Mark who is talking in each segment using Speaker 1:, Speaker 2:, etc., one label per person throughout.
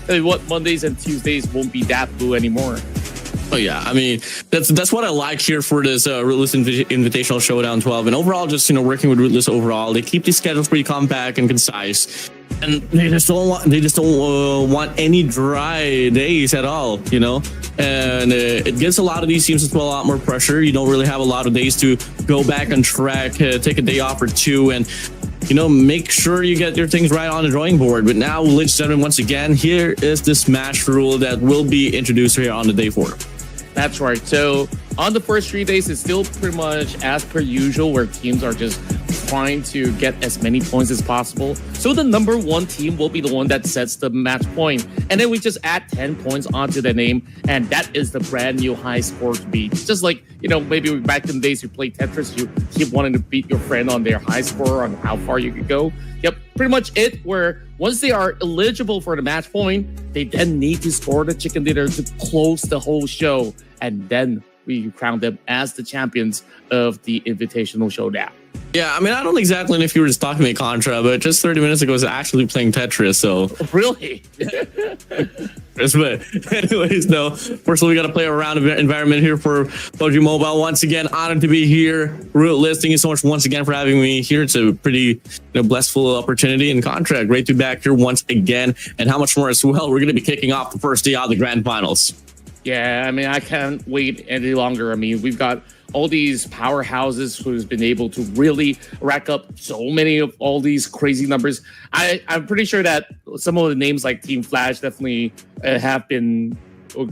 Speaker 1: What Mondays and Tuesdays won't be that blue anymore.
Speaker 2: Oh yeah, I mean that's what I like here for this Ruthless Invitational Showdown 12, and overall just working with Ruthless overall, they keep these schedules pretty compact and concise, and they just don't want any dry days at all, and it gives a lot of these teams as well a lot more pressure. You don't really have a lot of days to go back on track, take a day off or two, and make sure you get your things right on the drawing board. But now, ladies and gentlemen, once again, here is the smash rule that will be introduced here on the day 4.
Speaker 1: That's right. So on the first 3 days, it's still pretty much as per usual, where teams are just trying to get as many points as possible. So the number 1 team will be the one that sets the match point. And then we just add 10 points onto the name. And that is the brand new high score to beat. Just like, maybe back in the days you played Tetris, you keep wanting to beat your friend on their high score, on how far you could go. Yep, pretty much it, where once they are eligible for the match point, they then need to score the chicken dinner to close the whole show. And then we crown them as the champions of the Invitational Showdown.
Speaker 2: Yeah, I mean, I don't exactly know if you were just talking about Contra, but just 30 minutes ago I was actually playing Tetris, so...
Speaker 1: Really?
Speaker 2: But anyways, though, first of all, we got to play around environment here for PUBG Mobile. Once again, honored to be here. Ruthless, thank you so much once again for having me here. It's a pretty blissful opportunity. And Contra, great to be back here once again. And how much more as well, we're going to be kicking off the first day of the grand finals.
Speaker 1: Yeah, I mean, I can't wait any longer. I mean, we've got all these powerhouses who's been able to really rack up so many of all these crazy numbers. I'm pretty sure that some of the names like Team Flash definitely have been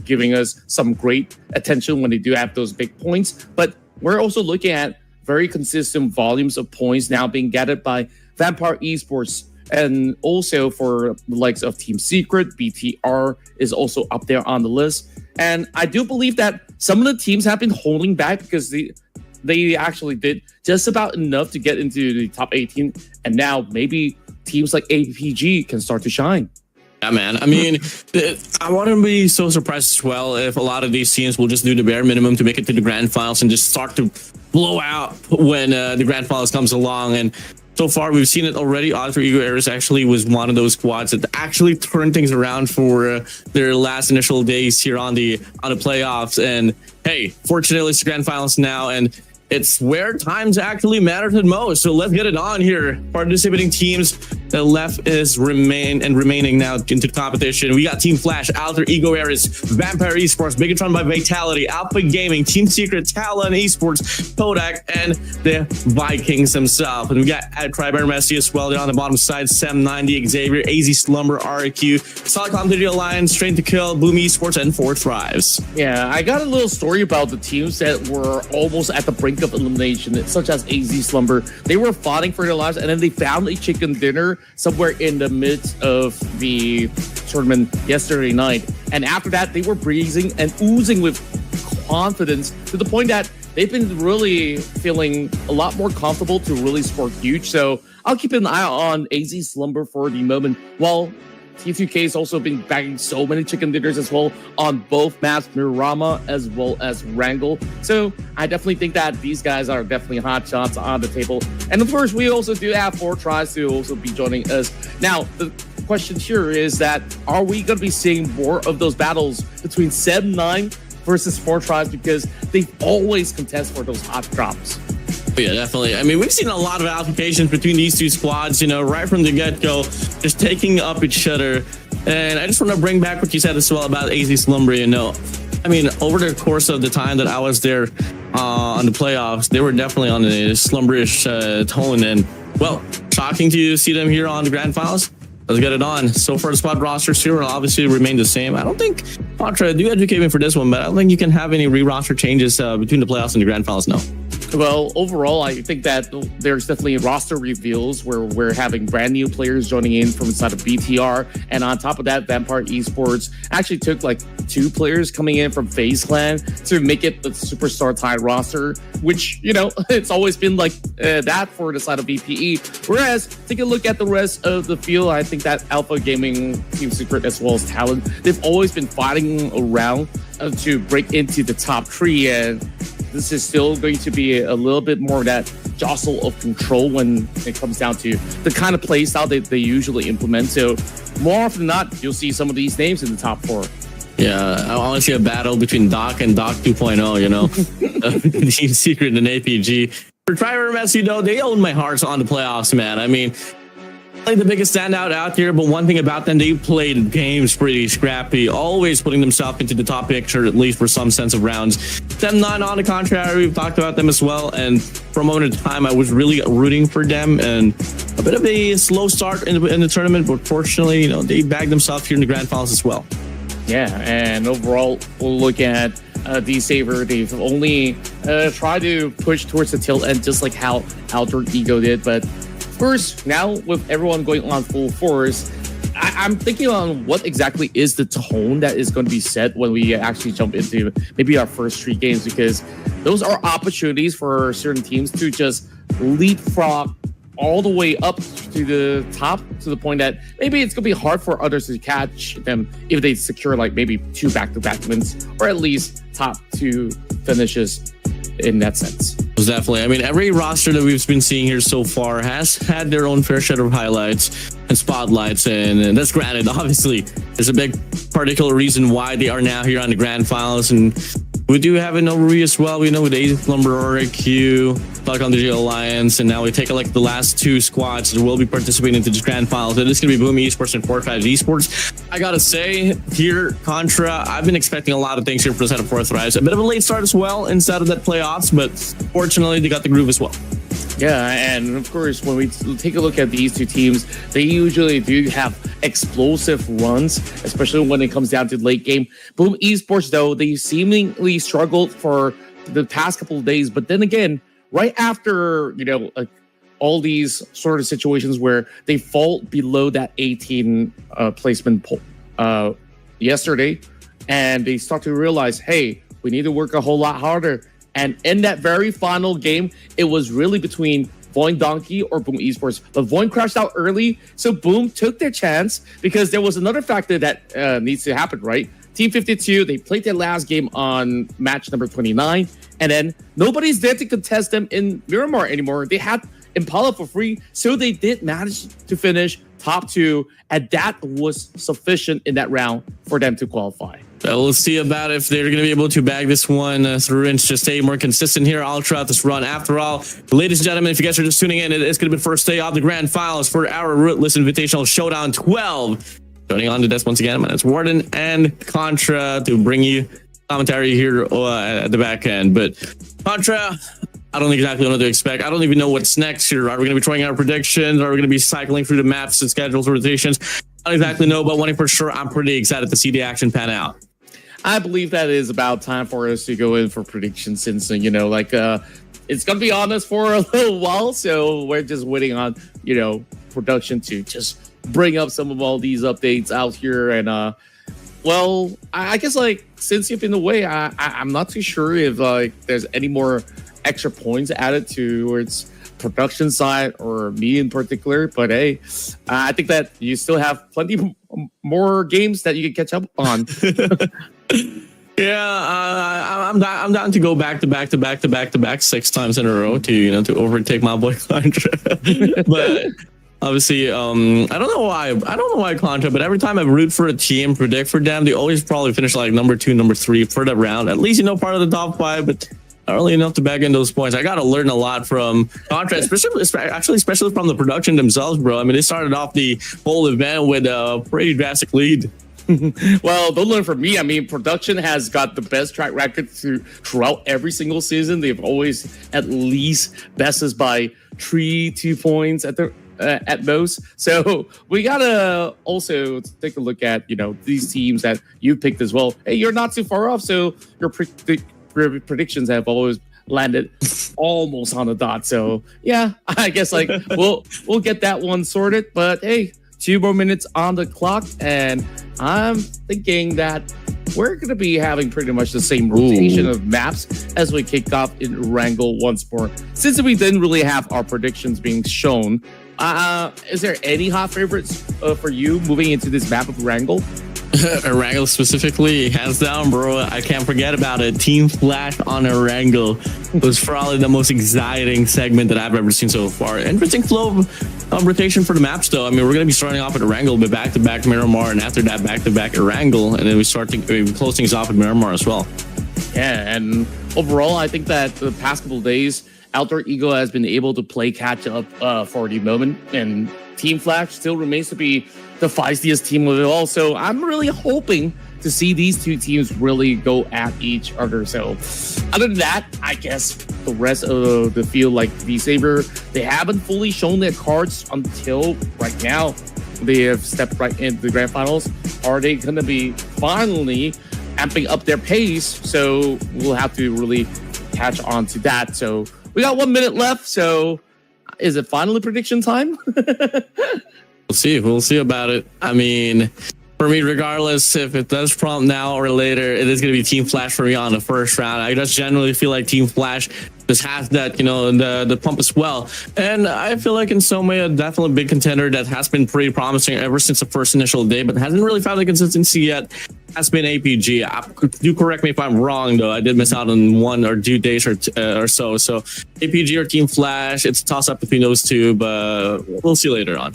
Speaker 1: giving us some great attention when they do have those big points. But we're also looking at very consistent volumes of points now being gathered by Vampire Esports. And also for the likes of Team Secret, BTR is also up there on the list. And I do believe that some of the teams have been holding back because they actually did just about enough to get into the top 18. And now maybe teams like APG can start to shine.
Speaker 2: Yeah, man. I mean, I wouldn't be so surprised as well if a lot of these teams will just do the bare minimum to make it to the grand finals and just start to blow out when the grand finals comes along. And so far, we've seen it already. Alter Ego Ares actually was one of those squads that actually turned things around for their last initial days here on the playoffs. And hey, fortunately, it's the grand finals now, and it's where times actually matter the most. So let's get it on here. Participating teams that left is remaining now into the competition. We got Team Flash, Alter Ego Ares, Vampire Esports, Bigatron by Vitality, Alpha Gaming, Team Secret, Talon Esports, Kodak, and the Vikings themselves. And we got Tribear Messi as well. They're on the bottom side, Sam90, Xavier, AZ Slumber, RQ, Solid Community Alliance, Train to Kill, Boom Esports, and 4 Thrives.
Speaker 1: Yeah, I got a little story about the teams that were almost at the brink of elimination, such as AZ Slumber. They were fighting for their lives, and then they found a chicken dinner somewhere in the midst of the tournament yesterday night. And after that, they were breezing and oozing with confidence to the point that they've been really feeling a lot more comfortable to really score huge. So I'll keep an eye on AZ Slumber for the moment, while T2K has also been bagging so many chicken dinners as well on both maps, Miramar as well as Wrangle. So I definitely think that these guys are definitely hot shots on the table. And of course, we also do have 4 Tries to also be joining us. Now, the question here is that, are we going to be seeing more of those battles between 7-9 versus 4 Tries, because they always contest for those hot drops?
Speaker 2: Yeah, definitely. I mean, we've seen a lot of applications between these two squads, right from the get-go, just taking up each other. And I just want to bring back what you said as well about AZ Slumber. I mean, over the course of the time that I was there on the playoffs, they were definitely on a slumberish tone. And, well, shocking to see them here on the grand finals. Let's get it on. So far, the squad rosters here will obviously remain the same. I don't think, Contra, do educate me for this one, but I don't think you can have any re-roster changes between the playoffs and the grand finals, no.
Speaker 1: Well, overall, I think that there's definitely roster reveals where we're having brand new players joining in from inside of BTR. And on top of that, Vampire Esports actually took like 2 players coming in from FaZe Clan to make it the superstar tied roster, which, it's always been like that for the side of VPE. Whereas, take a look at the rest of the field, I think that Alpha Gaming, Team Secret, as well as Talon, they've always been fighting around to break into the top 3. And this is still going to be a little bit more of that jostle of control when it comes down to the kind of play style that they usually implement. So more often than not, you'll see some of these names in the top 4.
Speaker 2: Yeah, I want to see a battle between Doc and Doc 2.0, you know, Team Secret and APG. For Triver Messi, though, they own my hearts on the playoffs, man. I mean, like the biggest standout out here, but one thing about them, they played games pretty scrappy, always putting themselves into the top picture, at least for some sense of rounds. Them not on the contrary, we've talked about them as well, and for a moment in time, I was really rooting for them, and a bit of a slow start in the tournament, but fortunately, you know, they bagged themselves here in the grand finals as well.
Speaker 1: Yeah, and overall, we'll look at D-Saver. They've only tried to push towards the tail end, just like how Alter Ego did, but of course, now with everyone going on full force, I'm thinking on what exactly is the tone that is going to be set when we actually jump into maybe our first 3 games, because those are opportunities for certain teams to just leapfrog all the way up to the top, to the point that maybe it's going to be hard for others to catch them if they secure like maybe 2 back-to-back wins, or at least top 2 finishes in that sense.
Speaker 2: Definitely. I mean, every roster that we've been seeing here so far has had their own fair share of highlights and spotlights, and that's granted. Obviously, there's a big particular reason why they are now here on the grand finals, and we do have an overview as well. We know with Ace Slumber, RQ, Black on the Alliance, and now we take a look at the last 2 squads that will be participating into the grand finals. And it's going to be Boom Esports and 4-5 Esports. I gotta say, here, Contra, I've been expecting a lot of things here for the set of 4th Rise. A bit of a late start as well inside of that playoffs, but fortunately, they got the groove as well.
Speaker 1: Yeah, and of course, when we take a look at these 2 teams, they usually do have explosive runs, especially when it comes down to late game. Boom Esports, though, they seemingly struggled for the past couple of days, but then again, right after, you know, all these sort of situations where they fall below that 18 placement yesterday, and they start to realize, hey, we need to work a whole lot harder. And in that very final game, it was really between Voin Donkey or Boom Esports. But Voin crashed out early, so Boom took their chance, because there was another factor that needs to happen, right? Team 52, they played their last game on match number 29, and then nobody's there to contest them in Miramar anymore. They had Impala for free, so they did manage to finish top 2, and that was sufficient in that round for them to qualify.
Speaker 2: We'll see about if they're going to be able to bag this one through and just stay more consistent here all throughout this run. After all, ladies and gentlemen, if you guys are just tuning in, it's going to be the first day of the grand finals for our Ruthless Invitational Showdown 12. Joining on to this once again, it's Warden and Contra to bring you commentary here at the back end. But Contra, I don't exactly know what to expect. I don't even know what's next here. Are we going to be throwing out predictions? Are we going to be cycling through the maps and schedules, rotations? I don't exactly know, but one thing for sure, I'm pretty excited to see the action pan out.
Speaker 1: I believe that is about time for us to go in for predictions, since, you know, like, it's going to be on us for a little while. So we're just waiting on, you know, production to just bring up some of all these updates out here. And, well, I guess, like, since you've been away, I'm not too sure if, like, there's any more extra points added towards production side or me in particular. But, hey, I think that you still have plenty more games that you can catch up on.
Speaker 2: Yeah, I'm down to go back to back 6 times in a row to, you know, to overtake my boy Contra. But obviously, I don't know why Contra, but every time I root for a team, predict for them, they always probably finish like number 2, number 3 for the round. At least, you know, part of the top 5, but not really enough to bag in those points. I got to learn a lot from Contra, especially from the production themselves, bro. I mean, they started off the whole event with a pretty drastic lead.
Speaker 1: Well, don't learn from me. I mean, production has got the best track record throughout every single season. They've always at least best us by 2 points at most. So we gotta also take a look at, you know, these teams that you picked as well. Hey, you're not too far off, so your predictions have always landed almost on the dot. So yeah, I guess like we'll get that one sorted. But hey, 2 more minutes on the clock, and I'm thinking that we're going to be having pretty much the same rotation of maps as we kick off in Wrangle once more. Since we didn't really have our predictions being shown, is there any hot favorites for you moving into this map of Wrangle?
Speaker 2: Erangel specifically, hands down, bro. I can't forget about it. Team Flash on Erangel was probably the most exciting segment that I've ever seen so far. Interesting flow of rotation for the maps, though. I mean, we're going to be starting off at Erangel, but back-to-back Miramar, and after that, back-to-back Erangel, and then we close things off at Miramar as well.
Speaker 1: Yeah, and overall, I think that the past couple of days, Alter Ego has been able to play catch up for the moment, and Team Flash still remains to be the feistiest team of it all. So I'm really hoping to see these two teams really go at each other. So other than that, I guess the rest of the field, like V-Saber, they haven't fully shown their cards until right now. They have stepped right into the grand finals. Are they going to be finally amping up their pace? So we'll have to really catch on to that. So we got 1 minute left. So is it finally prediction time?
Speaker 2: We'll see about it. I mean, for me, regardless if it does prompt now or later, it is going to be Team Flash for me on the first round. I just generally feel like Team Flash just has that, the pump as well. And I feel like in some way, a definitely big contender that has been pretty promising ever since the first initial day, but hasn't really found the consistency yet, has been APG. Do correct me if I'm wrong, though. I did miss out on 1 or 2 days or so. So APG or Team Flash, it's a toss-up between those two, but we'll see later on.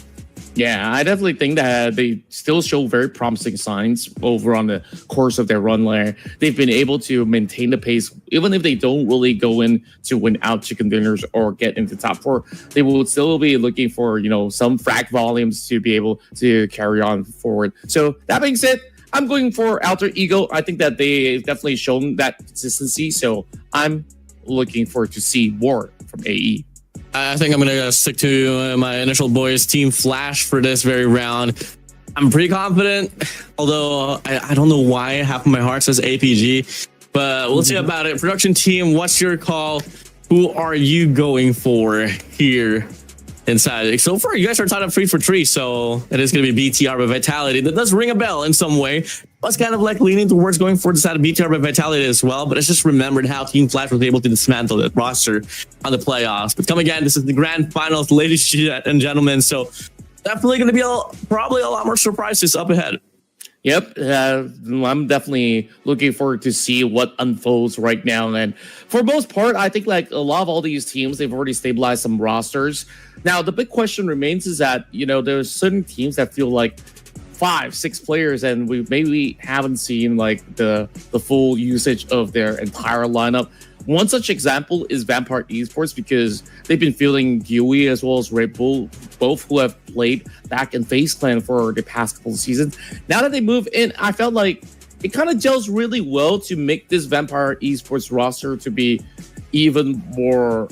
Speaker 1: Yeah, I definitely think that they still show very promising signs over on the course of their run there. They've been able to maintain the pace, even if they don't really go in to win out chicken dinners or get into top 4. They will still be looking for, some frag volumes to be able to carry on forward. So that being said, I'm going for Alter Ego. I think that they've definitely shown that consistency. So I'm looking forward to see more from AE.
Speaker 2: I think I'm going to stick to my initial boys, Team Flash, for this very round. I'm pretty confident, although I don't know why half of my heart says APG, but we'll see about it. Production team, what's your call? Who are you going for here inside? So far, you guys are tied up 3 for 3, so it is going to be BTR by Vitality. That does ring a bell in some way. I was kind of like leaning towards going for the side of BTR by Vitality as well, but I just remembered how Team Flash was able to dismantle that roster on the playoffs. But come again, this is the grand finals, ladies and gentlemen, so definitely going to be probably a lot more surprises up ahead.
Speaker 1: Yep, I'm definitely looking forward to see what unfolds right now. And for most part, I think like a lot of all these teams, they've already stabilized some rosters. Now, the big question remains is that, there's certain teams that feel like 5-6 players, and we maybe haven't seen like the full usage of their entire lineup. One such example is Vampire Esports, because they've been fielding Gui as well as Red Bull, both who have played back in FaZe Clan for the past couple of seasons. Now that they move in, I felt like it kind of gels really well to make this Vampire Esports roster to be even more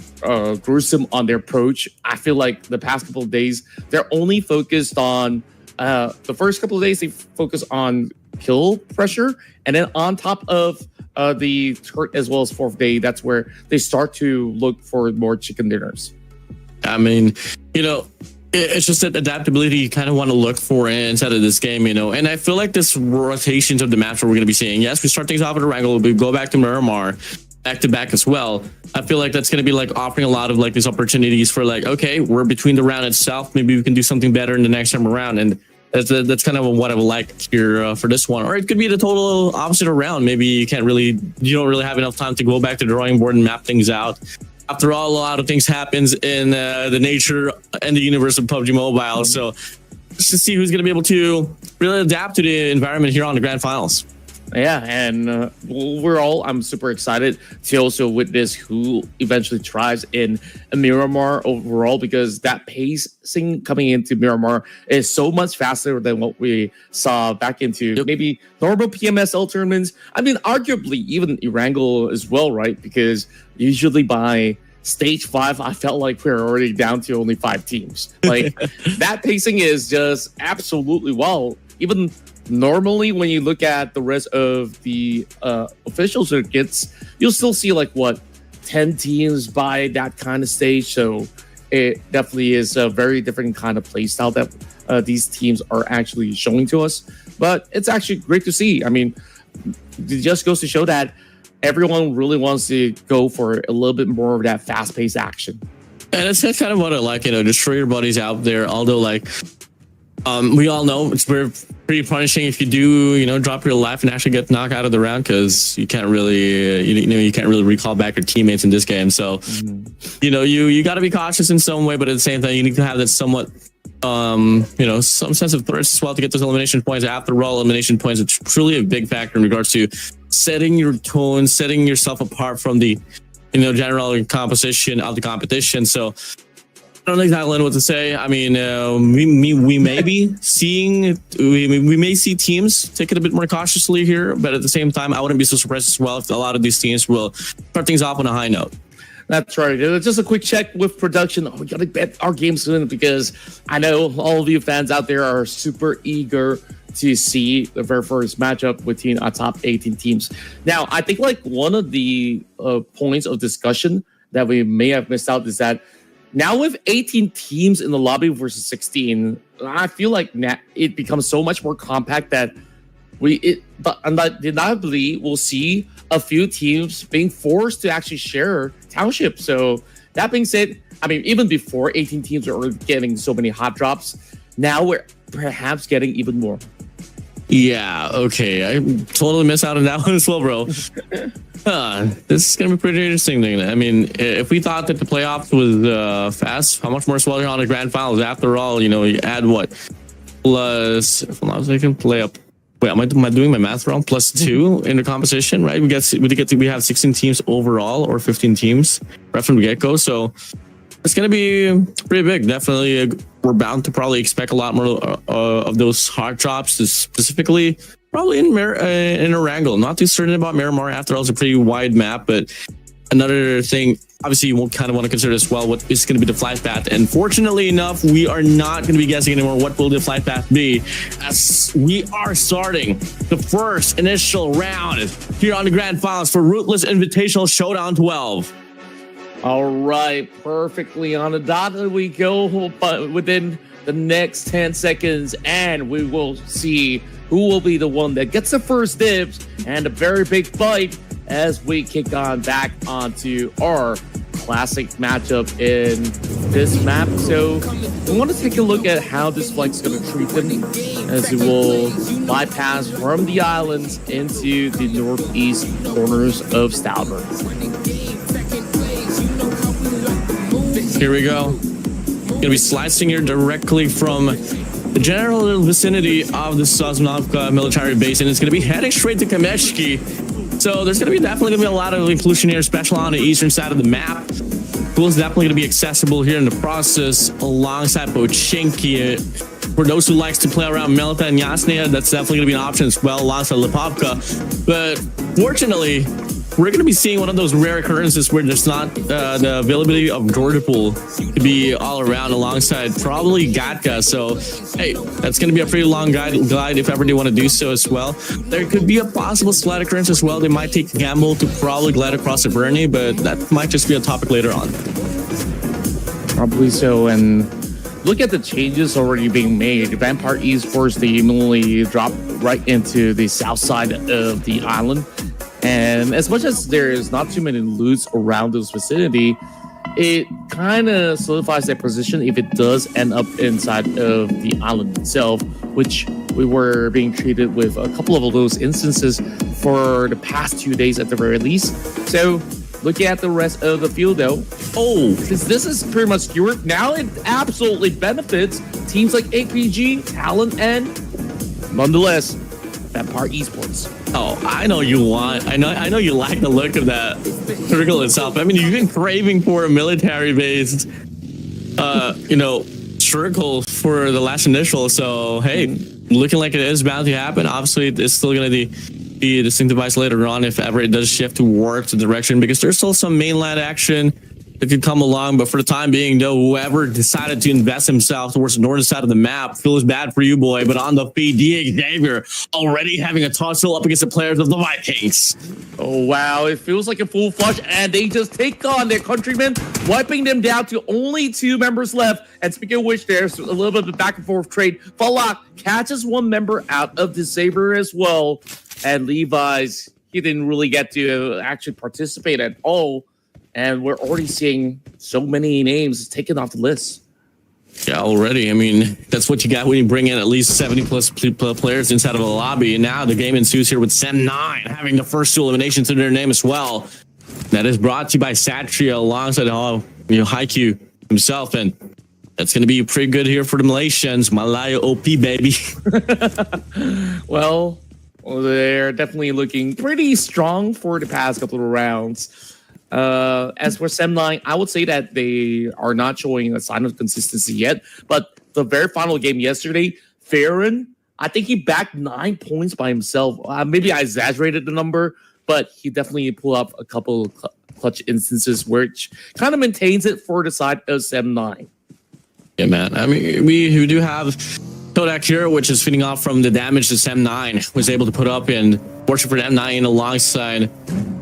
Speaker 1: gruesome on their approach. I feel like the past couple of days, they're only focused on the first couple of days, they focus on kill pressure, and then on top of the third as well as 4th day, that's where they start to look for more chicken dinners.
Speaker 2: I mean, it's just that adaptability you kind of want to look for inside of this game, and I feel like this rotations of the maps we're going to be seeing. Yes, we start things off at Erangel, we go back to Miramar, back to back as well. I feel like that's going to be like offering a lot of like these opportunities for like, okay, we're between the round itself, maybe we can do something better in the next time around. And that's kind of what I would like here for this one. Or it could be the total opposite around. Maybe you don't really have enough time to go back to the drawing board and map things out. After all, a lot of things happens in the nature and the universe of PUBG Mobile. So just to see who's going to be able to really adapt to the environment here on the grand finals.
Speaker 1: Yeah, and I'm super excited to also witness who eventually thrives in Miramar overall, because that pacing coming into Miramar is so much faster than what we saw back into maybe normal PMSL tournaments. I mean, arguably even Erangel as well, right? Because usually by stage 5, I felt like we were already down to only 5 teams. Like that pacing is just absolutely wild. Even normally, when you look at the rest of the official circuits, you'll still see like 10 teams by that kind of stage. So it definitely is a very different kind of play style that these teams are actually showing to us. But it's actually great to see. I mean, it just goes to show that everyone really wants to go for a little bit more of that fast-paced action.
Speaker 2: And it's kind of what I like, destroy your buddies out there. Although, like, we all know it's very pretty punishing if you do, drop your life and actually get knocked out of the round, because you can't really, you can't really recall back your teammates in this game. So, you got to be cautious in some way, but at the same time, you need to have that somewhat, some sense of thirst as well to get those elimination points. After all, elimination points are truly a big factor in regards to setting your tone, setting yourself apart from the, general composition of the competition. So, I don't exactly know what to say. I mean, we may be seeing, we may see teams take it a bit more cautiously here, but at the same time, I wouldn't be so surprised as well if a lot of these teams will start things off on a high note.
Speaker 1: That's right. Just a quick check with production. We got to bet our game soon, because I know all of you fans out there are super eager to see the very first matchup between our top 18 teams. Now, I think like one of the points of discussion that we may have missed out is that now with 18 teams in the lobby versus 16, I feel like it becomes so much more compact that undeniably we'll see a few teams being forced to actually share township. So that being said, I mean, even before 18 teams are getting so many hot drops, now we're perhaps getting even more.
Speaker 2: Yeah, okay. I totally missed out on that one as well, bro. This is going to be pretty interesting thing. I mean, if we thought that the playoffs was fast, how much more swelling on the grand finals? After all, you add what? Plus, if I'm not mistaken, play up. Wait, am I doing my math wrong? Plus 2 in the composition, right? We have 16 teams overall, or 15 teams right from the get-go. So it's going to be pretty big. Definitely, we're bound to probably expect a lot more of those hard drops, specifically probably in Erangel. Not too certain about Miramar. After all, it's a pretty wide map. But another thing, obviously, you kind of want to consider as well what is going to be the flight path. And fortunately enough, we are not going to be guessing anymore what will the flight path be, as we are starting the first initial round here on the Grand Finals for Ruthless Invitational Showdown 12.
Speaker 1: All right, perfectly on the dot we go within the next 10 seconds, and we will see who will be the one that gets the first dibs and a very big fight as we kick on back onto our classic matchup in this map. So we want to take a look at how this flight's going to treat them, as it will bypass from the islands into the northeast corners of Stauber.
Speaker 2: Here we go. Gonna be slicing here directly from the general vicinity of the Sosnovka military base, and it's gonna be heading straight to Kameshki. So there's definitely gonna be a lot of inclusionary special on the eastern side of the map. Pool is definitely gonna be accessible here in the process, alongside Pochinki. For those who likes to play around Melita and Yasnaya, that's definitely gonna be an option as well, alongside Lipovka. But fortunately, we're going to be seeing one of those rare occurrences where there's not the availability of Jordan Pool to be all around, alongside probably Gatka. So, hey, that's going to be a pretty long glide if ever they want to do so as well. There could be a possible slide occurrence as well. They might take a gamble to probably glide across the Bernie, but that might just be a topic later on.
Speaker 1: Probably so. And look at the changes already being made. Vampire Esports, they immediately drop right into the south side of the island. And as much as there's not too many loots around this vicinity, it kind of solidifies their position if it does end up inside of the island itself, which we were being treated with a couple of those instances for the past 2 days at the very least. So looking at the rest of the field though, since this is pretty much skewered, now it absolutely benefits teams like APG, Talon, and nonetheless, Vampire Esports.
Speaker 2: Oh, I know you want. I know you like the look of that circle itself. I mean, you've been craving for a military-based, circle for the last initial. So, hey, looking like it is bound to happen. Obviously, it's still going to be a distinct device later on if ever it does shift towards the direction, because there's still some mainland action that could come along. But for the time being, though, whoever decided to invest himself towards the northern side of the map feels bad for you, boy. But on the feed, Xavier already having a tussle up against the players of the Vikings.
Speaker 1: Oh, wow. It feels like a full flush, and they just take on their countrymen, wiping them down to only 2 members left. And speaking of which, there's a little bit of a back and forth trade. Falak catches 1 member out of the Saber as well. And Levi's, he didn't really get to actually participate at all. And we're already seeing so many names taken off the list.
Speaker 2: Yeah, already. I mean, that's what you got when you bring in at least 70 plus players inside of a lobby. And now the game ensues here with Sem9 having the first 2 eliminations to their name as well. That is brought to you by Satria alongside Haikyuu himself. And that's going to be pretty good here for the Malaysians. Malaya OP, baby.
Speaker 1: Well, they're definitely looking pretty strong for the past couple of rounds. As for Sem9, I would say that they are not showing a sign of consistency yet. But the very final game yesterday, Farron, I think he backed 9 points by himself. Maybe I exaggerated the number, but he definitely pulled up a couple of clutch instances, which kind of maintains it for the side of Sem9.
Speaker 2: Yeah, man. I mean, we do have Kodak here, which is feeding off from the damage that Sem9 was able to put up. And fortunately for M9 alongside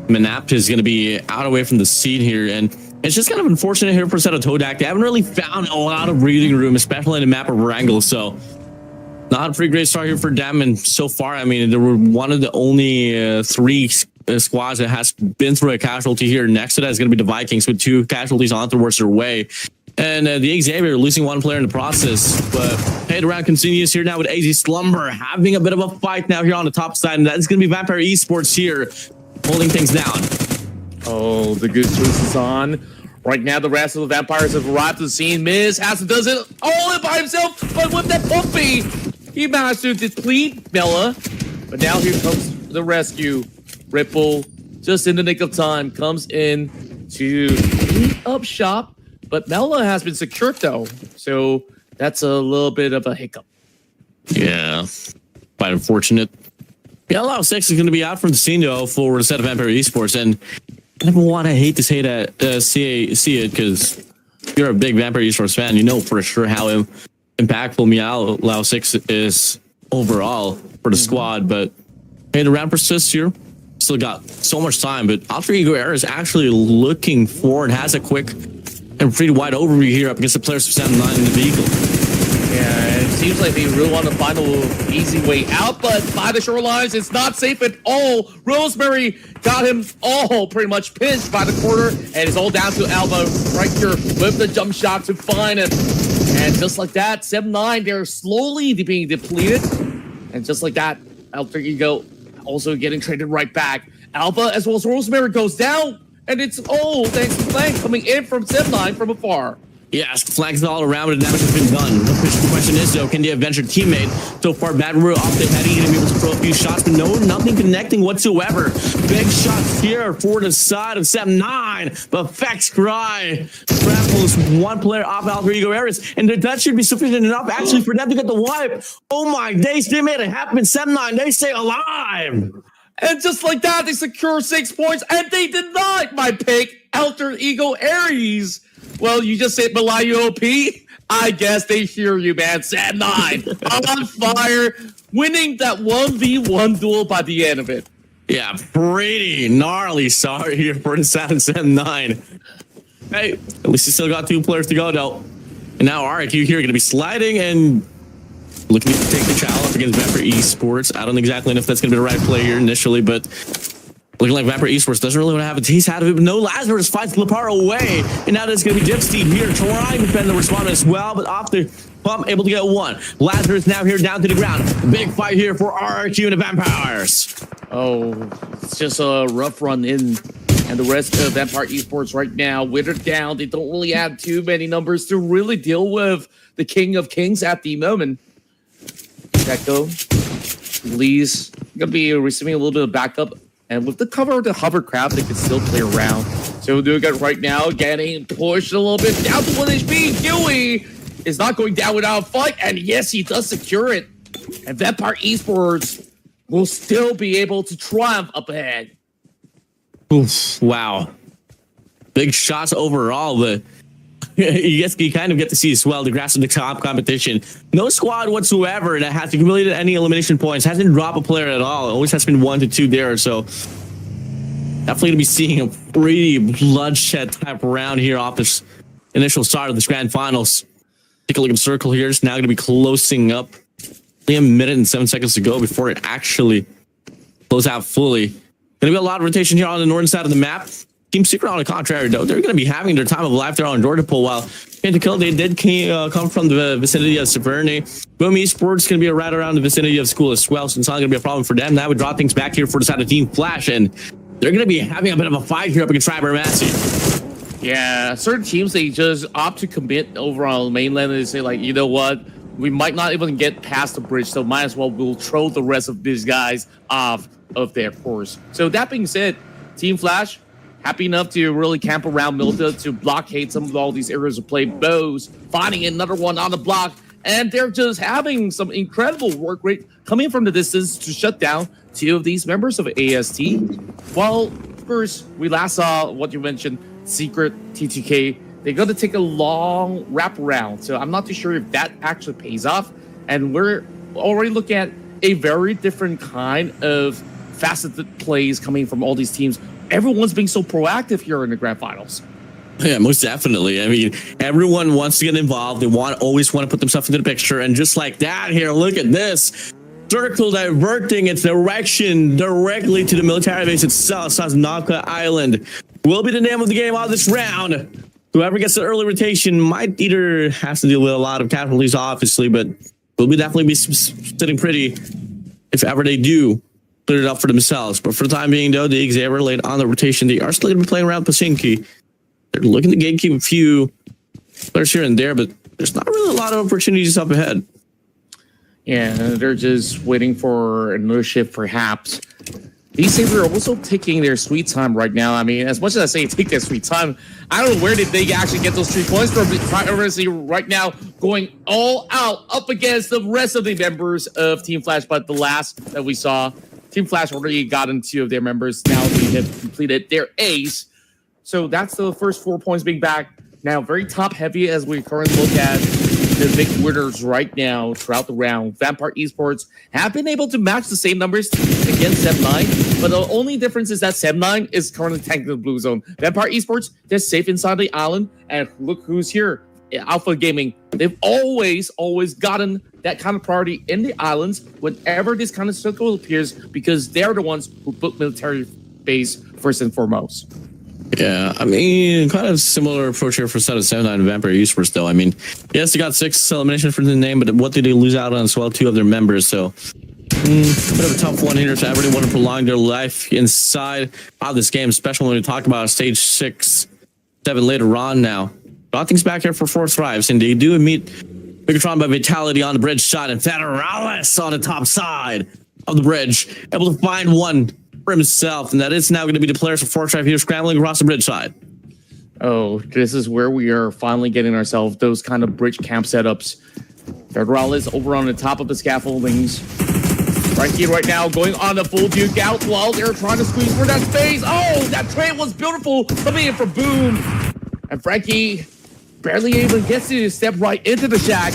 Speaker 2: Manap is going to be out away from the scene here. And it's just kind of unfortunate here for set of Todak. They haven't really found a lot of breathing room, especially in the map of Wrangle. So not a pretty great start here for them. And so far, I mean, they were one of the only 3 squads that has been through a casualty here. Next to that is going to be the Vikings with 2 casualties on towards their way. And the Xavier losing 1 player in the process. But hey, the round continues here now with AZ Slumber having a bit of a fight now here on the top side. And that's going to be Vampire Esports here holding things down.
Speaker 1: Oh, the good choice is on. Right now, the rest of the Vampires have arrived to the scene. Miz has to does it all by himself, but with that puppy, he managed to deplete Mela. But now here comes the rescue. Ripple, just in the nick of time, comes in to clean up shop. But Mela has been secured though, so that's a little bit of a hiccup.
Speaker 2: Yeah, quite unfortunate. Yeah, Lao 6 is going to be out from the scene though for the set of Vampire Esports, and I never want to hate to say that, see it, because you're a big Vampire Esports fan, you know for sure how impactful Meow Lao 6 is overall for the squad. But hey, the round persists here. Still got so much time, but Alter Ego Era is actually looking forward, has a quick and pretty wide overview here up against the players of Sem9 in the vehicle.
Speaker 1: Yeah, it seems like they really want to find a easy way out, but by the shorelines, it's not safe at all. Rosemary got him all pretty much pinched by the corner, and it's all down to Alba right here with the jump shot to find him. And just like that, Sem9, they're slowly being depleted. And just like that, Alter Ego also getting traded right back. Alba as well as Rosemary goes down. And it's all thanks to Flank coming in from Sem9 from afar.
Speaker 2: Yes, flags all around, but the damage has been done. The question is, though, can the Avenger teammate so far bad route off the head? He's going to be able to throw a few shots, but no, nothing connecting whatsoever. Big shots here for the side of Sem9, but Fex Cry grapples 1 player off Alter Ego Ares, and that should be sufficient enough actually for them to get the wipe. Oh my days, they made it happen. Sem9, they stay alive.
Speaker 1: And just like that, they secure 6 points, and they denied my pick, Alter Ego Ares. Well, you just said Malayu OP. I guess they hear you, man. Sem9 on fire, winning that 1v1 duel by the end of it.
Speaker 2: Yeah, pretty gnarly start here for the Sem9. Hey, at least you still got 2 players to go, though. And now RQ here going to be sliding and looking to take the challenge against Vampire Esports. I don't exactly know if that's going to be the right play here initially, but looking like Vampire Esports doesn't really want to have a taste out of it. But no, Lazarus fights Lepar away. And now there's going to be Dipsteed here trying to defend the respawn as well, but off the pump, able to get 1. Lazarus now here down to the ground. Big fight here for RRQ and the Vampires.
Speaker 1: Oh, it's just a rough run in. And the rest of Vampire Esports right now, withered down. They don't really have too many numbers to really deal with the King of Kings at the moment. Echo, Lee's going to be receiving a little bit of backup. And with the cover of the hovercraft, they can still play around. So doing it right now, getting pushed a little bit down to 1 HP. Huey is not going down without a fight. And yes, he does secure it. And Vampire Esports will still be able to triumph up ahead.
Speaker 2: Oof, wow. Big shots overall, but you kind of get to see as well the grass of the top competition. No squad whatsoever that has accumulated any elimination points, hasn't dropped a player at all. It always has been 1 to 2 there. So definitely gonna be seeing a pretty bloodshed type round here off this initial start of this grand finals. Take a look at the circle here. It's now gonna be closing up. Only a minute and 7 seconds to go before it actually close out fully. Gonna be a lot of rotation here on the northern side of the map. Team Secret, on the contrary, though, they're going to be having their time of life there on Jordan Pool, while to kill, they did come from the vicinity of Severne. Boom Esports going to be right around the vicinity of school as well, so it's not going to be a problem for them. That would draw things back here for the side of Team Flash, and they're going to be having a bit of a fight here up against Cyber Massey.
Speaker 1: Yeah, certain teams, they just opt to commit over on the mainland and they say, like, you know what? We might not even get past the bridge, so might as well we'll throw the rest of these guys off of their course. So that being said, Team Flash, happy enough to really camp around Milta to blockade some of all these areas of play. Bows finding another one on the block, and they're just having some incredible work rate coming from the distance to shut down two of these members of AST. Well, of course, we last saw what you mentioned, Secret, TTK. They're going to take a long wraparound, so I'm not too sure if that actually pays off. And we're already looking at a very different kind of faceted plays coming from all these teams. Everyone's being so proactive here in the grand finals.
Speaker 2: Yeah, most definitely. I mean, everyone wants to get involved. They always want to put themselves into the picture. And just like that here, look at this. Circle diverting its direction directly to the military base itself. Saznaka Island will be the name of the game on this round. Whoever gets the early rotation might either have to deal with a lot of casualties, obviously, but will definitely be sitting pretty if ever they do clear it up for themselves. But for the time being, though, the Xavier late on the rotation. They are still going to be playing around Pasinki. They're looking to gatekeep a few players here and there, but there's not really a lot of opportunities up ahead.
Speaker 1: Yeah, they're just waiting for another shift, perhaps. These Xavier are also taking their sweet time right now. I mean, as much as I say take their sweet time, I don't know where did they actually get those 3 points from. Right now going all out up against the rest of the members of Team Flash. But the last that we saw, Team Flash already gotten 2 of their members. Now they have completed their ace. So that's the first 4 points being back. Now very top heavy as we currently look at the big winners right now throughout the round. Vampire Esports have been able to match the same numbers against Seb9, but the only difference is that Seb9 is currently tanking the blue zone. Vampire Esports, they're safe inside the island, and look who's here. Alpha Gaming. They've always gotten that kind of priority in the islands whenever this kind of circle appears, because they're the ones who put military base first and foremost.
Speaker 2: Yeah, I mean, kind of similar approach here for set of 7-9 and Vampire Esports, though. I mean, yes, they got 6 eliminations for the name, but what did they lose out on as well? 2 of their members, so a bit of a tough one here. So everybody want to prolong their life inside of this game, especially when we talk about stage 6, 7 later on now. Got things back here for 4 Thrives, and they do meet Megatron by Vitality on the bridge side, and Federales on the top side of the bridge, able to find one for himself, and that is now going to be the players for 4 Thrive here scrambling across the bridge side.
Speaker 1: Oh, this is where we are finally getting ourselves those kind of bridge camp setups. Federales over on the top of the scaffoldings. Frankie right now going on a full duke out while they're trying to squeeze for that space. Oh, that trade was beautiful coming in for Boom. And Frankie barely even gets to step right into the shack.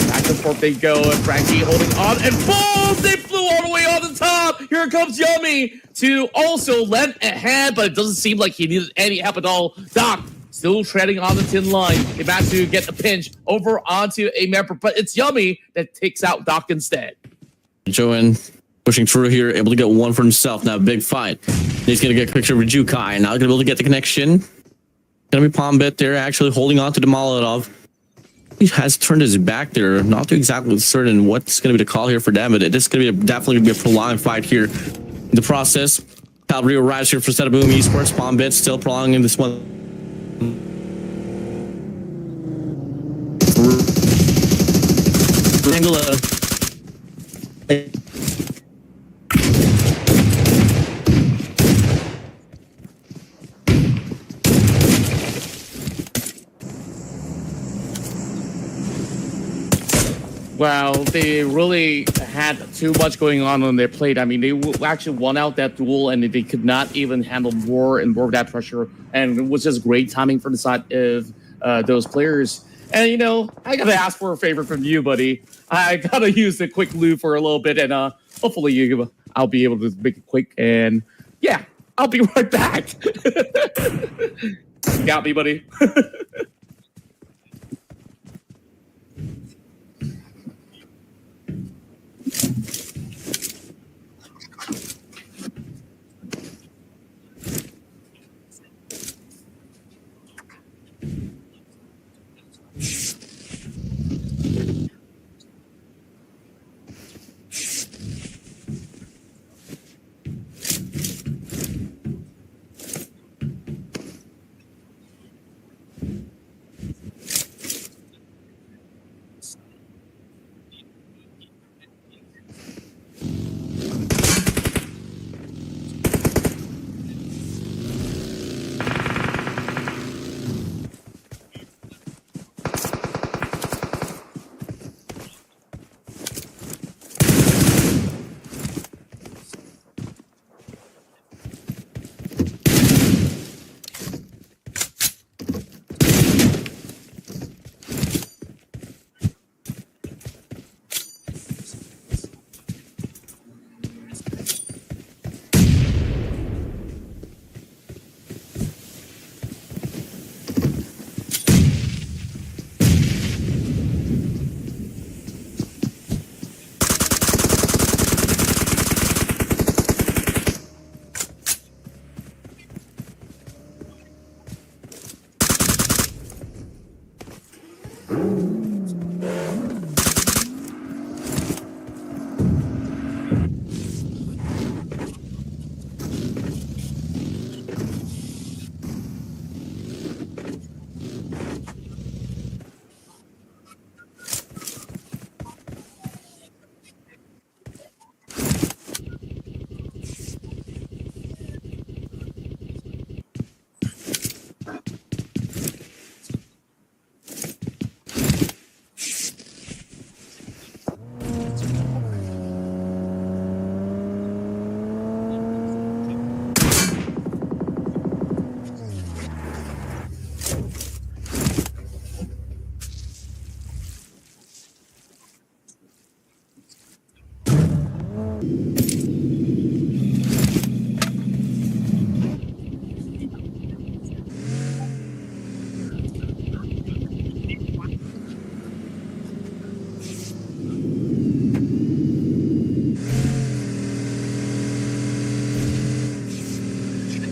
Speaker 1: Back and forth they go, and Frankie holding on, and boom! They flew all the way on the top! Here comes Yummy to also lend a hand, but it doesn't seem like he needed any help at all. Doc still treading on the tin line. They managed to get a pinch over onto a member, but it's Yummy that takes out Doc instead.
Speaker 2: Joen pushing through here, able to get one for himself. Now, big fight. He's going to get a picture with Jukai. Not going to be able to get the connection. Going to be Palm Bit there, actually holding on to the Molotov. He has turned his back there. Not too exactly certain what's going to be the call here for them, but it is going to be definitely going to be a prolonged fight here in the process. Calvary arrives here for set of Boom Esports. Palm Bit still prolonging this one. Angela.
Speaker 1: Wow, they really had too much going on their plate. I mean, they actually won out that duel, and they could not even handle more and more of that pressure. And it was just great timing from the side of those players. And, you know, I got to ask for a favor from you, buddy. I got to use the quick lube for a little bit, and hopefully I'll be able to make it quick. And, yeah, I'll be right back. Got me, buddy.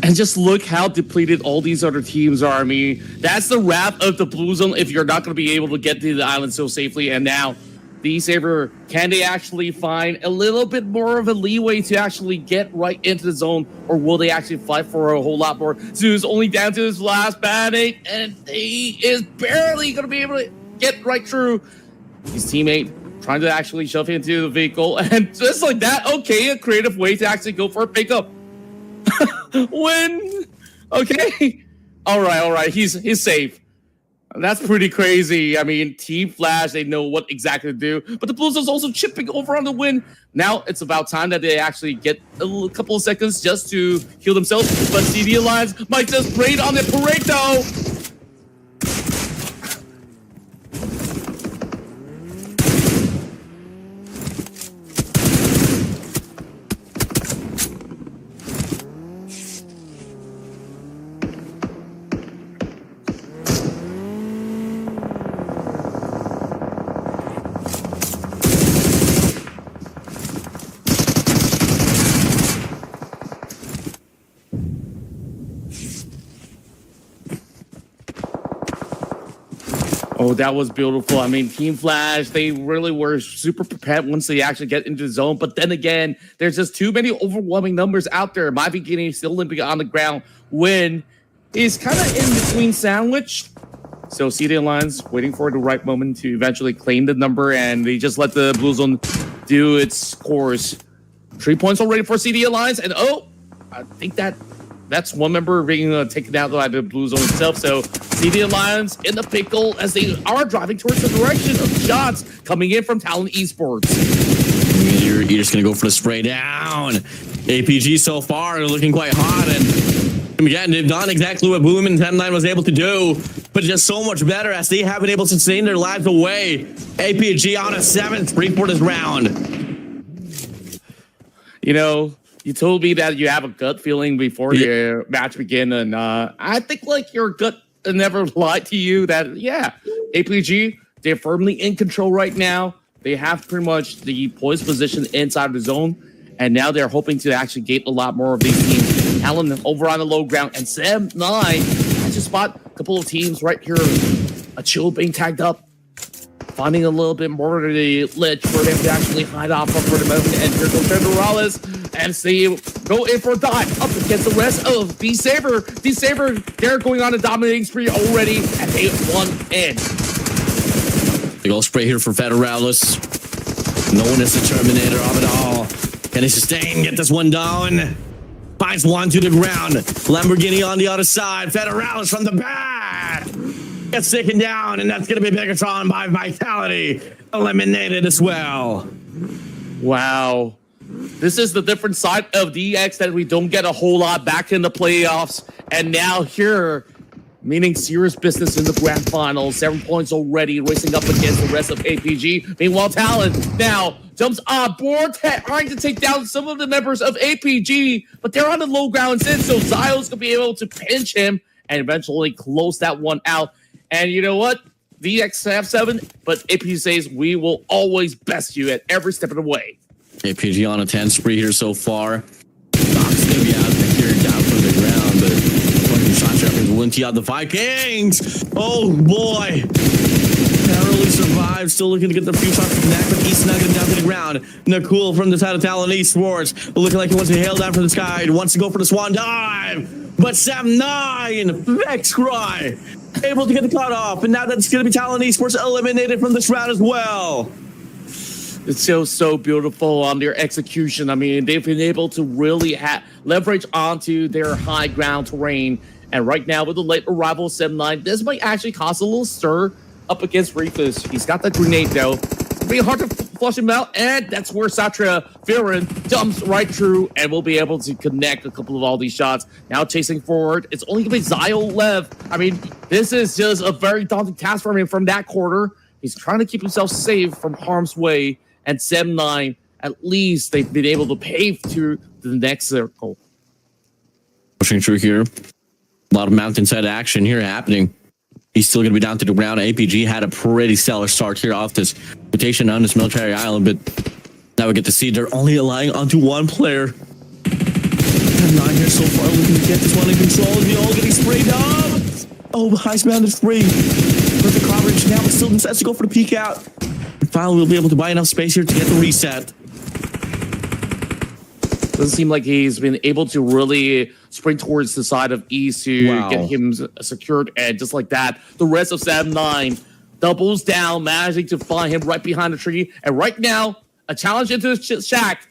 Speaker 1: And just look how depleted all these other teams are. I mean, that's the wrath of the Blue Zone if you're not going to be able to get to the island so safely. And now, the Saber, can they actually find a little bit more of a leeway to actually get right into the zone? Or will they actually fight for a whole lot more? Zeus only down to his last bandit, and he is barely going to be able to get right through his teammate, trying to actually shove him into the vehicle. And just like that, okay, a creative way to actually go for a pickup. Win. Okay. All right. He's safe. That's pretty crazy. I mean, Team Flash, they know what exactly to do. But the Blues is also chipping over on the win. Now it's about time that they actually get a couple of seconds just to heal themselves. But CD Alliance might just raid on the Pareto. Oh, that was beautiful. I mean, Team Flash, they really were super prepared once they actually get into the zone. But then again, there's just too many overwhelming numbers out there. My beginning still limping on the ground. Win is kind of in between sandwich. So CD Alliance waiting for the right moment to eventually claim the number, and they just let the Blue Zone do its course. 3 points already for CD Alliance, and oh, I think that's one member being taken out by the Blue Zone itself. So CD Alliance in the pickle as they are driving towards the direction of shots coming in from Talon Esports.
Speaker 2: You're just going to go for the spray down. APG so far looking quite hot. And again, they've done exactly what Boom and 10-9 was able to do, but just so much better as they have been able to sustain their lives away. APG on a 7th free for this round.
Speaker 1: You know, you told me that you have a gut feeling before the match began, and I think like your gut never lied to you that, yeah, APG, they're firmly in control right now. They have pretty much the poised position inside the zone, and now they're hoping to actually get a lot more of these teams. Talon over on the low ground, and Sam 9 has to spot a couple of teams right here. A chill being tagged up, finding a little bit more of the ledge for them to actually hide off of for the moment. And here goes Morales, and they go in for a dive up against the rest of the Saber. The Saber, they're going on a dominating spree already, and they won in.
Speaker 2: Big ol' spray here for Federalis. Known as the Terminator of it all. Can he sustain? Get this one down. Finds one to the ground. Lamborghini on the other side. Federalis from the back. Gets taken down, and that's going to be Megatron by Vitality. Eliminated as well.
Speaker 1: Wow. This is the different side of DX that we don't get a whole lot back in the playoffs. And now here, meaning serious business in the grand final. 7 points already, racing up against the rest of APG. Meanwhile, Talon now jumps on board, trying to take down some of the members of APG, but they're on the low ground instead, so Zio's going to be able to pinch him and eventually close that one out. And you know what? DX have 7, but APG says we will always best you at every step of the way.
Speaker 2: APG on a 10 spree here so far. Doc's going to be out here down from the ground, but 20 shots are happening to Linty out the Vikings. Oh boy. Narrowly survived, still looking to get the few shots from that, but he's snugging down to the ground. Nakul from the side of Talon Esports, looking like he wants to hail down from the sky. He wants to go for the swan dive, but Sam 9, Vex Cry, able to get the cut off, and now that's going to be Talon Esports eliminated from this round as well.
Speaker 1: It's so beautiful on their execution. I mean, they've been able to really leverage onto their high ground terrain. And right now, with the late arrival of 7-9, this might actually cause a little stir up against Rufus. He's got that grenade, though. It's be hard to flush him out. And that's where Satra Viren jumps right through and will be able to connect a couple of all these shots. Now chasing forward. It's only going to be Zio left. I mean, this is just a very daunting task for him from that quarter. He's trying to keep himself safe from harm's way. And 7-9, at least they've been able to pave to the next circle.
Speaker 2: Pushing through here. A lot of mountainside action here happening. He's still going to be down to the ground. APG had a pretty stellar start here off this rotation on this military island, but now we get to see they're only relying onto one player. 7-9 here so far, looking to get this one in control. The all getting sprayed up. Oh, heist mounted free. Perfect coverage now, but still decides to go for the peek out. And finally, we'll be able to buy enough space here to get the reset.
Speaker 1: Doesn't seem like he's been able to really sprint towards the side of East to get him secured, and just like that, the rest of 7-9 doubles down, managing to find him right behind the tree. And right now, a challenge into the shack.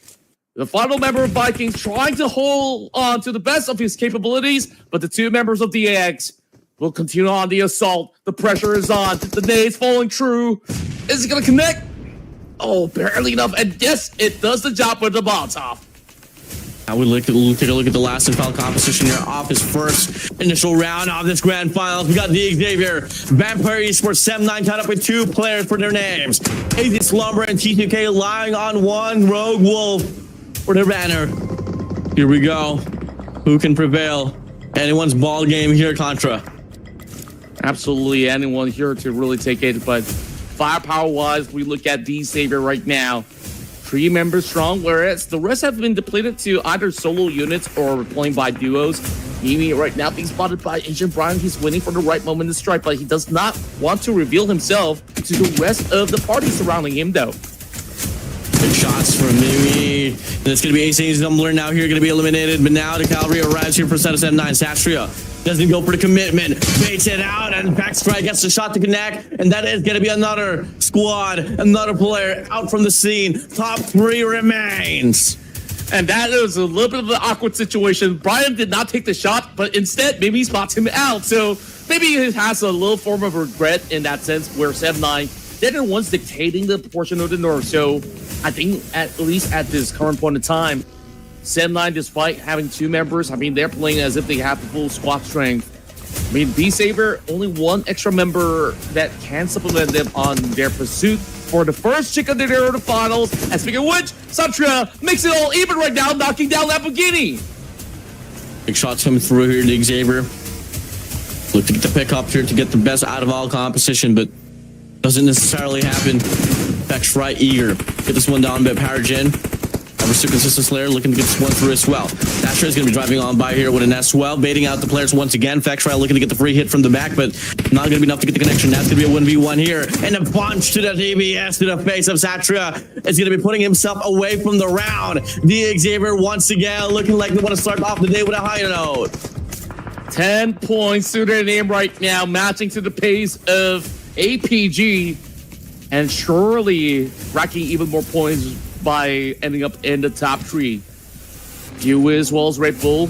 Speaker 1: The final member of Vikings trying to hold on to the best of his capabilities, but the two members of the Eggs will continue on the assault. The pressure is on. The nade's falling true. Is it going to connect? Oh, barely enough. And yes, it does the job with the Molotov.
Speaker 2: Now we take a look at the last and final composition here off his first initial round of this grand finals. We got the Xavier, Vampire Esports 7-9 tied up with 2 players for their names. AZ Slumber and T2K lying on 1 Rogue Wolf for their banner. Here we go. Who can prevail? Anyone's ball game here, Contra.
Speaker 1: Absolutely anyone here to really take it, but firepower-wise, we look at the Xavier right now. 3 members strong, whereas the rest have been depleted to either solo units or playing by duos. Mimi right now being spotted by Agent Brian. He's waiting for the right moment to strike, but he does not want to reveal himself to the rest of the party surrounding him, though.
Speaker 2: Big shots from Mimi. And it's going to be AC's Zumbler now here, going to be eliminated, but now the Cavalry arrives here for set of 7-9. Satria doesn't go for the commitment, baits it out, and Backstrike gets the shot to connect, and that is going to be another squad, another player out from the scene. Top 3 remains.
Speaker 1: And that is a little bit of an awkward situation. Brian did not take the shot, but instead Mimi spots him out. So maybe he has a little form of regret in that sense, where 7-9, they're the ones dictating the portion of the North. So I think at least at this current point in time, 7-9, despite having 2 members, I mean, they're playing as if they have the full squad strength. I mean, B-Saber, only 1 extra member that can supplement them on their pursuit for the first chicken dinner of the finals. And speaking of which, Satria makes it all even right now, knocking down Lamborghini.
Speaker 2: Big shots coming through here to Xavier. Look to get the pick up here to get the best out of all composition, but doesn't necessarily happen. Beck's right, eager. Get this one down a bit, Paragen. Super consistent Slayer looking to get this one through as well. Dasher is going to be driving on by here with an S-Well, baiting out the players once again. Fextry looking to get the free hit from the back, but not going to be enough to get the connection. That's going to be a 1v1 here. And a punch to the DBS to the face of Satria is going to be putting himself away from the round. The Xavier once again looking like they want to start off the day with a high note.
Speaker 1: 10 points to their name right now, matching to the pace of APG, and surely racking even more points by ending up in the top 3. You as well as Red Bull,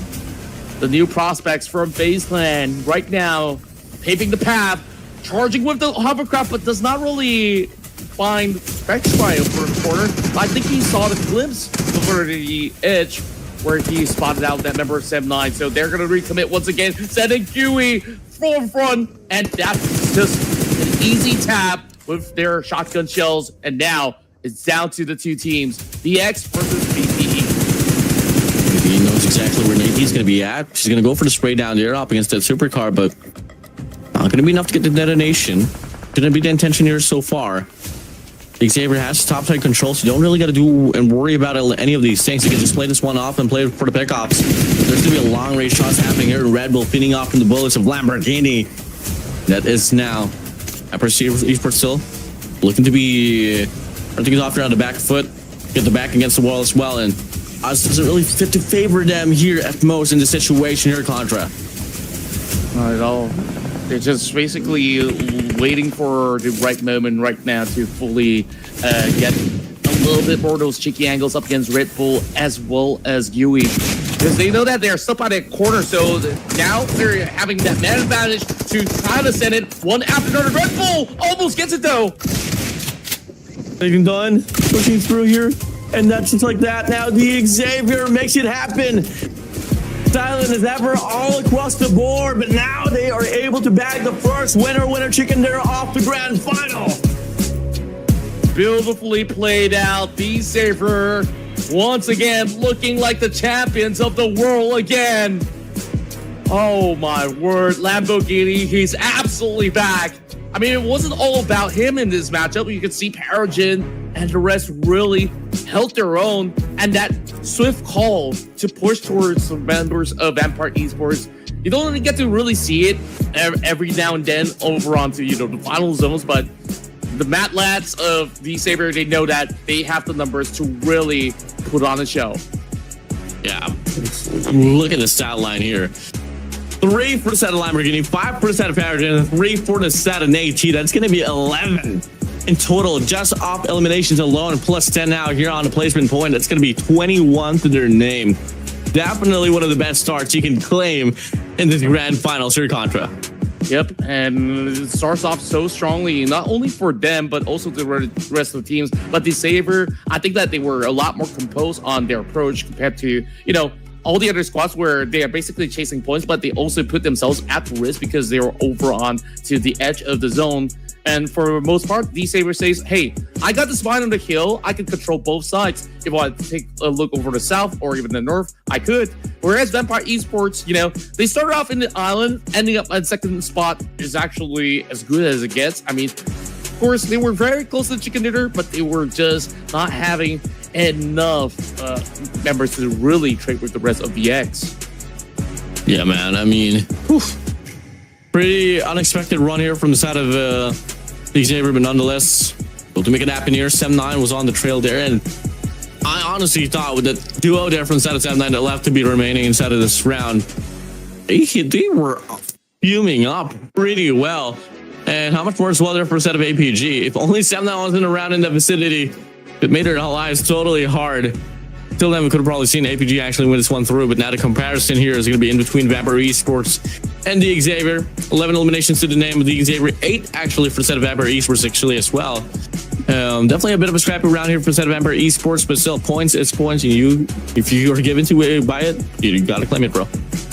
Speaker 1: the new prospects from FaZe Clan right now paving the path, charging with the hovercraft, but does not really find Spectry over the corner. I think he saw the glimpse over the edge where he spotted out that member of 7-9. So they're going to recommit once again, sending Huey from front, and that's just an easy tap with their shotgun shells. And now it's down to the 2 teams, the X versus BPE.
Speaker 2: He knows exactly where Nadine's going to be at. She's going to go for the spray down there up against that supercar, but not going to be enough to get the detonation. Didn't be the intention here so far. Xavier has top side control, so you don't really got to do and worry about any of these things. You can just play this one off and play for the pickoffs. There's going to be a long range shots happening here. Red Bull feeding off from the bullets of Lamborghini. That is now. I perceive Esports still looking to be. I think he's off here on the back foot. Get the back against the wall as well, and Oz doesn't really fit to favor them here at most in the situation here, Contra.
Speaker 1: Not at all. They're just basically waiting for the right moment right now to fully get a little bit more of those cheeky angles up against Red Bull as well as Yui. Because they know that they're stuck by that corner, so now they're having that man advantage to try to send it one after another. Red Bull almost gets it though.
Speaker 2: Taking done, pushing through here, and that's just like that. Now the Xavier makes it happen. Silent as ever all across the board, but now they are able to bag the first winner chicken dinner off the grand final.
Speaker 1: Beautifully played out. The Xavier once again looking like the champions of the world again. Oh my word, Lamborghini, he's absolutely back. I mean, it wasn't all about him in this matchup. You could see Paragen and the rest really held their own. And and that swift call to push towards the members of Vampire Esports. You don't really get to really see it every now and then over onto the final zones, but the Matt lads of the Saber, they know that they have the numbers to really put on a show.
Speaker 2: Yeah, look at the stat line here. 3 for the set of Lamborghini, 5 for the set of Paragon, and 3 for the set of AT. That's going to be 11 in total, just off eliminations alone, plus 10 now here on the placement point. That's going to be 21 to their name. Definitely one of the best starts you can claim in this grand finals here, Contra.
Speaker 1: Yep, and it starts off so strongly, not only for them, but also the rest of the teams. But the Saber, I think that they were a lot more composed on their approach compared to, all the other squads where they are basically chasing points, but they also put themselves at risk because they were over on to the edge of the zone. And for the most part, the Saber says, hey, I got the spine on the hill. I can control both sides. If I take a look over the south or even the north, I could. Whereas Vampire Esports, they started off in the island, ending up at second spot is actually as good as it gets. I mean, of course, they were very close to Chicken Dinner, but they were just not having enough members to really trade with the rest of the X.
Speaker 2: Yeah, man. I mean, pretty unexpected run here from the side of the Xavier, but nonetheless, able to make it happen here. 7-9 was on the trail there, and I honestly thought with the duo there from the side of 7-9 that left to be remaining inside of this round, they were fuming up pretty well. And how much more as well there for a set of APG? If only 7-9 wasn't around in the vicinity, it made their lives totally hard. Till then, we could have probably seen APG actually win this one through, but now the comparison here is going to be in between Vampire Esports and the Xavier. 11 eliminations to the name of the Xavier, 8 actually for the set of Vampire Esports actually as well. Definitely a bit of a scrappy round here for the set of Vampire Esports, but still points is points, and if you are given to by it, you got to claim it, bro.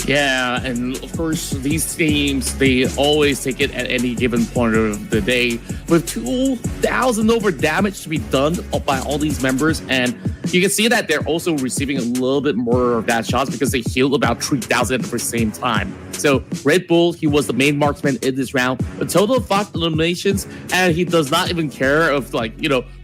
Speaker 1: Yeah, and of course, these teams, they always take it at any given point of the day. With 2,000 over damage to be done by all these members, and you can see that they're also receiving a little bit more of that shots because they healed about 3,000 at the same time. So Red Bull, he was the main marksman in this round. A total of 5 eliminations, and he does not even care of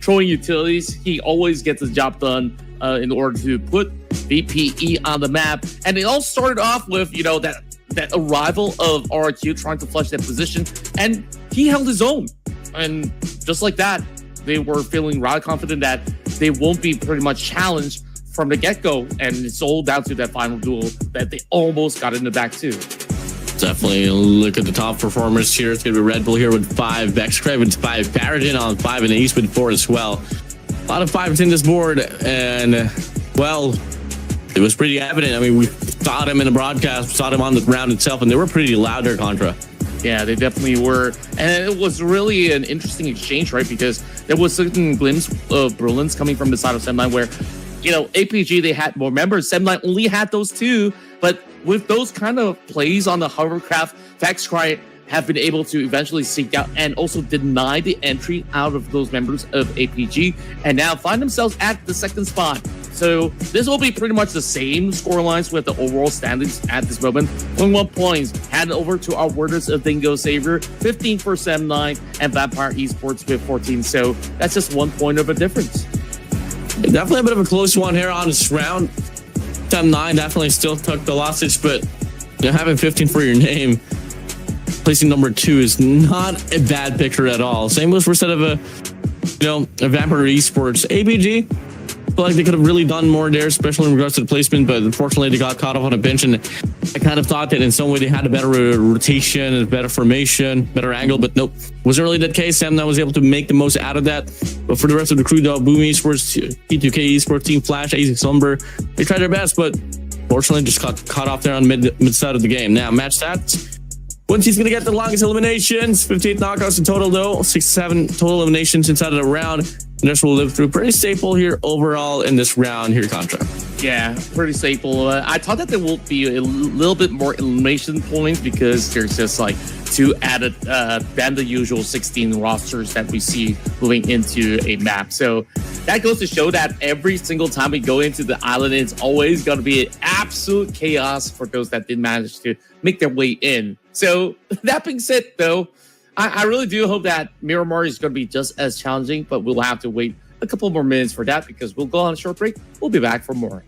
Speaker 1: throwing utilities. He always gets the job done in order to put VPE on the map. And it all started off with, that arrival of RQ trying to flush that position, and he held his own. And just like that, they were feeling rather confident that they won't be pretty much challenged from the get-go. And it's all down to that final duel that they almost got in the back too.
Speaker 2: Definitely look at the top performers here. It's going to be Red Bull here with 5, Vexcrave with 5, Paragon on 5, and Ace with 4 as well. A lot of 5s in this board, and, well, it was pretty evident. I mean, we saw them in the broadcast, we saw them on the ground itself, and they were pretty loud there, Contra.
Speaker 1: Yeah, they definitely were. And it was really an interesting exchange, right? Because there was certain glimpse of brilliance coming from the side of 7-9 where, APG, they had more members. 7-9 only had those 2, but with those kind of plays on the hovercraft, Vexcry have been able to eventually seek out and also deny the entry out of those members of APG, and now find themselves at the second spot. So this will be pretty much the same scorelines with the overall standings at this moment. 21 points handed over to our Warders of Dingo Savior, 15 for 7-9, and Vampire Esports with 14. So that's just 1 point of a difference.
Speaker 2: Definitely a bit of a close one here on this round. 7-9 definitely still took the losses, but having 15 for your name, placing number 2 is not a bad picture at all. Same goes for a set of a Vampire Esports. APG, feel like they could have really done more there, especially in regards to the placement, but unfortunately they got caught off on a bench, and I kind of thought that in some way they had a better rotation, a better formation, better angle, but nope, wasn't really that case. Sam was able to make the most out of that. But for the rest of the crew, though, Boom Esports, T2K Esports, Team Flash, Easy Slumber, they tried their best, but fortunately just got caught off there on mid side of the game. Now, match stats. Once he's going to get the longest eliminations, 58 knockouts in total, though, 67 total eliminations inside of the round. The rest will live through. Pretty staple here overall in this round here, Contra.
Speaker 1: Yeah, pretty staple. I thought that there will be a little bit more elimination points because there's just like 2 added than the usual 16 rosters that we see moving into a map. So that goes to show that every single time we go into the island, it's always going to be absolute chaos for those that didn't manage to make their way in. So that being said, though, I really do hope that Miramar is going to be just as challenging, but we'll have to wait a couple more minutes for that because we'll go on a short break. We'll be back for more.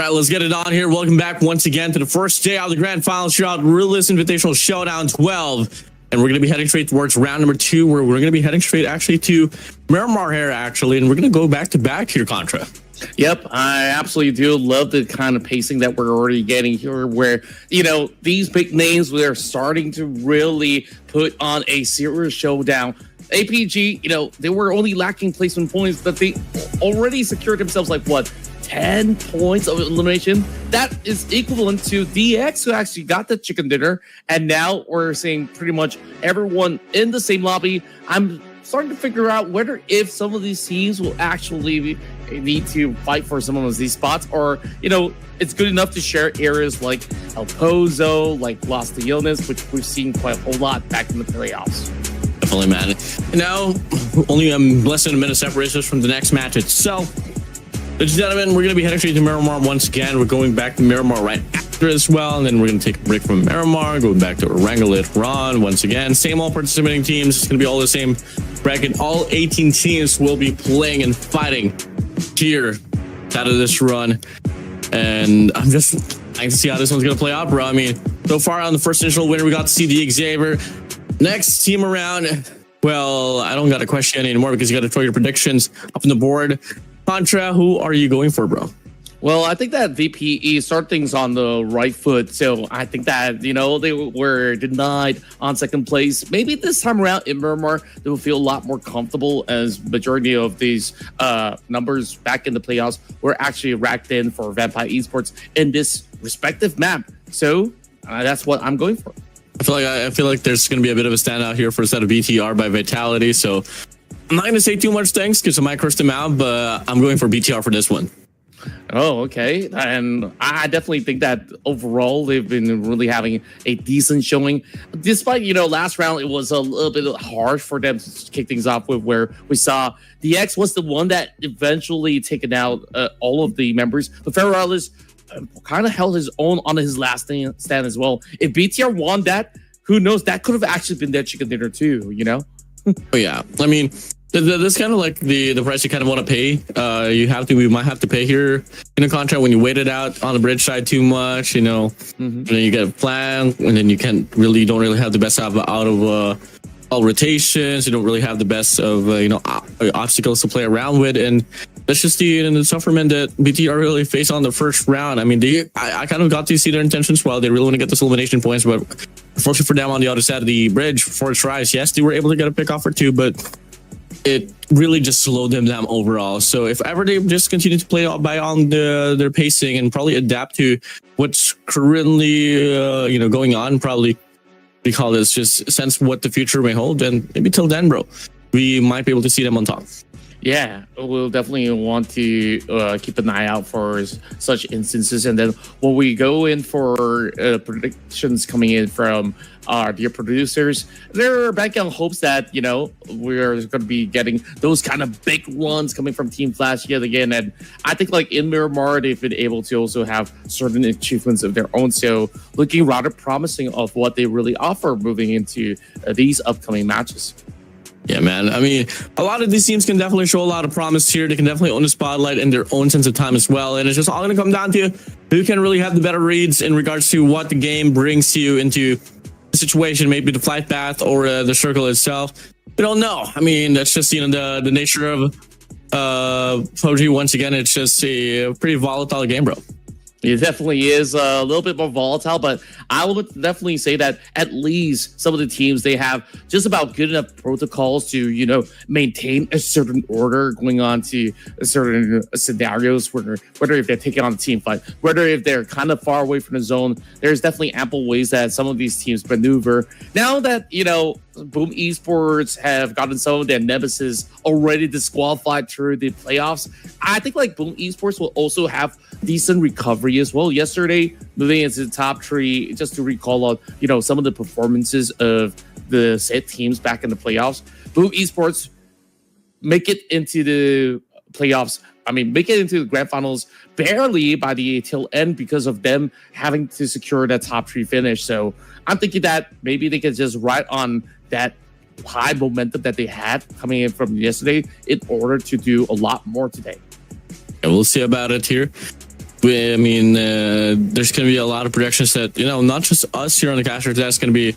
Speaker 2: Right, let's get it on here. Welcome back once again to the first day of the grand finals throughout Ruthless Invitational Showdown 12. And we're going to be heading straight towards round number 2, where we're going to be heading straight actually to Miramar here, actually. And we're going to go back to back here, Contra.
Speaker 1: Yep, I absolutely do love the kind of pacing that we're already getting here, where, you know, these big names, we're starting to really put on a serious showdown. APG, you know, they were only lacking placement points, but they already secured themselves like, what, 10 points of elimination. That is equivalent to DX, who actually got the chicken dinner. And now we're seeing pretty much everyone in the same lobby. I'm starting to figure out whether if some of these teams will actually need to fight for some of these spots, or, you know, it's good enough to share areas like El Pozo, like Los Leones, which we've seen quite a whole lot back in the playoffs.
Speaker 2: Definitely, man. Now, only less than a minute separates us from the next match itself. Ladies and gentlemen, we're going to be heading straight to Miramar once again. We're going back to Miramar right after as well, and then we're going to take a break from Miramar, going back to Erangel later on once again. Same all participating teams. It's going to be all the same bracket. All 18 teams will be playing and fighting here out of this run. And I'm just excited to see how this one's going to play out, bro. I mean, so far on the first initial winner, we got to see the Xavier. Next team around, well, I don't got a question anymore because you got to throw your predictions up on the board. Contra, who are you going for, bro?
Speaker 1: Well, I think that VPE start things on the right foot. So I think that, you know, they were denied on second place. Maybe this time around in Miramar, they will feel a lot more comfortable, as majority of these numbers back in the playoffs were actually racked in for Vampire Esports in this respective map. So that's what I'm going for.
Speaker 2: I feel like there's going to be a bit of a standout here for a set of BTR by Vitality. So I'm not going to say too much thanks because I might curse them out, but I'm going for BTR for this one.
Speaker 1: Oh, okay. And I definitely think that overall they've been really having a decent showing. Despite, you know, last round it was a little bit harsh for them to kick things off with, where we saw DX was the one that eventually taken out all of the members. But Ferralis kind of held his own on his last stand as well. If BTR won that, who knows? That could have actually been their chicken dinner too, you know?
Speaker 2: Oh, yeah. I mean, this kind of like the price you kind of want to pay. We might have to pay here in a contract when you wait it out on the bridge side too much, you know. And then you get a plan, and then you don't really have the best out of all rotations. You don't really have the best of obstacles to play around with, and that's just the sufferment that BTR really faced on the first round. I mean, I kind of got to see their intentions well. They really want to get those elimination points, but unfortunately for them on the other side of the bridge, for tries, yes, they were able to get a pick off or two, but it really just slowed them down overall. So if ever they just continue to play by on their pacing and probably adapt to what's currently going on, probably recall this, just sense what the future may hold, and maybe till then, bro, we might be able to see them on top.
Speaker 1: Yeah, we'll definitely want to keep an eye out for such instances. And then when we go in for predictions coming in from our dear producers, they're banking on hopes that, you know, we're going to be getting those kind of big runs coming from Team Flash yet again. And I think like in Miramar, they've been able to also have certain achievements of their own. So looking rather promising of what they really offer moving into these upcoming matches.
Speaker 2: Yeah, man. I mean, a lot of these teams can definitely show a lot of promise here. They can definitely own the spotlight in their own sense of time as well. And it's just all going to come down to who can really have the better reads in regards to what the game brings you into the situation, maybe the flight path or the circle itself. We don't know. I mean, that's just, you know, the nature of PUBG. Once again, it's just a pretty volatile game, bro.
Speaker 1: It definitely is a little bit more volatile, but I will definitely say that at least some of the teams, they have just about good enough protocols to, you know, maintain a certain order going on to certain scenarios, whether if they're taking on a team fight, whether if they're kind of far away from the zone. There's definitely ample ways that some of these teams maneuver. Now that, you know, Boom Esports have gotten some of their nemesis already disqualified through the playoffs, I think like Boom Esports will also have decent recovery as well. Yesterday, moving into the top three, just to recall on, you know, some of the performances of the set teams back in the playoffs. Boom Esports make it into the playoffs. I mean, make it into the grand finals barely by the tail end because of them having to secure that top three finish. So I'm thinking that maybe they can just ride on that high momentum that they had coming in from yesterday in order to do a lot more today.
Speaker 2: And we'll see about it here. I mean, there's going to be a lot of projections that, you know, not just us here on the caster, that's going to be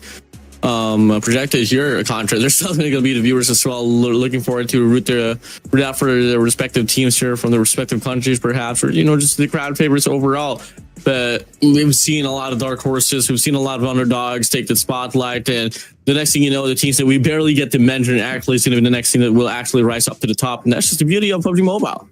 Speaker 2: projected here a contract. There's still going to be the viewers as well looking forward to root out for their respective teams here from the respective countries, perhaps, or, you know, just the crowd favorites overall. But we've seen a lot of dark horses. We've seen a lot of underdogs take the spotlight, and the next thing you know, the teams that we barely get to mention actually is going to be the next thing that will actually rise up to the top. And that's just the beauty of PUBG Mobile.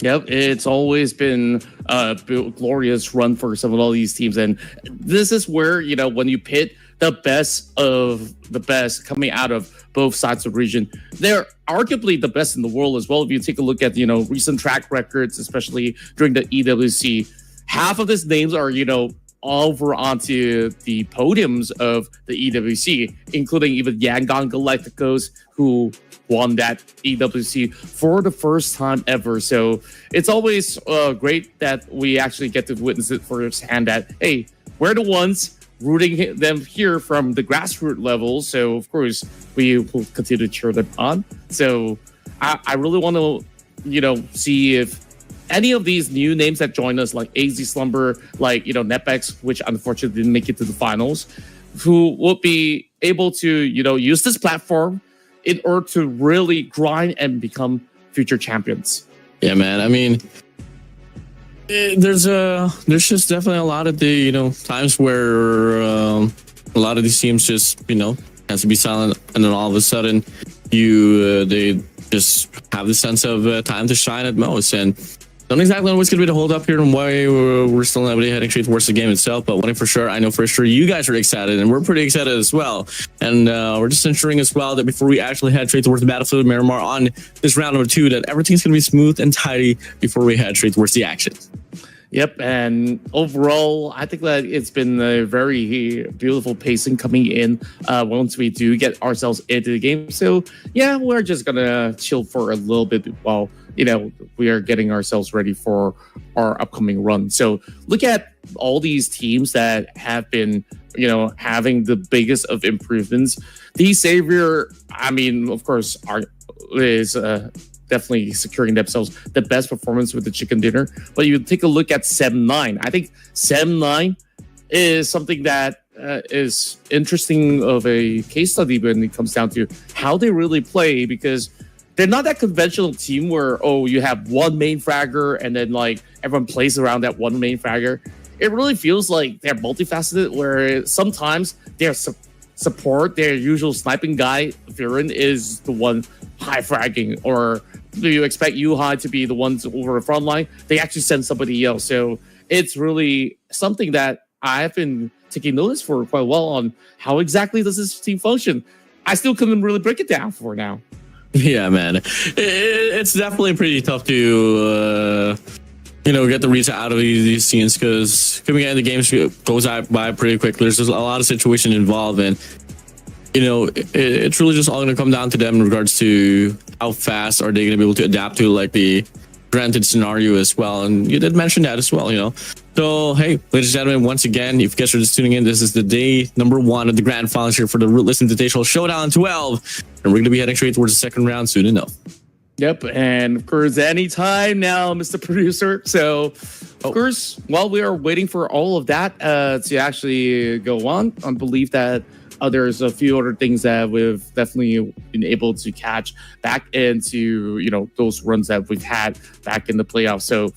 Speaker 1: Yep, it's always been a glorious run for some of all these teams, and this is where when you pit the best of the best coming out of both sides of the region, they're arguably the best in the world as well. If you take a look at recent track records, especially during the EWC, half of these names are over onto the podiums of the EWC, including even Yangon Galacticos, who won that EWC for the first time ever. So it's always great that we actually get to witness it firsthand that, hey, we're the ones rooting them here from the grassroots level. So, of course, we will continue to cheer them on. So I really want to, see if any of these new names that join us, like AZ Slumber, like, Nepex, which unfortunately didn't make it to the finals, who will be able to, use this platform in order to really grind and become future champions.
Speaker 2: Yeah, man. I mean, there's just definitely a lot of the times where a lot of these teams just has to be silent, and then all of a sudden they just have the sense of time to shine at most. And don't exactly know what's going to be the hold up here and why we're still not really heading straight towards the game itself. But one thing for sure, I know for sure you guys are excited, and we're pretty excited as well. And we're just ensuring as well that before we actually head straight towards the battlefield of Miramar on this round number 2, that everything's going to be smooth and tidy before we head straight towards the action.
Speaker 1: Yep, and overall, I think that it's been a very beautiful pacing coming in once we do get ourselves into the game. So, yeah, we're just going to chill for a little bit while, we are getting ourselves ready for our upcoming run. So, look at all these teams that have been, having the biggest of improvements. The Savior, I mean, of course, is definitely securing themselves the best performance with the chicken dinner. But you take a look at 7-9. I think 7-9 is something that is interesting of a case study when it comes down to how they really play, because they're not that conventional team where, you have one main fragger and then like everyone plays around that one main fragger. It really feels like they're multifaceted, where sometimes their support, their usual sniping guy, Viren, is the one high fragging, or do you expect Yuhai to be the ones over the front line? They actually send somebody else. So it's really something that I've been taking notice for quite a while on how exactly does this team function. I still couldn't really break it down for now.
Speaker 2: Yeah, man. It's definitely pretty tough to get the reads out of these scenes, because coming in the game goes by pretty quickly. There's just a lot of situations involved, and it's really just all going to come down to them in regards to how fast are they going to be able to adapt to like the granted scenario as well. And you did mention that as well, So, hey, ladies and gentlemen, once again, if you guys are just tuning in, this is the day number 1 of the grand finals here for the Ruthless Invitational Showdown 12. And we're going to be heading straight towards the second round soon enough.
Speaker 1: Yep, and of course, anytime now, Mr. Producer. So, of course, while we are waiting for all of that to actually go on, I believe that there's a few other things that we've definitely been able to catch back into, those runs that we've had back in the playoffs. So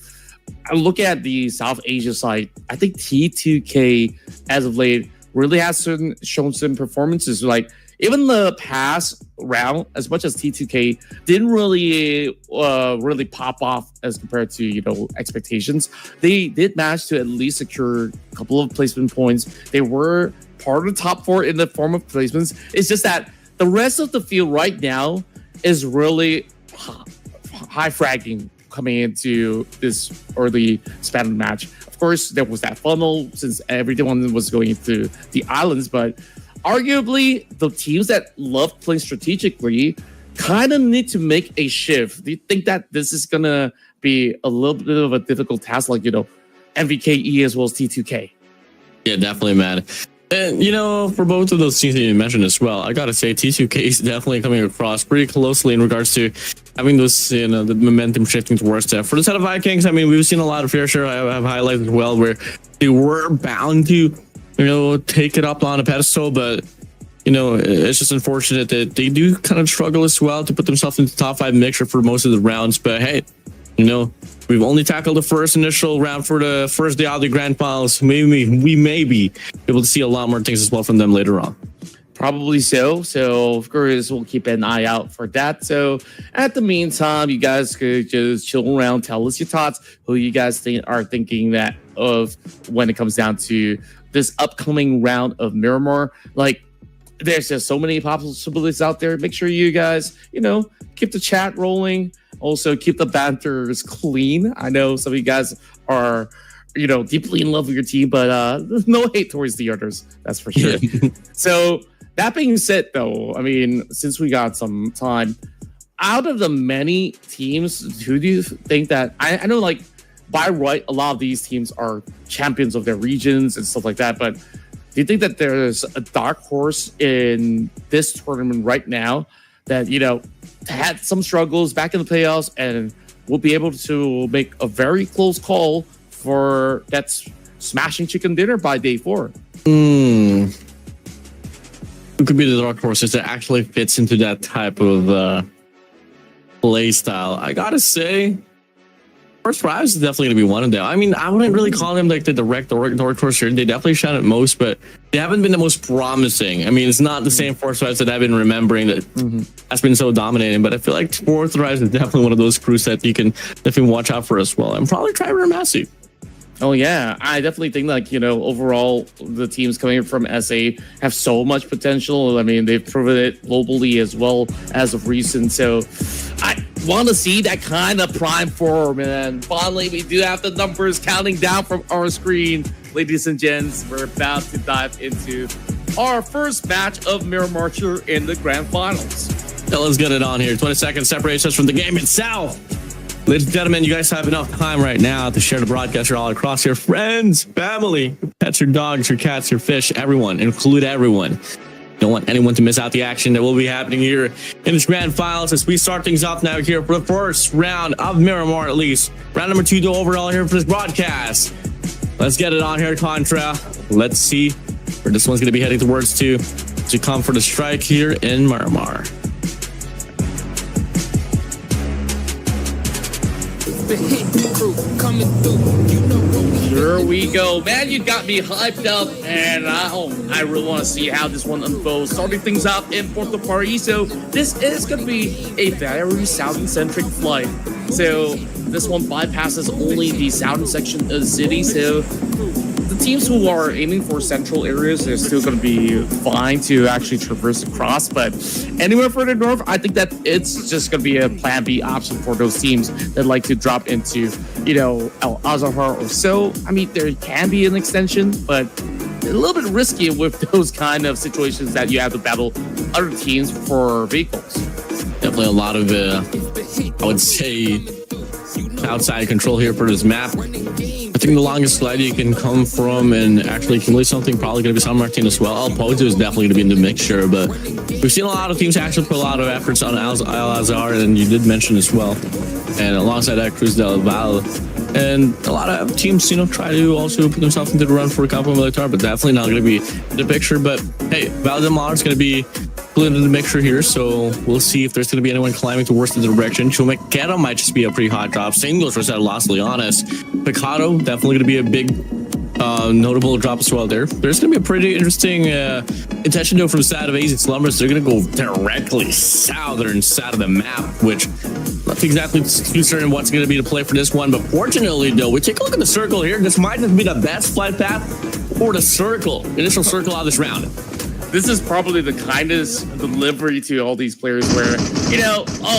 Speaker 1: I look at the South Asia side. I think T2K, as of late, really has shown some performances. Like, even the past round, as much as T2K didn't really pop off as compared to, expectations, they did manage to at least secure a couple of placement points. They were part of the top 4 in the form of placements. It's just that the rest of the field right now is really high fragging coming into this early span match. Of course, there was that funnel since everyone was going into the islands, but arguably the teams that love playing strategically kind of need to make a shift. Do you think that this is going to be a little bit of a difficult task, like, MVKE as well as T2K?
Speaker 2: Yeah, definitely, man. And, for both of those teams that you mentioned as well, I got to say T2K is definitely coming across pretty closely in regards to having those, the momentum shifting towards them. For the set of Vikings, I mean, we've seen a lot of fair share. I have highlights as well where they were bound to, take it up on a pedestal, but, it's just unfortunate that they do kind of struggle as well to put themselves into the top 5 mixture for most of the rounds. But hey, we've only tackled the first initial round for the first day of the grand finals. Maybe we may be able to see a lot more things as well from them later on.
Speaker 1: Probably so. So of course we'll keep an eye out for that. So at the meantime, you guys could just chill around, tell us your thoughts, who you guys are thinking that of when it comes down to this upcoming round of Miramar. Like, there's just so many possibilities out there. Make sure you guys, keep the chat rolling. Also keep the banters clean. I know some of you guys are deeply in love with your team, but no hate towards the others. That's for sure. So that being said, though, I mean, since we got some time, out of the many teams, who do you think that I know, like, by right, a lot of these teams are champions of their regions and stuff like that, but do you think that there's a dark horse in this tournament right now that, had some struggles back in the playoffs and will be able to make a very close call for that smashing chicken dinner by day 4?
Speaker 2: Who could be the dark horses that actually fits into that type of play style? I gotta say, First Rise is definitely gonna be one of them. I mean, I wouldn't really call them like the direct dark horse here. They definitely shine at most, but they haven't been the most promising. I mean, it's not the same Force Rise that I've been remembering that has been so dominating. But I feel like Fourth Rise is definitely one of those crews that you can definitely watch out for as well. And probably try Massey.
Speaker 1: Oh, yeah. I definitely think, like, overall, the teams coming from SA have so much potential. I mean, they've proven it globally as well as of recent. So I want to see that kind of prime form. And finally, we do have the numbers counting down from our screen. Ladies and gents, we're about to dive into our first match of Miramar in the grand finals.
Speaker 2: Yeah, let's get it on here. 20 seconds separates us from the game itself. Ladies and gentlemen, you guys have enough time right now to share the broadcast all across your friends, family, your pets, your dogs, your cats, your fish, everyone, include everyone. Don't want anyone to miss out the action that will be happening here in this grand finals as we start things off now here for the first round of Miramar, at least. Round number 2 overall here for this broadcast. Let's get it on here, Contra. Let's see where this one's going to be heading towards to come for the strike here in Miramar.
Speaker 1: Here we go, man. You got me hyped up, and I really want to see how this one unfolds. Starting things off in Puerto Paraiso, this is going to be a very southern-centric flight. So this one bypasses only the southern section of the city. So the teams who are aiming for central areas, they're still going to be fine to actually traverse across. But anywhere further north, I think that it's just going to be a plan B option for those teams that like to drop into, El Azahar or so. I mean, there can be an extension, but a little bit risky with those kind of situations that you have to battle other teams for vehicles.
Speaker 2: Definitely a lot of, I would say, outside control here for this map. I think the longest slide you can come from and actually accumulate something probably going to be San Martin as well. El Pozo is definitely going to be in the mixture, but we've seen a lot of teams actually put a lot of efforts on Al Azhar, and you did mention as well. And alongside that, Cruz del Val. And a lot of teams, try to also put themselves into the run for a Campo Militar, but definitely not going to be in the picture. But hey, Val del Mar is going to be put into the mixture here, so we'll see if there's going to be anyone climbing towards the direction. Chumaquera might just be a pretty hot drop. Same goes for Los Leones. Picado, definitely going to be a big notable drop as well there. There's going to be a pretty interesting intention though from the side of AZ Slumbers. They're going to go directly southern side of the map, which not exactly too certain what's going to be the play for this one. But fortunately though, we take a look at the circle here. This might just be the best flight path for the circle, initial circle out of this round.
Speaker 1: This is probably the kindest delivery to all these players where,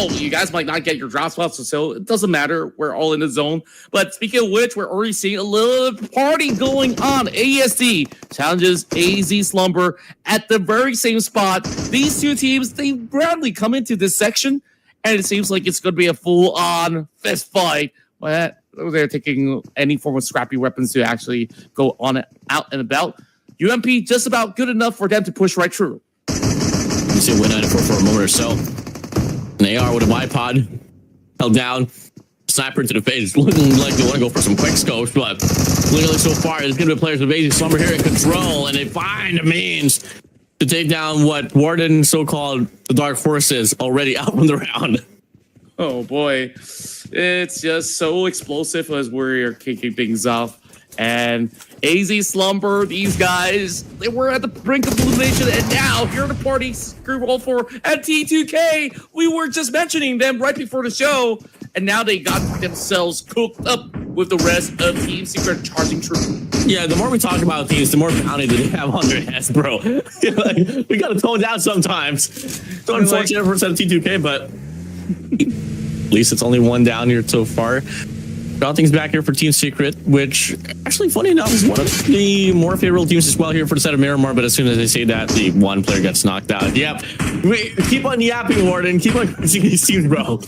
Speaker 1: you guys might not get your drop spots, so it doesn't matter. We're all in the zone. But speaking of which, we're already seeing a little party going on. ASD challenges AZ Slumber at the very same spot. These two teams, they rarely come into this section, and it seems like it's going to be a full-on fist fight. But they're taking any form of scrappy weapons to actually go on out and about. UMP just about good enough for them to push right through.
Speaker 2: You see win 94 for a moment or so. An AR with a bipod held down. Sniper into the face. Looking like they want to go for some quick scopes, but literally so far, there's going to be players with AZ Slumber here in control, and they find a means to take down what Warden, so-called the Dark Forces, already out from the round.
Speaker 1: Oh boy, it's just so explosive as we're kicking things off. And AZ Slumber, these guys, they were at the brink of elimination, and now here are the party screwball for and T2K. We were just mentioning them right before the show, and now they got themselves cooked up with the rest of Team Secret charging through.
Speaker 2: Yeah, the more we talk about teams, the more bounty that they have on their heads, bro. Like, we gotta tone down sometimes. So unfortunate for T2K, but at least it's only one down here so far. Got things back here for Team Secret, which actually, funny enough, is one of the more favorable teams as well here for the set of Miramar. But as soon as they say that, the one player gets knocked out. Yep. We keep on yapping, Warden. Keep on using these teams, bro.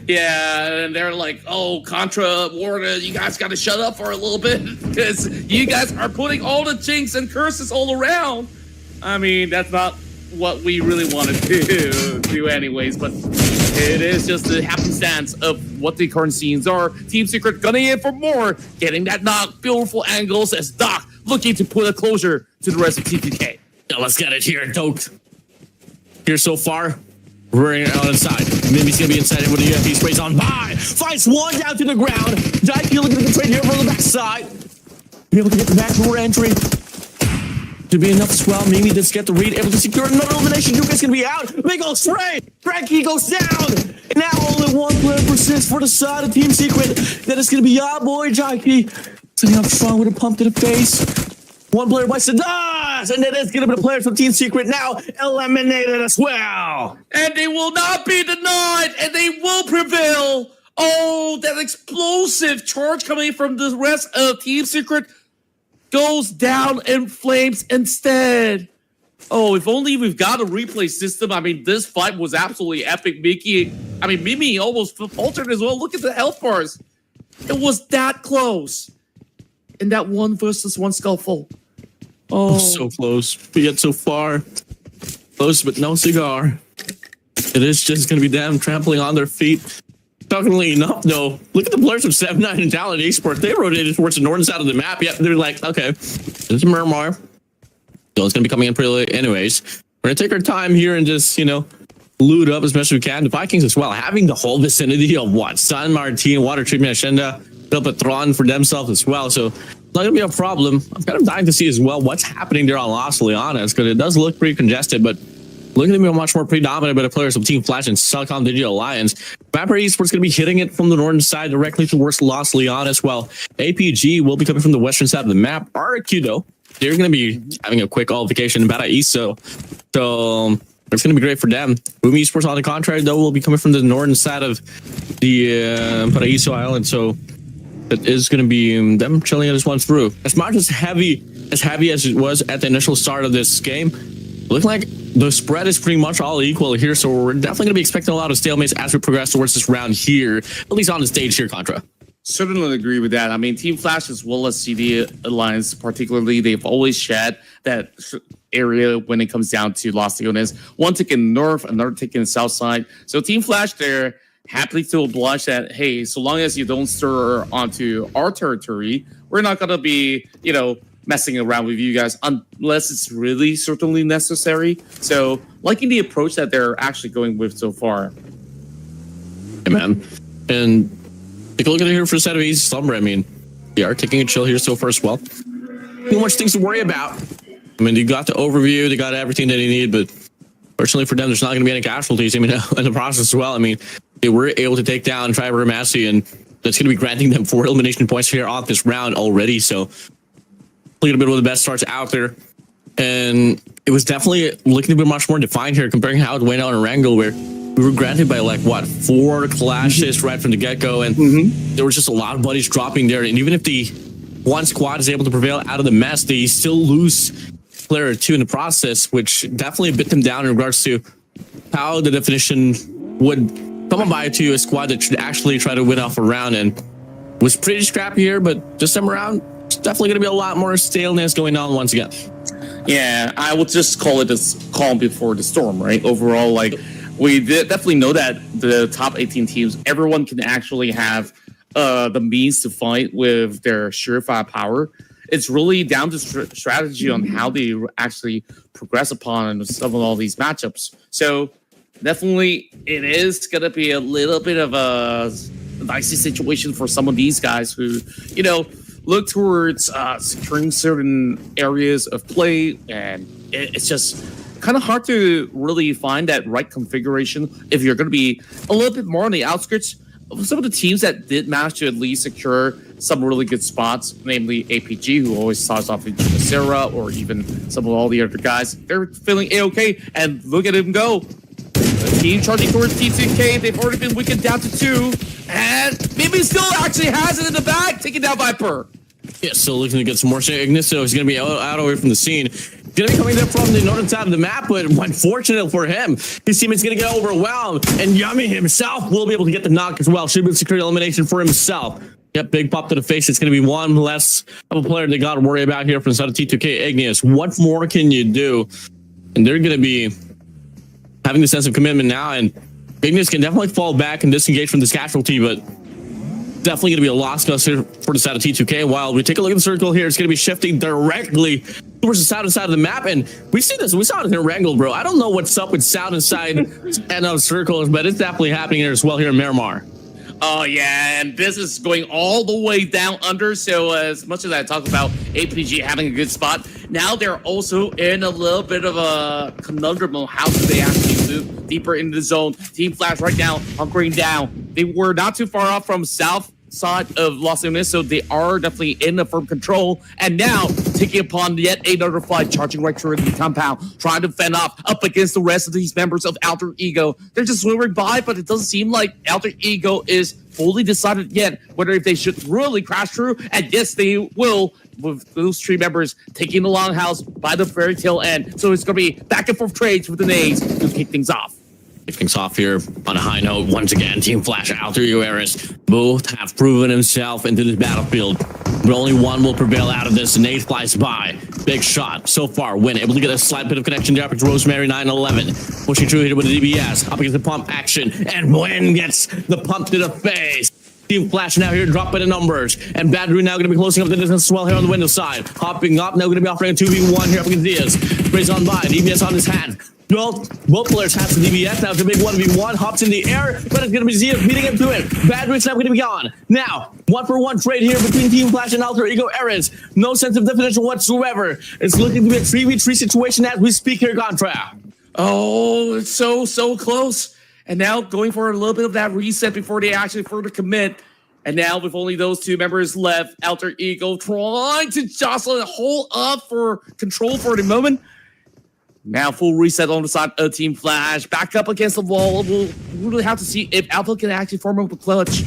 Speaker 1: Yeah, and they're like, oh, Contra, Warden, you guys got to shut up for a little bit because you guys are putting all the jinx and curses all around. I mean, that's not what we really wanted to do anyways, but it is just the happenstance of what the current scenes are. Team Secret gunning in for more, getting that knock, beautiful angles as Doc looking to put a closure to the rest of T2K.
Speaker 2: Now let's get it here, Doke. Here so far, roaring out inside. Mimi's gonna be inside with the UFP sprays on by. Fights one down to the ground. Dyke looking at the trade here from the backside. Be able to get the back door entry. To be enough as well. Mimi does get the read, able to secure another elimination. Duke's gonna be out. Big old spray. Frankie goes down. And now only one player persists for the side of Team Secret. That is gonna be our boy Jackie. Setting up strong with a pump to the face. One player bites the dust, and that is gonna be the player from Team Secret now eliminated as well.
Speaker 1: And they will not be denied, and they will prevail. Oh, that explosive charge coming from the rest of Team Secret goes down in flames instead. Oh, if only we've got a replay system. I mean, this fight was absolutely epic. Mimi almost faltered as well. Look at the health bars. It was that close. In that 1-versus-1 scuffle. Oh,
Speaker 2: so close, but yet so far. Close, but no cigar. It is just going to be them trampling on their feet. Shockingly enough, though, look at the players of 7-9 and Talent Esports. They rotated towards the northern side of the map. Yep, they're like, okay, this is Miramar. So it's going to be coming in pretty late anyways. We're going to take our time here and just, loot up as much as we can. The Vikings as well, having the whole vicinity of what? San Martin, Water Treatment, Hacienda, built a Tron for themselves as well. So it's not going to be a problem. I'm kind of dying to see as well what's happening there on Los Leones, because it does look pretty congested, but looking to be much more predominant by the players of Team Flash and Silicon Digital Alliance. Vapor Esports going to be hitting it from the northern side directly towards Los Leones. Well, APG will be coming from the western side of the map. RQ, though, they're going to be having a quick qualification in Paraíso. So it's going to be great for them. Boom Esports, on the contrary, though, will be coming from the northern side of the Paraíso Island. So it is going to be them chilling this one through. As much as heavy as it was at the initial start of this game, looking like the spread is pretty much all equal here, so we're definitely going to be expecting a lot of stalemates as we progress towards this round here, at least on the stage here, Contra.
Speaker 1: Certainly agree with that. I mean, Team Flash as well as CD Alliance, particularly, they've always shed that area when it comes down to Los Leones. One taking north, another taking the south side. So Team Flash, they're happily to oblige that, hey, so long as you don't stir onto our territory, we're not going to be, messing around with you guys unless it's really certainly necessary. So liking the approach that they're actually going with so far.
Speaker 2: Hey, man. And take a look at it here for a set of Easy Slumber. I mean, they are taking a chill here so far as well. Too much things to worry about. I mean, you got the overview, they got everything that they need, but fortunately for them, there's not going to be any casualties in the process as well. I mean, they were able to take down Triber Massey, and that's going to be granting them 4 elimination points here off this round already. So a little bit of the best starts out there, and it was definitely looking to be much more defined here comparing how it went out in Wrangell, where we were granted by 4 clashes right from the get-go, and there was just a lot of buddies dropping there. And even if the one squad is able to prevail out of the mess, they still lose a player or two in the process, which definitely bit them down in regards to how the definition would come by to a squad that should actually try to win off a round. And was pretty scrappy here, but this time around, it's definitely going to be a lot more staleness going on once again.
Speaker 1: Yeah, I would just call it a calm before the storm, right? Overall, we definitely know that the top 18 teams, everyone can actually have the means to fight with their surefire power. It's really down to strategy on how they actually progress upon some of all these matchups. So definitely it is going to be a little bit of a dicey situation for some of these guys who, look towards securing certain areas of play, and it's just kind of hard to really find that right configuration if you're going to be a little bit more on the outskirts. Some of the teams that did manage to at least secure some really good spots, namely APG, who always starts off in Sarah, or even some of all the other guys, they're feeling A-okay, and look at him go. The team charging towards T2K, they've already been weakened down to 2, and maybe still actually has it in the bag, taking down Viper.
Speaker 2: Yeah, still looking to get some more Ignis, so he's going to be out away from the scene. Going to be coming there from the northern side of the map, but unfortunate for him, his teammate's going to get overwhelmed, and Yummy himself will be able to get the knock as well. Should be secure elimination for himself. Yep, big pop to the face. It's going to be one less of a player they got to worry about here from the side of T2K Ignis. What more can you do? And they're going to be having the sense of commitment now, and Ignis can definitely fall back and disengage from this casualty, but definitely going to be a loss here for the side of T2K. While we take a look at the circle here, it's going to be shifting directly towards the southern side of the map, and we see this. We saw it in Wrangle, bro. I don't know what's up with southern side and those circles, but it's definitely happening here as well here in Miramar.
Speaker 1: Oh yeah, and this is going all the way down under. So as much as I talk about APG having a good spot, now they're also in a little bit of a conundrum on how do they actually move deeper into the zone. Team Flash right now hunkering down. They were not too far off from south side of Los Angeles, so they are definitely in the firm control. And now taking upon yet another fight, charging right through the compound, trying to fend off up against the rest of these members of Alter Ego. They're just swimming by, but it doesn't seem like Alter Ego is fully decided yet whether if they should really crash through. And yes, they will, with those 3 members taking the longhouse by the fairy tale end. So it's going to be back and forth trades with the nades to kick things off.
Speaker 2: Kick things off here on a high note. Once again, Team Flash and Alter Ego Eris both have proven himself into this battlefield. But only one will prevail out of this, and Nate flies by. Big shot so far. Win, able to get a slight bit of connection there up to Rosemary 911. Pushing through here with the DBS. Up against the pump action, and Win gets the pump to the face. Team Flash now here dropping the numbers, and Badru now going to be closing up the distance as well here on the window side. Hopping up, now going to be offering a 2v1 here up against Diaz. Sprays on by, DBS on his hand. Both players have the DBS. Now it's a big 1v1. Hops in the air, but it's going to be Zia beating him to it. Badru's now going to be gone. Now, 1-for-1 trade here between Team Flash and Alter Ego Eris. No sense of definition whatsoever. It's looking to be a 3v3 situation as we speak here, Contra.
Speaker 1: Oh, it's so close. And now going for a little bit of that reset before they actually further commit. And now with only those 2 members left, Alter Ego trying to jostle and hold up for control for the moment. Now full reset on the side of Team Flash. Back up against the wall. We'll really have to see if Alpha can actually form up a clutch.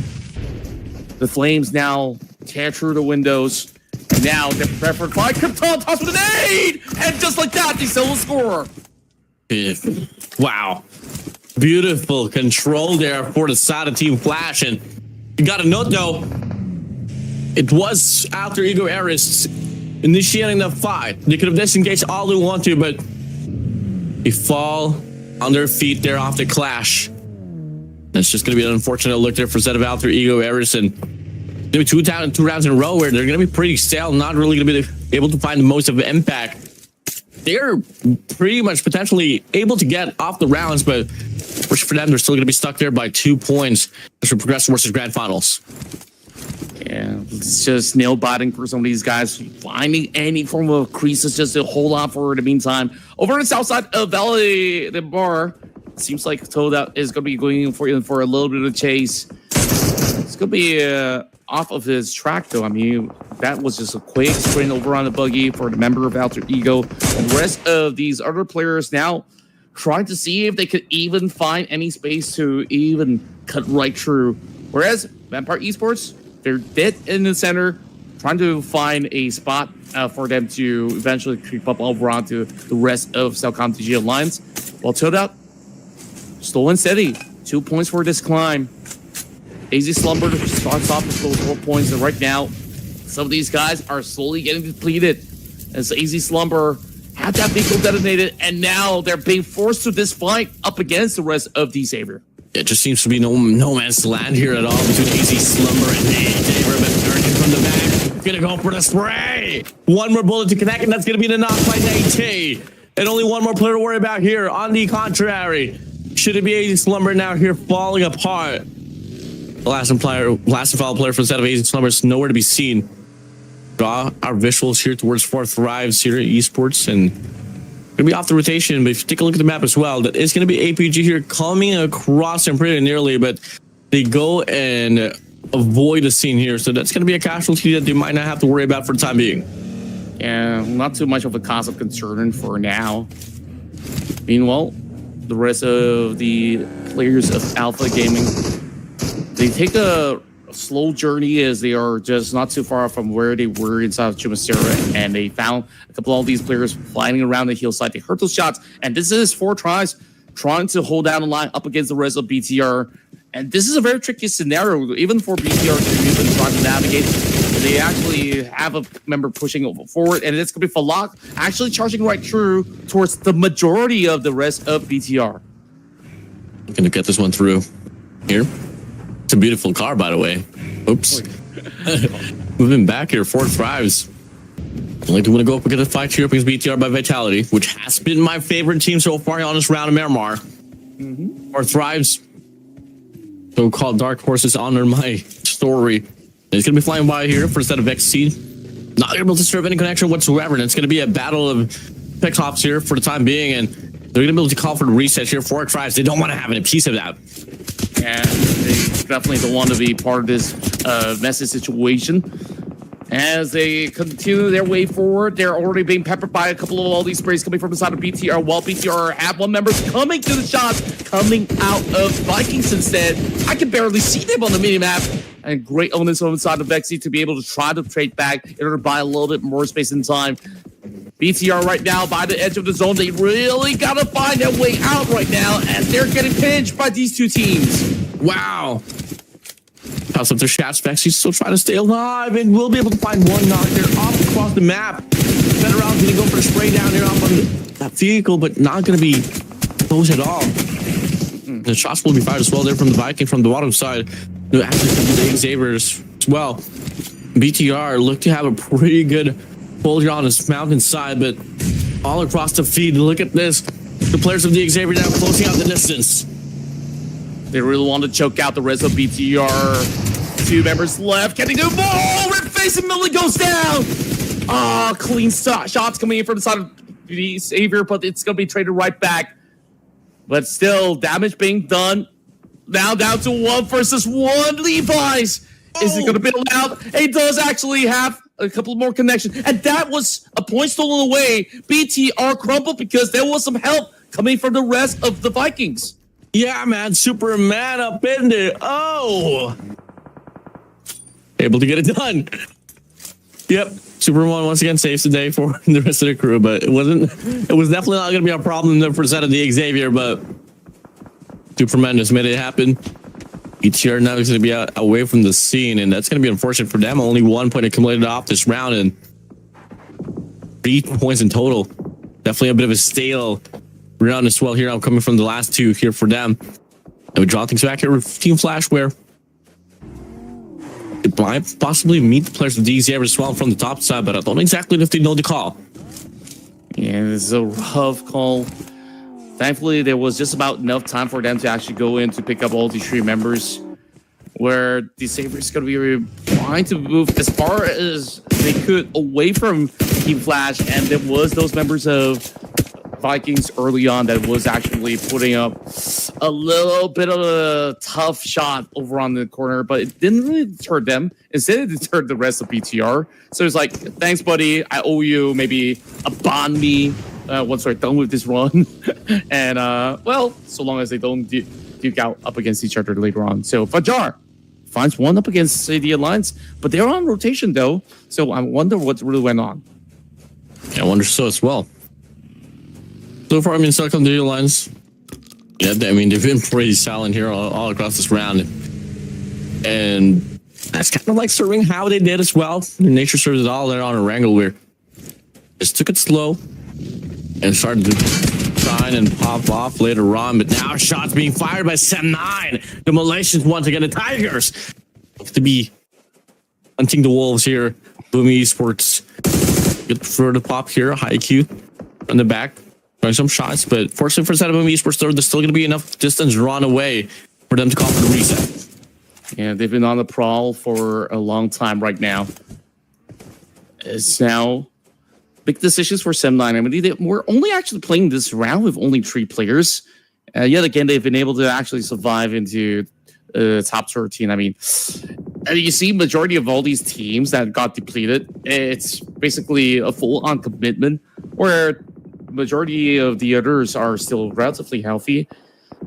Speaker 1: The flames now tear through the windows. And now they're preferred by Krypton. Toss with an aid! And just like that, they still will score.
Speaker 2: Wow. Beautiful control there for the side of Team Flash. And you got to note, though, it was Alter Ego Eris initiating the fight. They could have disengaged all they want to, but they fall on their feet there off the clash. It's just going to be an unfortunate look there for set of Alter Ego Eris, and maybe 2 rounds in a row where they're going to be pretty stale, not really going to be able to find the most of the impact. They're pretty much potentially able to get off the rounds, but for them, they're still going to be stuck there by 2 points as we progress towards the grand finals.
Speaker 1: Yeah, it's just nail biting for some of these guys. Finding any form of creases just to hold on for the meantime. Over on the south side of Valley the Bar, it seems like Toad is going to be going for a little bit of chase. It's going to be off of his track, though. I mean, that was just a quick sprint over on the buggy for the member of Alter Ego. And the rest of these other players now trying to see if they could even find any space to even cut right through. Whereas Vampire Esports, they're dead in the center, trying to find a spot for them to eventually creep up over onto the rest of Cellcom TG Alliance. While Toadout, stolen steady. 2 points for this climb. AZ Slumber starts off with those 4 points, and right now, some of these guys are slowly getting depleted. As AZ Slumber had that vehicle detonated, and now they're being forced to this fight up against the rest of D-Savior.
Speaker 2: It just seems to be no man's land here at all between AZ Slumber and David Turning from the back. Gonna go for the spray. 1 more bullet to connect, and that's gonna be the knock by Nate. And only 1 more player to worry about here. On the contrary, should it be AZ Slumber now here falling apart? The last and final player from the set of AZ Slumber is nowhere to be seen. draw our visuals here towards Fourth Thrives here at Esports, and gonna be off the rotation. But if you take a look at the map as well, that is gonna be APG here coming across them pretty nearly, but they go and avoid the scene here, so that's gonna be a casualty that they might not have to worry about for the time being.
Speaker 1: Yeah, not too much of a cause of concern for now. Meanwhile, the rest of the players of Alpha Gaming, they take a slow journey as they are just not too far from where they were inside of Chumacera, and they found a couple of these players flying around the hillside. They heard those shots, and this is 4 tries trying to hold down the line up against the rest of BTR. And this is a very tricky scenario, even for BTR to even try to navigate. They actually have a member pushing forward, and it's going to be Falak actually charging right through towards the majority of the rest of BTR.
Speaker 2: I'm going to get this one through here. It's a beautiful car, by the way. Oops. Moving back here, Fourth Thrives. I like to want to go up against a fight here against BTR by Vitality, which has been my favorite team so far on this round of Miramar. Fourth Thrives, so-called dark horses honor my story. It's going to be flying by here for a set of XC. Not able to serve any connection whatsoever, and it's going to be a battle of pick hops here for the time being, and they're going to be able to call for the reset here. Fourth Thrives, they don't want to have any piece of that.
Speaker 1: And they definitely don't want to be part of this messy situation. As they continue their way forward, they're already being peppered by a couple of all these sprays coming from the side of BTR, while BTR have one member coming to the shots, coming out of Vikings instead. I can barely see them on the minimap. And great onus on the side of Vexy to be able to try to trade back in order to buy a little bit more space and time. BTR right now by the edge of the zone. They really got to find their way out right now as they're getting pinched by these two teams.
Speaker 2: Wow. House up their shots. Vexy's still trying to stay alive, and we'll be able to find one knock there off across the map. Better out going to go for a spray down here off on that vehicle, but not going to be close at all. The shots will be fired as well there from the Viking from the bottom side. No, actually from the Xavier's as well. BTR look to have a pretty good hold here on this mountainside, but all across the feed, look at this. The players of the Xavier now closing out the distance.
Speaker 1: They really want to choke out the rest of BTR. 2 members left. Can they do more? Rip face and Millie goes down. Ah, clean shots coming in from the side of the Xavier, but it's going to be traded right back. But still, damage being done. Now down to 1 versus 1. Levi's. Is it going to be allowed? He does actually have a couple more connections. And that was a point stolen away. BTR crumbled because there was some help coming from the rest of the Vikings.
Speaker 2: Yeah, man. Superman up in there. Oh. Able to get it done. Yep. Superman once again saves the day for the rest of the crew, but it was definitely not going to be a problem there for the side of the Xavier, but Superman just made it happen. BTR now is going to be away from the scene, and that's going to be unfortunate for them. Only 1 point accumulated off this round, and 3 points in total. Definitely a bit of a stale round as well here. I'm coming from the last 2 here for them. And we draw things back here with Team Flash, where it might possibly meet the players of the Xavier as well from the top side, but I don't exactly know if they know the call.
Speaker 1: Yeah, this is a rough call. Thankfully, there was just about enough time for them to actually go in to pick up all these 3 members, where the Xavier is going to be trying to move as far as they could away from Team Flash, and there was those members of Vikings early on that was actually putting up a little bit of a tough shot over on the corner, but it didn't really deter them. Instead, it deterred the rest of BTR. So it's like, thanks, buddy. I owe you maybe a bond me once we're done with this run. And, well, so long as they don't duke out up against each other later on. So Fajar finds one up against the Alliance, but they're on rotation, though. So I wonder what really went on.
Speaker 2: Yeah, I wonder so as well. So far, I mean, Silicon Video Lines, yeah, I mean, they've been pretty silent here all across this round. And that's kind of like serving how they did as well. Nature serves it all there on a wrangle where just took it slow and started to shine and pop off later on. But now shots being fired by Sem9. The Malaysians once again, the Tigers, to be hunting the Wolves here. Boomy Esports, good prefer to pop here. High Q on the back. Throwing some shots, but fortunately for Boom Esports, there's still going to be enough distance run away for them to call for the reset.
Speaker 1: Yeah, they've been on the prowl for a long time right now. It's now big decisions for Sem9. I mean, we're only actually playing this round with only 3 players. Yet again, they've been able to actually survive into top 13. I mean, and you see majority of all these teams that got depleted, it's basically a full-on commitment, where majority of the others are still relatively healthy.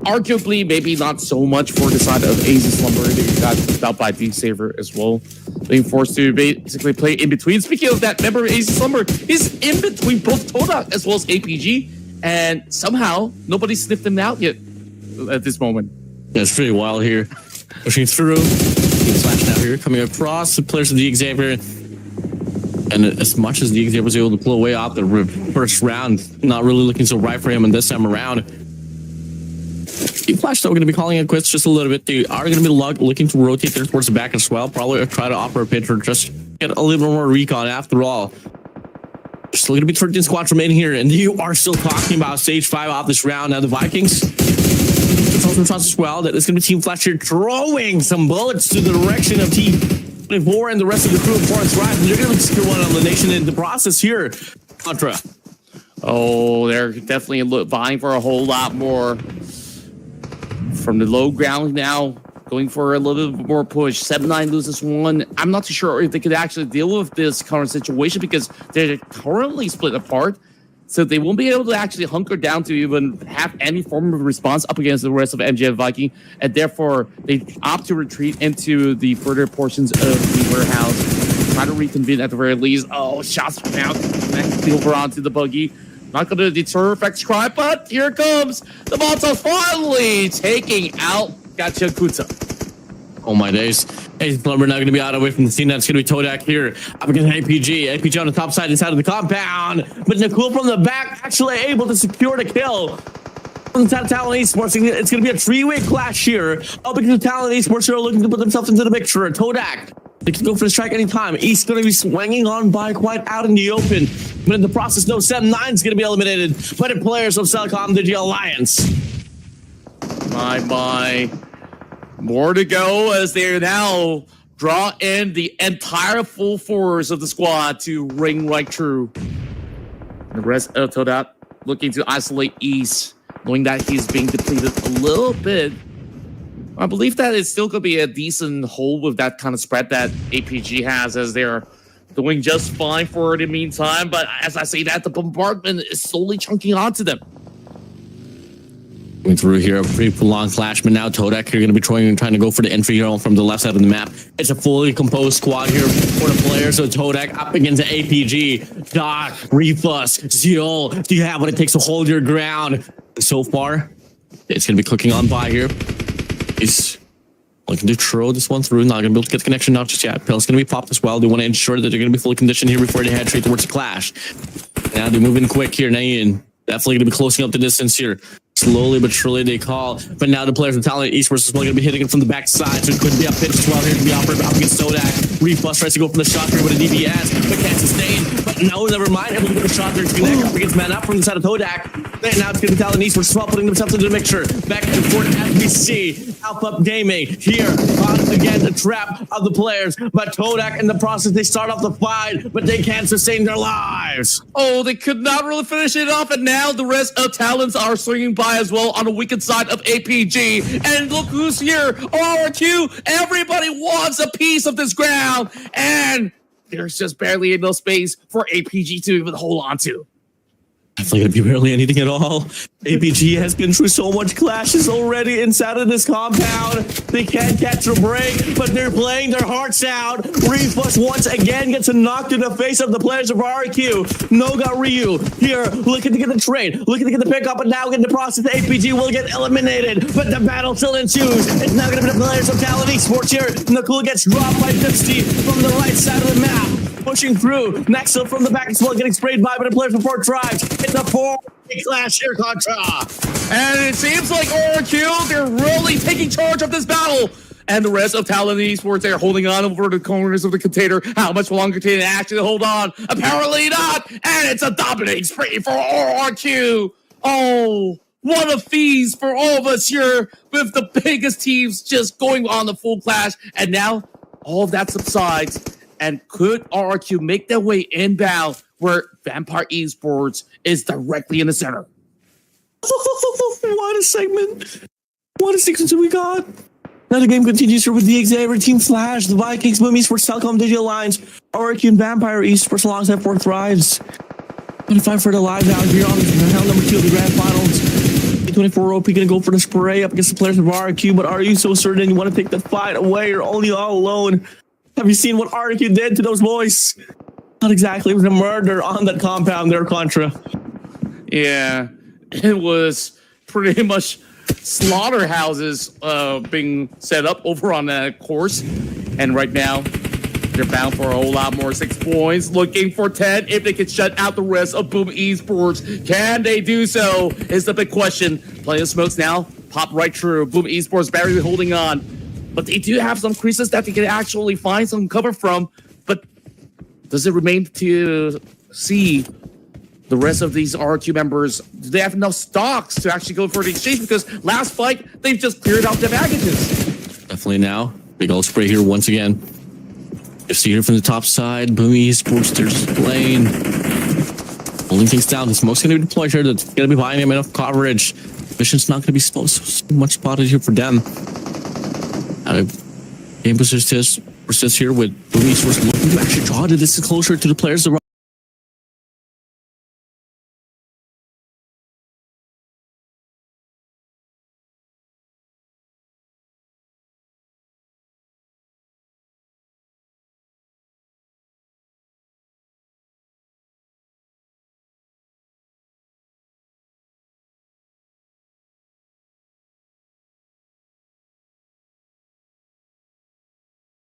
Speaker 1: Arguably, maybe not so much for the side of AZ Slumber. They got kicked out by D-Saver as well, being forced to basically play in between. Speaking of that, remember AZ Slumber is in between both Todak as well as APG, and somehow nobody sniffed him out yet at this moment.
Speaker 2: Yeah, it's pretty wild here. Pushing through. Flash now here, coming across the players of the Xavier. And as much as the Xavier was able to pull away off the first round, not really looking so right for him in this time around. Flash, though, going to be calling it quits just a little bit. They are going to be looking to rotate there towards the back as well. Probably try to offer a pitch or just get a little bit more recon after all. Still going to be 13 squads from in here, and you are still talking about stage 5 off this round. Now the Vikings, some shots as well. That is going to be Team Flash here throwing some bullets to the direction of Team 24 and the rest of the crew of Forest Rise. And they're going to secure one elimination in the process here. Contra.
Speaker 1: Oh, they're definitely vying for a whole lot more. From the low ground now, going for a little bit more push. 7-9 loses 1. I'm not too sure if they could actually deal with this current situation because they're currently split apart. So they won't be able to actually hunker down to even have any form of response up against the rest of MJ and Viking. And therefore, they opt to retreat into the further portions of the warehouse. Try to reconvene at the very least. Oh, shots from out. Over onto the buggy. Not going to deter Effects Cry, but here comes the Molotov finally taking out Gacha Kuta.
Speaker 2: Oh my days. Hey, Plumber now going to be out away from the scene. That's going to be Todak here. Up against APG. APG on the top side inside of the compound. But Nakul from the back actually able to secure the kill. From the Talent Esports, it's going to be a 3-way clash here. Up against the Talent Esports who are looking to put themselves into the picture. Todak, they can go for the strike anytime. He's going to be swinging on by quite out in the open. But in the process, no, 7-9 is going to be eliminated by the players of Celcom Digi Alliance.
Speaker 1: My. More to go as they now draw in the entire full force of the squad to ring right true. The rest of Todak looking to isolate East, knowing that he's being depleted a little bit. I believe that it's still going to be a decent hold with that kind of spread that APG has, as they're doing just fine for the meantime. But as I say that, the bombardment is slowly chunking onto them.
Speaker 2: Going through here, a pretty prolonged clash, but now Todak here going to be trying to go for the entry here from the left side of the map. It's a fully composed squad here for the players. So Todak up against the APG. Doc, Refus, Zeol, do you have what it takes to hold your ground? So far, it's going to be clicking on by here. He's looking to throw this one through. Not going to be able to get the connection now just yet. Pill's going to be popped as well. They want to ensure that they're going to be fully conditioned here before they head straight towards the clash. Now they're moving quick here. Now Ian definitely going to be closing up the distance here. Slowly but surely they call, but now the players of Talent Esports is going to be hitting it from the backside, so it could be a pitch as well here to be offered up against Todak. Refus tries to go from the shot here with a DPS, but can't sustain. But no, never mind. Able to get a shot there to connect up against man up from the side of Todak. And now it's going to be Talent Esports as well, putting themselves into the mixture. Back and forth as we see Alpha Gaming here on again the trap of the players. But Todak in the process, they start off the fight, but they can't sustain their lives.
Speaker 1: Oh, they could not really finish it off, and now the rest of Talents are swinging by as well on the weakened side of APG. And look who's here, RQ. Everybody wants a piece of this ground, and there's just barely enough space for APG to even hold on to.
Speaker 2: Definitely going to be barely anything at all. APG has been through so much clashes already inside of this compound. They can't catch a break, but they're playing their hearts out. Refus once again gets a knock to the face of the players of RQ. Noga Ryu here looking to get the trade, looking to get the pickup, but now in the process, APG will get eliminated. But the battle still ensues. It's now going to be the players of Talent Esports here. Nakul gets dropped by Dusty from the right side of the map. Pushing through. Next up from the back as well, getting sprayed by the players before Tribes. It's a 4-way clash here, Contra.
Speaker 1: And it seems like RQ, they're really taking charge of this battle. And the rest of Talent Esports, they're holding on over the corners of the container. How much longer can they actually hold on? Apparently not. And it's a dominating spree for RQ. Oh, what a feast for all of us here with the biggest teams just going on the full clash. And now all of that subsides. And could RRQ make their way inbound where Vampire Esports is directly in the center?
Speaker 2: What a segment. What a sequence we got. Now the game continues here with the Xavier Team Flash, the Vikings, Boom Esports, Telcom Digital Alliance, RRQ, and Vampire Esports alongside 4 Thrives. 25 for the live out here on round number 2 of the grand finals. 24 OP gonna go for the spray up against the players of RRQ, but are you so certain you want to take that fight away? You're only all alone. Have you seen what RRQ did to those boys? Not exactly. It was a murder on that compound there, Contra.
Speaker 1: Yeah, it was pretty much slaughterhouses being set up over on that course. And right now, they're bound for a whole lot more 6 points. Looking for 10 if they can shut out the rest of Boom Esports. Can they do so is the big question. Plenty of smokes now. Pop right through. Boom Esports barely holding on. But they do have some creases that they can actually find some cover from. But does it remain to see the rest of these RQ members, do they have enough stocks to actually go for the exchange? Because last fight, they've just cleared out their baggages.
Speaker 2: Definitely now. Big old spray here once again. You see here from the top side, Boom Esports, they're just playing. Holding things down. The smoke's going to be deployed here. That's going to be buying him enough coverage. Mission's not going to be so much spotted here for them. Game persists here with Boom Esports looking to actually draw the distance closer to the players around.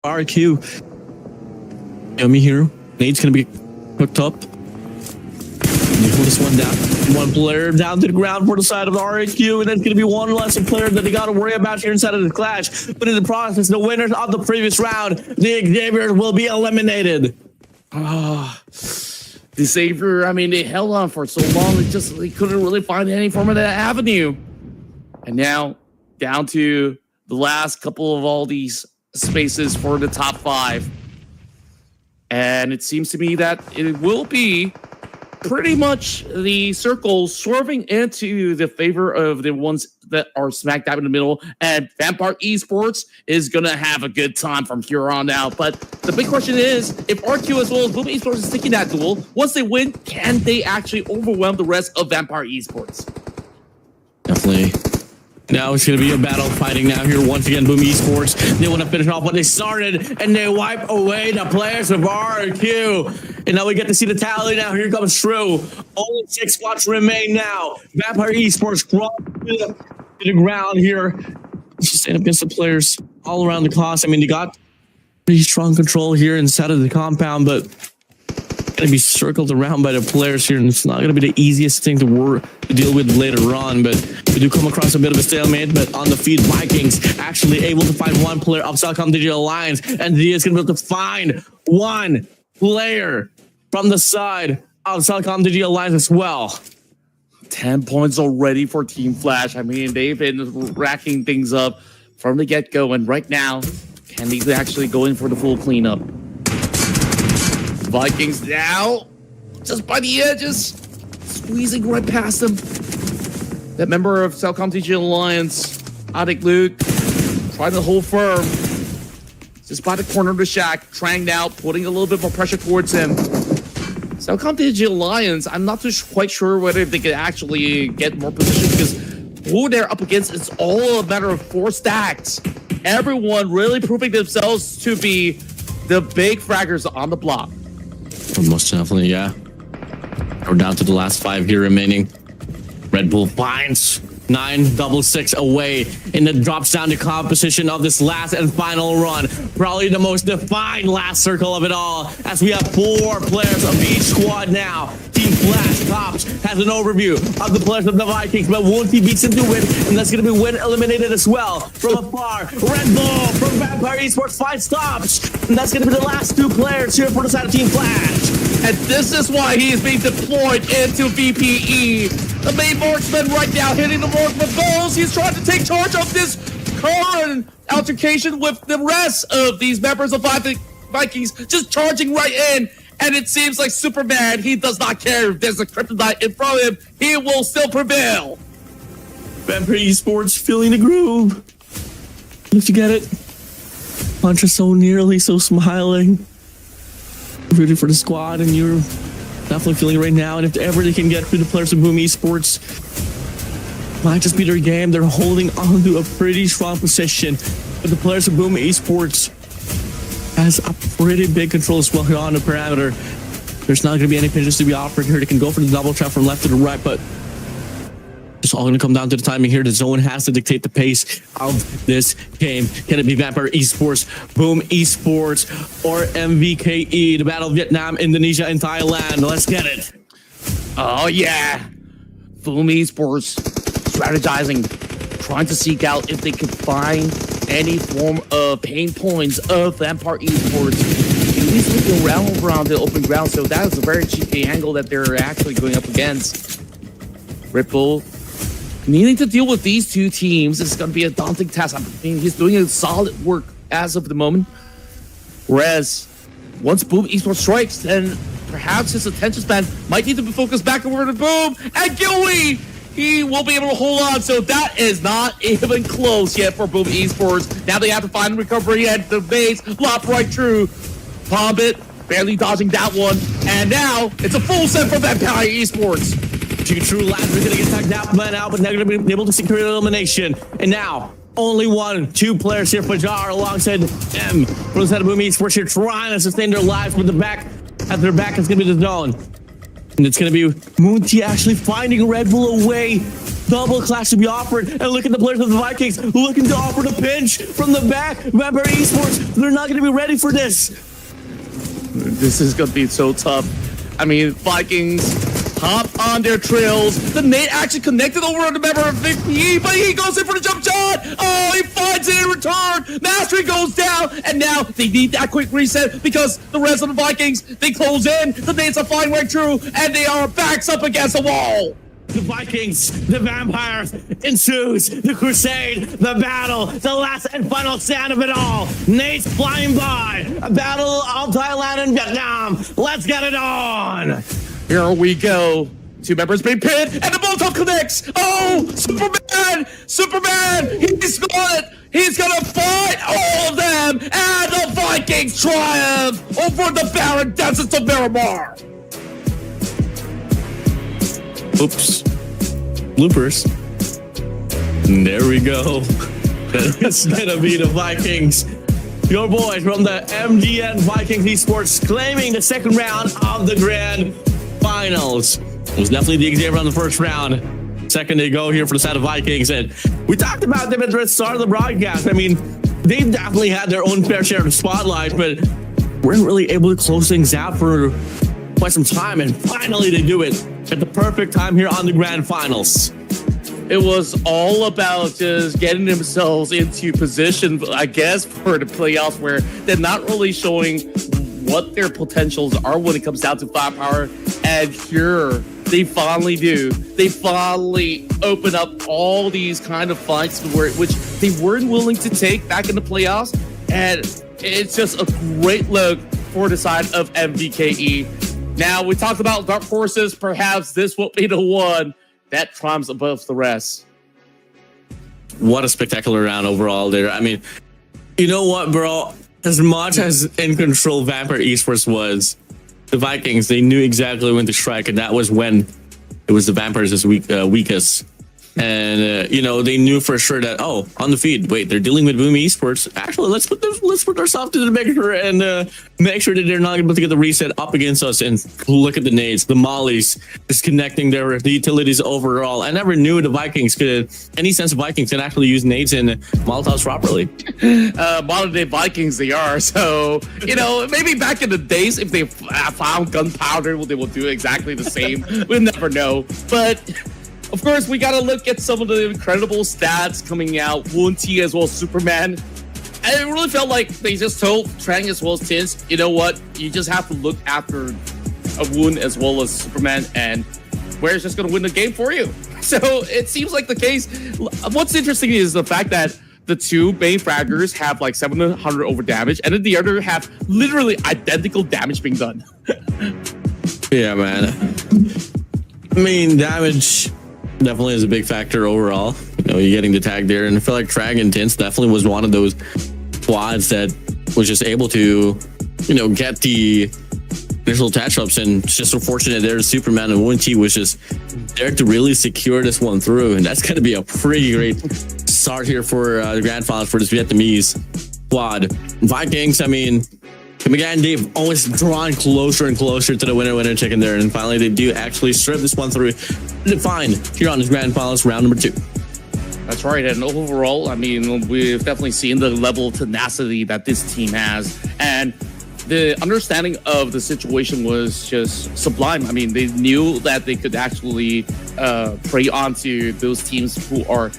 Speaker 2: RQ. Yummy here. Nade's gonna be hooked up. You hold this one down. One player down to the ground for the side of the RQ, and then gonna be one less player that they gotta worry about here inside of the clash. But in the process, the winners of the previous round, the Xavier, will be eliminated.
Speaker 1: The Xavier, I mean, they held on for so long, they couldn't really find any form of that avenue. And now, down to the last couple of all these spaces for the top 5. And it seems to me that it will be pretty much the circle swerving into the favor of the ones that are smack dab in the middle. And Vampire Esports is going to have a good time from here on out. But the big question is, if RQ as well as Boom Esports is taking that duel, once they win, can they actually overwhelm the rest of Vampire Esports?
Speaker 2: Definitely. Now it's going to be a battle fighting now here once again. Boom Esports, they want to finish off what they started, and they wipe away the players of RQ. And now we get to see the tally now. Here comes True. Only 6 spots remain now. Vampire Esports crawl to the ground here. Just stand up against the players all around the cost. I mean, they got pretty strong control here inside of the compound, but going to be circled around by the players here, and it's not going to be the easiest thing to deal with later on. But we do come across a bit of a stalemate. But on the feed, Vikings actually able to find one player of Telcom Digital Alliance, and he is going to be able to find one player from the side of Telcom Digital Alliance as well.
Speaker 1: 10 points already for Team Flash. I mean, they've been racking things up from the get-go, and right now, can they actually go in for the full cleanup? Vikings now, just by the edges, squeezing right past them. That member of Telcom Digital Alliance, Adik Luke, trying to hold firm. Just by the corner of the shack, Trang now putting a little bit more pressure towards him. Telcom Digital Alliance, I'm not quite sure whether they can actually get more position, because who they're up against is all a matter of 4 stacks. Everyone really proving themselves to be the big fraggers on the block.
Speaker 2: Most definitely, yeah. We're down to the last 5 here remaining. Red Bull finds 966 away, and it drops down to composition of this last and final run. Probably the most defined last circle of it all, as we have 4 players of each squad now. Team Flash Tops has an overview of the players of the Vikings, but won't he beats him to win, and that's going to be win eliminated as well. From afar, Red Bull from Vampire Esports 5 stops, and that's going to be the last 2 players here for the side of Team Flash.
Speaker 1: And this is why he is being deployed into VPE. The main marksman right now hitting the mark with goals. He's trying to take charge of this current altercation with the rest of these members of Vikings just charging right in. And it seems like Superman, he does not care if there's a kryptonite in front of him. He will still prevail.
Speaker 2: Vampire Esports feeling the groove. Don't you get it? Puncher so nearly, so smiling. Rooting for the squad, and you're definitely feeling it right now. And if ever they can get through the players of Boom Esports, might just be their game. They're holding on to a pretty strong position. But the players of Boom Esports has a pretty big control as well here on the parameter. There's not going to be any pitches to be offered here. They can go for the double trap from left to the right, but it's all going to come down to the timing here. The zone has to dictate the pace of this game. Can it be Vampire Esports, Boom Esports, or MVKE, the Battle of Vietnam, Indonesia, and Thailand? Let's get it.
Speaker 1: Oh, yeah. Boom Esports strategizing, trying to seek out if they can find any form of pain points of Vampire Esports. He's looking around the open ground, so that is a very cheeky angle that they're actually going up against. Ripple needing to deal with these two teams is going to be a daunting task. I mean, he's doing a solid work as of the moment. Whereas, once Boom Esports strikes, then perhaps his attention span might need to be focused back over to Boom. And Gilly, he will be able to hold on. So that is not even close yet for Boom Esports. Now they have to find recovery at the base. Lop right through. Bombit barely dodging that one. And now it's a full set for Vampire Esports.
Speaker 2: Two true lads are going to get tagged out, man out, but they're going to be able to secure elimination. And now, only two players here for Jar alongside M from the side of Boom Esports here trying to sustain their lives with the back. At their back is going to be the zone. And it's going to be Moonty actually finding Red Bull away. Double clash to be offered. And look at the players of the Vikings looking to offer the pinch from the back. Vampire Esports, they're not going to be ready for this.
Speaker 1: This is going to be so tough. I mean, Vikings hop on their trails. The nade actually connected over on the member of VPE, but he goes in for the jump shot. Oh, he finds it in return. Mastery goes down, and now they need that quick reset because the rest of the Vikings, they close in. The nades are flying right through, and they are backs up against the wall.
Speaker 2: The Vikings, the vampires, ensues the crusade, the battle, the last and final stand of it all. Nate's flying by, a battle of Thailand and Vietnam. Let's get it on.
Speaker 1: Here we go. Two members being pinned, and the Molotov connects. Oh, Superman, he's got it. He's gonna fight all of them, and the Vikings triumph over the barren deserts of Miramar.
Speaker 2: Oops. Bloopers. There we go. It's gonna be the Vikings. Your boys from the MGN Vikings Esports claiming the second round of the grand finals. It was definitely the Xavier on the first round. Second they go here for the side of Vikings. And we talked about them at the start of the broadcast. I mean, they've definitely had their own fair share of the spotlight, but weren't really able to close things out for quite some time. And finally they do it at the perfect time here on the grand finals.
Speaker 1: It was all about just getting themselves into position, I guess, for the playoffs where they're not really showing what their potentials are when it comes down to firepower. And here they finally do. They finally open up all these kind of fights which they weren't willing to take back in the playoffs. And it's just a great look for the side of MVKE. Now, we talked about dark horses. Perhaps this will be the one that triumphs above the rest.
Speaker 2: What a spectacular round overall there. I mean, you know what, bro? As much as in control Vampire Esports was, the Vikings, they knew exactly when to strike, and that was when it was the Vampires' weakest. And you know, they knew for sure that, oh, on the feed, wait, they're dealing with Boom Esports. Actually, let's put ourselves to the mixer and make sure that they're not able to get the reset up against us. And look at the nades, the mollies, disconnecting the utilities overall. I never knew the Vikings could, any sense of Vikings can actually use nades and Molotovs properly.
Speaker 1: Modern day Vikings they are. So, you know, maybe back in the days, if they found gunpowder, they will do exactly the same. We'll never know. But of course, we got to look at some of the incredible stats coming out. Woonty as well as Superman. And it really felt like they just told Trang as well as Tins, you know what? You just have to look after a Woon as well as Superman, and Ware's just going to win the game for you. So it seems like the case. What's interesting is the fact that the two main fraggers have like 700 over damage, and then the other have literally identical damage being done.
Speaker 2: Yeah, man. I mean, damage definitely is a big factor overall. You know, you're getting the tag there, and I feel like Dragon Tints definitely was one of those squads that was just able to, you know, get the initial attach-ups, and it's just so fortunate there Superman and Wunty was just there to really secure this one through, and that's going to be a pretty great start here for the grand finals for this Vietnamese squad. Vikings, I mean, again, they've always drawn closer and closer to the winner chicken there, and finally they do actually strip this one through. Fine here on this grand finals round number 2.
Speaker 1: That's right, and overall, I mean, we've definitely seen the level of tenacity that this team has, and the understanding of the situation was just sublime. I mean, they knew that they could actually prey onto those teams who are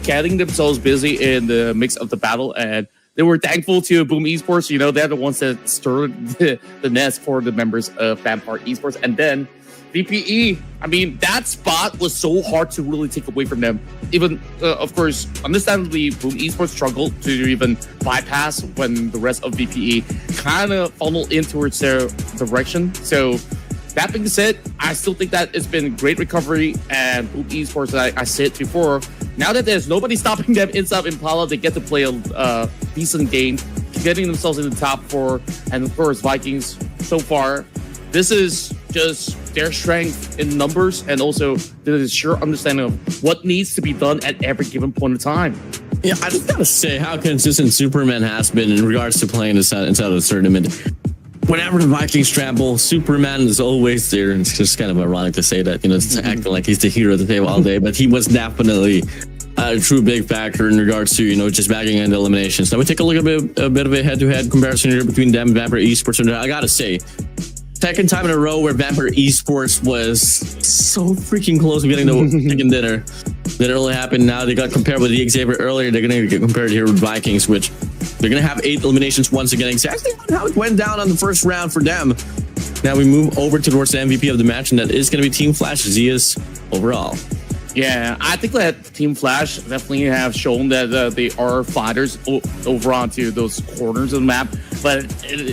Speaker 1: getting themselves busy in the mix of the battle, and they were thankful to Boom Esports. You know, they're the ones that stirred the nest for the members of Vampire Esports. And then VPE, I mean, that spot was so hard to really take away from them. Even, of course, understandably, Boom Esports struggled to even bypass when the rest of VPE kind of funneled in towards their direction. So that being said, I still think that it's been great recovery, and Boom Esports, I said before, now that there's nobody stopping them inside Impala, they get to play a decent game, getting themselves in the top 4, and of course, Vikings, so far, this is just their strength in numbers, and also the sheer understanding of what needs to be done at every given point in time.
Speaker 2: Yeah, I just gotta say how consistent Superman has been in regards to playing inside of the tournament. Whenever the Vikings trample, Superman is always there. And it's just kind of ironic to say that, you know, it's acting like he's the hero of the table all day, but he was definitely a true big factor in regards to, you know, just bagging into eliminations. Now we take a look at a bit of a head-to-head comparison here between them and Vampire Esports. And I gotta say, second time in a row where Vampire Esports was so freaking close to getting the chicken dinner. That only happened now. They got compared with the Xavier earlier. They're going to get compared here with Vikings, which they're going to have 8 eliminations once again. Exactly how it went down on the first round for them. Now we move over towards the MVP of the match, and that is going to be Team Flash Zias overall.
Speaker 1: Yeah, I think that Team Flash definitely have shown that they are fighters over onto those corners of the map, but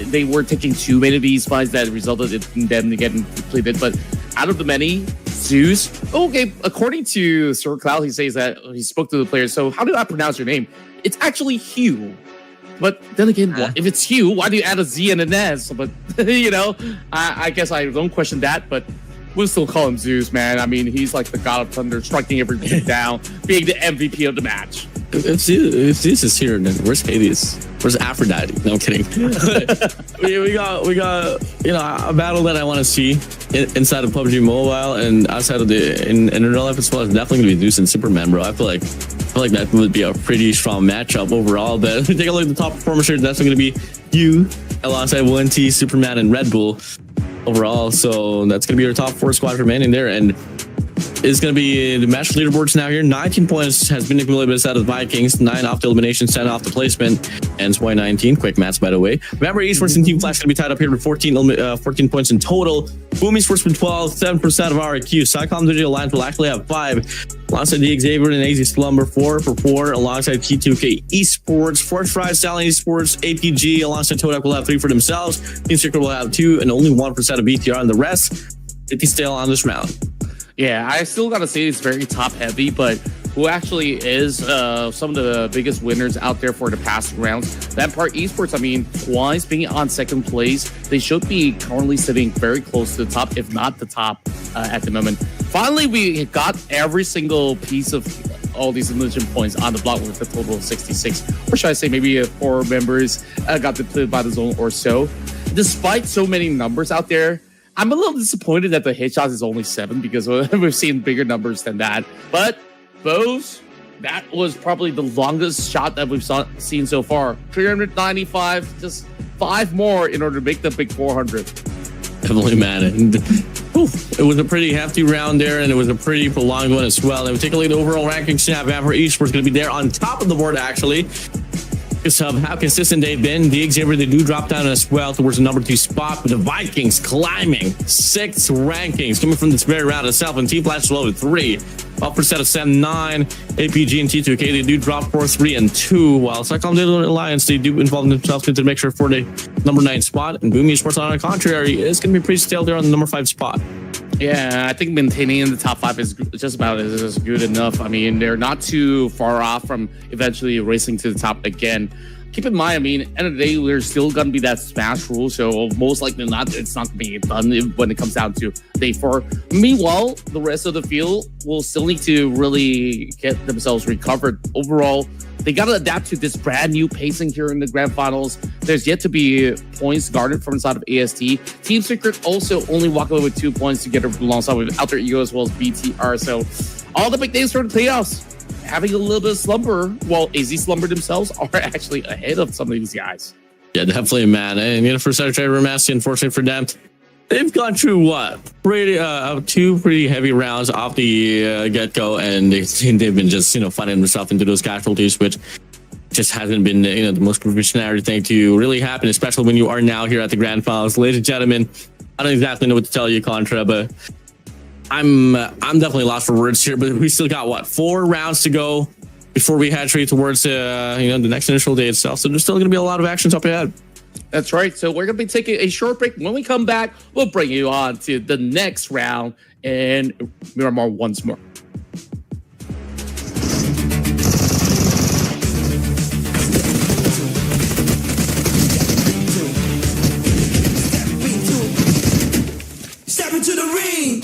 Speaker 1: they were taking too many of these fights that resulted in them getting completed. But out of the many, Zeus, okay, according to Sir Cloud, he says that he spoke to the players. So how do I pronounce your name? It's actually Hugh. But then again, if it's Hugh, why do you add a Z and an S? But, you know, I guess I don't question that, but we'll still call him Zeus, man. I mean, he's like the god of thunder, striking everything down, being the MVP of the match.
Speaker 2: If Zeus is here, then where's Hades? Where's Aphrodite? No, I'm kidding. we got you know, a battle that I want to see inside of PUBG Mobile and outside of in real life as well. It's definitely gonna be Zeus and Superman, bro. I feel like that would be a pretty strong matchup overall. But take a look at the top performers here. That's gonna be you alongside 1T, Superman, and Red Bull overall. So that's gonna be our top 4 squad remaining there, and it's going to be the match leaderboards now here. 19 points has been accumulated out of the Vikings, 9 off the elimination, 10 off the placement, and 2019. Quick maths, by the way. Remember, Esports and Team Flash going to be tied up here with 14 points in total. Boom Esports with 12, 7% of our IQ. Cycom Digital Alliance will actually have 5. Alongside the Xavier and AZ Slumber, 4 for 4. Alongside T2K Esports, Force Fry, Stallion Esports, APG, alongside Todak will have 3 for themselves. Team Secret will have 2, and only 1% of BTR, and the rest 50 still on this round.
Speaker 1: Yeah, I still gotta say it's very top heavy, but who actually is some of the biggest winners out there for the past rounds? Vampire Esports, I mean, twice being on second place, they should be currently sitting very close to the top, if not the top at the moment. Finally, we got every single piece of all these elimination points on the block with a total of 66, or should I say maybe 4 members got depleted by the zone or so. Despite so many numbers out there, I'm a little disappointed that the headshots is only 7 because we've seen bigger numbers than that. But Bose, that was probably the longest shot that we've seen so far. 395, just 5 more in order to make the big 400.
Speaker 2: Definitely, man. And, it was a pretty hefty round there, and it was a pretty prolonged one as well. And we take a look at the overall ranking snap. Vampire Esports going to be there on top of the board, actually. Because of how consistent they've been, the Xavier, they do drop down as well towards the number 2 spot, but the Vikings climbing 6 rankings coming from this very round itself, and Team Flash low at 3. Up for set of 7-9, APG and T2K, they do drop 4-3 and 2, while Cyclone Alliance, they do involve themselves into the mixture for the number 9 spot, and Boomy Sports on the contrary is going to be pretty stale there on the number 5 spot.
Speaker 1: Yeah, I think maintaining in the top 5 is just about as good enough. I mean, they're not too far off from eventually racing to the top again. Keep in mind, I mean, end of the day, there's still going to be that smash rule, so most likely not, it's not going to be done when it comes down to day 4. Meanwhile, the rest of the field will still need to really get themselves recovered. Overall, they got to adapt to this brand new pacing here in the grand finals. There's yet to be points guarded from inside of AST. Team Secret also only walk away with 2 points together alongside with Alter Ego as well as BTR. So all the big names for the playoffs having a little bit of slumber, while AZ Slumber themselves are actually ahead of some of these guys.
Speaker 2: Yeah, definitely, man. And for Saturday Remastered, unfortunately for them, they've gone through what? Pretty 2 pretty heavy rounds off the get-go, and they've been just, finding themselves into those casualties, which just hasn't been the most provisionary thing to really happen, especially when you are now here at the grand finals. Ladies and gentlemen, I don't exactly know what to tell you, Contra, but I'm definitely lost for words here, but we still got what, 4 rounds to go before we head straight towards the next initial day itself. So there's still going to be a lot of actions up ahead.
Speaker 1: That's right. So we're going to be taking a short break. When we come back, we'll bring you on to the next round and Miramar once more.
Speaker 3: Step into the ring.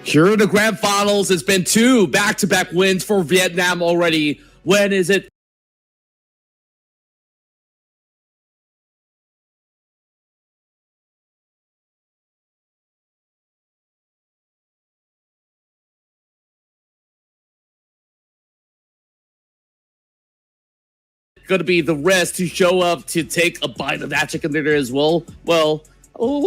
Speaker 1: Here in the grand finals, it's been 2 back-to-back wins for Vietnam already. When is it? going to be the rest to show up to take a bite of that chicken dinner as well? Well,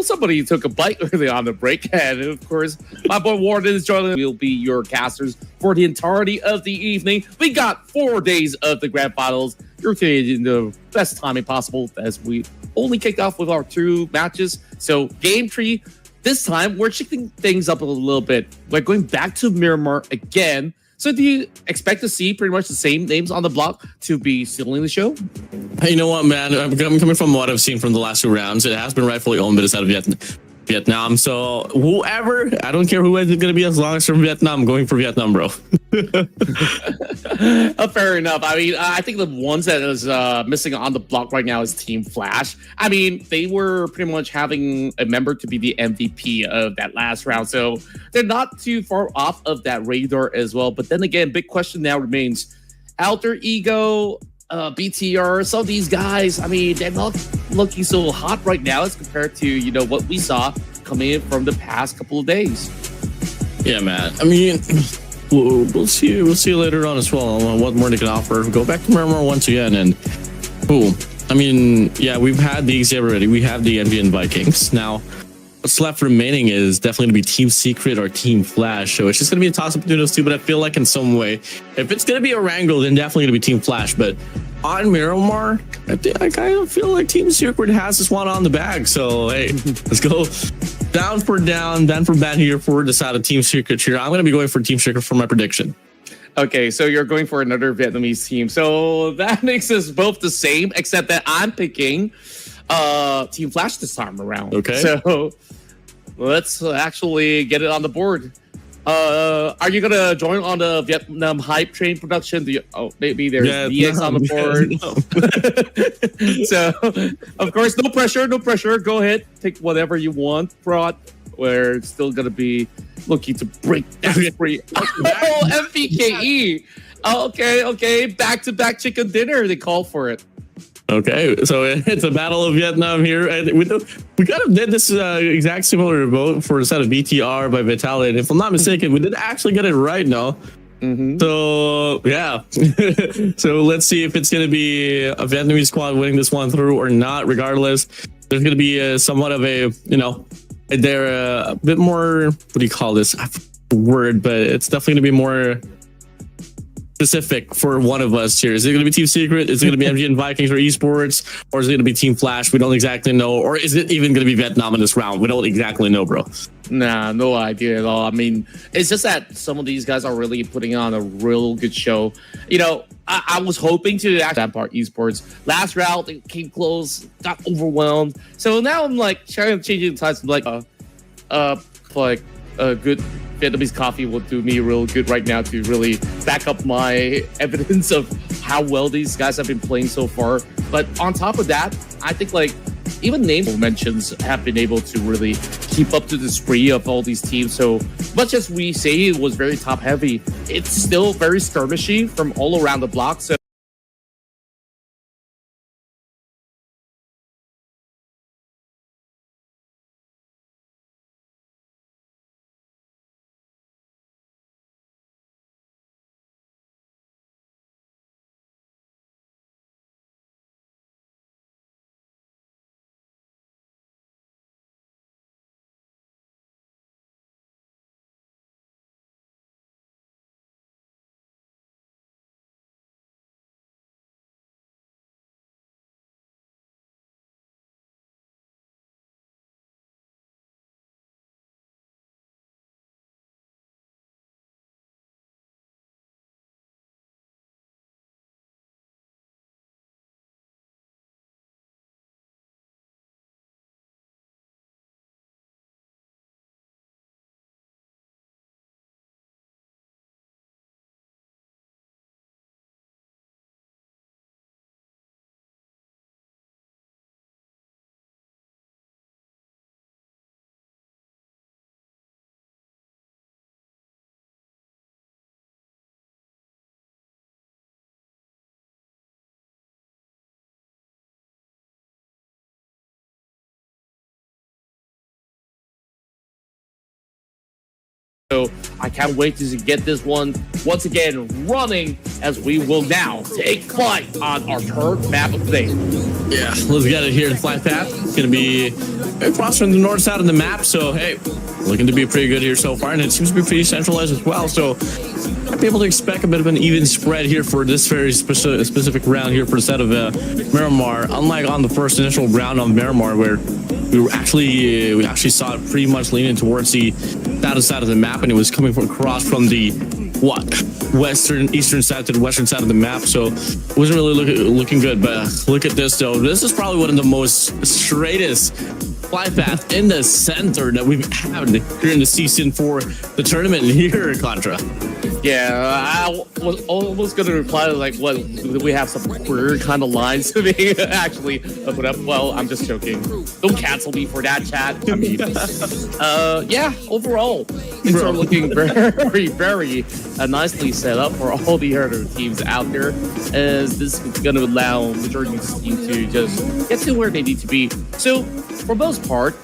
Speaker 1: somebody took a bite early on the break, and of course, my boy Warden is joining. We'll be your casters for the entirety of the evening. We got 4 days of the grand finals. You're in the best timing possible as we only kicked off with our 2 matches. So game 3, this time we're shifting things up a little bit. We're going back to Miramar again. So do you expect to see pretty much the same names on the block to be stealing the show?
Speaker 2: Hey, you know what, man? I'm coming from what I've seen from the last 2 rounds. It has been rightfully owned, but it's out of Vietnam. So whoever, I don't care who it's going to be as long as from Vietnam, I'm going for Vietnam, bro.
Speaker 1: Fair enough. I mean, I think the ones that is missing on the block right now is Team Flash. I mean, they were pretty much having a member to be the MVP of that last round, so they're not too far off of that radar as well. But then again, big question now remains: Alter Ego, BTR, some of these guys, I mean, they're not looking so hot right now as compared to, you know, what we saw coming in from the past couple of days.
Speaker 2: Yeah, man. I mean, we'll see later on as well on what more they can offer. Go back to Miramar once again, and boom. I mean, yeah, we've had the exam already. We have the Envy and Vikings. Now, what's left remaining is definitely going to be Team Secret or Team Flash. So it's just going to be a toss-up between those two, but I feel like in some way, if it's going to be a wrangle, then definitely going to be Team Flash. But on Miramar, I kind of feel like Team Secret has this one on the bag. So, hey, let's go down for down, ban for ban here for the side of Team Secret here. I'm going to be going for Team Secret for my prediction.
Speaker 1: Okay, so you're going for another Vietnamese team. So that makes us both the same, except that I'm picking Team Flash this time around.
Speaker 2: Okay.
Speaker 1: So let's actually get it on the board. Are you gonna join on the Vietnam hype train production? Maybe there's VX on the board. So of course, no pressure, no pressure. Go ahead, pick whatever you want. We're still gonna be looking to break that free. Oh, MPKE. Okay. Back-to-back chicken dinner. They call for it.
Speaker 2: Okay, so it's a battle of Vietnam here, and we kind of did this exact similar vote for a set of BTR by Vitaly, and if I'm not mistaken, we did actually get it right now. So yeah, so let's see if it's going to be a Vietnamese squad winning this one through or not. Regardless, there's going to be somewhat of a, you know, they're a bit more, what do you call this word, but it's definitely going to be more specific for one of us here. Is it going to be Team Secret? Is it going to be MG and Vikings or Esports? Or is it going to be Team Flash? We don't exactly know. Or is it even going to be Vietnam in this round? We don't exactly know, bro.
Speaker 1: Nah, no idea at all. I mean, it's just that some of these guys are really putting on a real good show. You know, I was hoping to act that part Esports. Last round, it came close, got overwhelmed. So now I'm like trying to change the tides. Like a good Vietnamese coffee will do me real good right now to really back up my evidence of how well these guys have been playing so far. But on top of that, I think like even name mentions have been able to really keep up to the spree of all these teams. So much as we say it was very top heavy, it's still very skirmishy from all around the block. So So I can't wait to get this one once again running as we will now take flight on our third map of the day.
Speaker 2: Yeah, let's get it here in Flight Path. It's going to be across from the north side of the map. So, hey, looking to be pretty good here so far. And it seems to be pretty centralized as well. So, I'll be able to expect a bit of an even spread here for this very specific round here for the set of Miramar. Unlike on the first initial round on Miramar, where we actually saw it pretty much leaning towards the side of the map, and it was coming from across from the eastern side to the western side of the map, so it wasn't really looking good. But look at this though. This is probably one of the most straightest flight path in the center that we've had here in the season for the tournament here, Contra.
Speaker 1: Yeah, I was almost going to reply like, what, do we have some queer kind of lines to be actually put up? Well, I'm just joking. Don't cancel me for that, chat. I mean, yeah, overall, things are looking very, very nicely set up for all the other teams out there, as this is going to allow majority of the team to just get to where they need to be. So, for most part,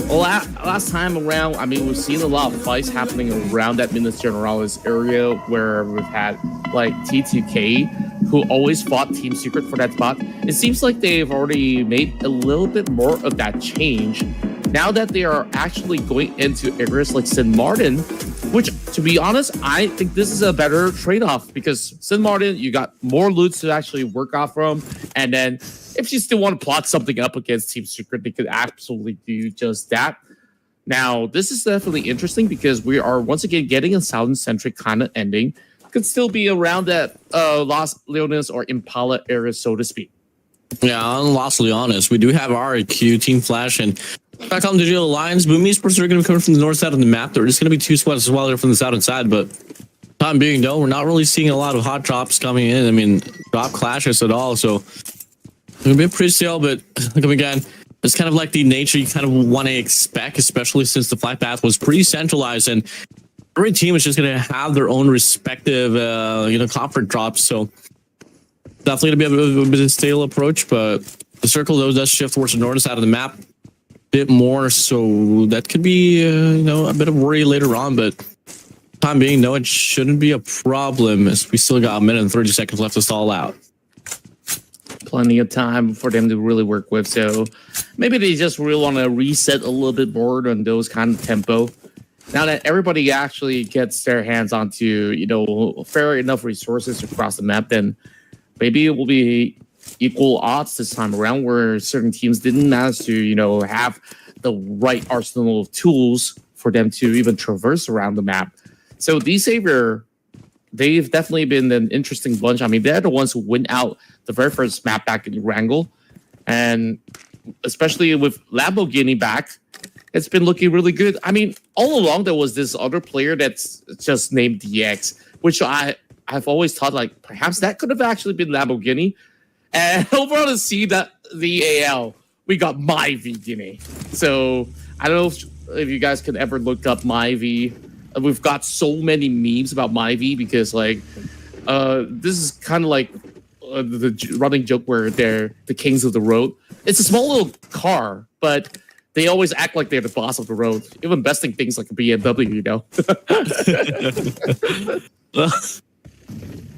Speaker 1: last time around, I mean, we've seen a lot of fights happening around that Minas Generalis area where we've had like T2K, who always fought Team Secret for that spot. It seems like they've already made a little bit more of that change now that they are actually going into areas like St. Martin, which, to be honest, I think this is a better trade-off because St. Martin, you got more loot to actually work off from, and then if you still want to plot something up against Team Secret, they could absolutely do just that. Now, this is definitely interesting because we are once again getting a Southern-centric kind of ending. Could still be around that Los Leones or Impala area, so to speak.
Speaker 2: Yeah, on Los Leones, we do have our Q, Team Flash, and back on Digital Alliance. Boom Esports are going to be coming from the north side of the map. There's going to be two squads as well there from the southern side, but time being, though, we're not really seeing a lot of hot drops coming in. I mean, drop clashes at all, so it's going to be pretty still, but come again. It's kind of like the nature you kind of want to expect, especially since the flight path was pretty centralized, and every team is just going to have their own respective, comfort drops. So definitely going to be a bit of a stale approach, but the circle though does shift towards the northern side of the map a bit more. So that could be, a bit of worry later on, but time being, no, it shouldn't be a problem as we still got a minute and 30 seconds left to stall out.
Speaker 1: Plenty of time for them to really work with. So maybe they just really want to reset a little bit more on those kind of tempo. Now that everybody actually gets their hands onto, fair enough resources across the map, then maybe it will be equal odds this time around where certain teams didn't manage to, have the right arsenal of tools for them to even traverse around the map. So D-Savior, they've definitely been an interesting bunch. I mean, they're the ones who went out the very first map back in Wrangle. And especially with Lamborghini back, it's been looking really good. I mean, all along there was this other player that's just named DX, which I've always thought like perhaps that could have actually been Lamborghini. And overall to see that the AL, we got MyV. So I don't know if you guys could ever look up MyV. We've got so many memes about MyV because this is kind of like the running joke where they're the kings of the road. It's a small little car, but they always act like they're the boss of the road, even besting things like a BMW,
Speaker 2: Well,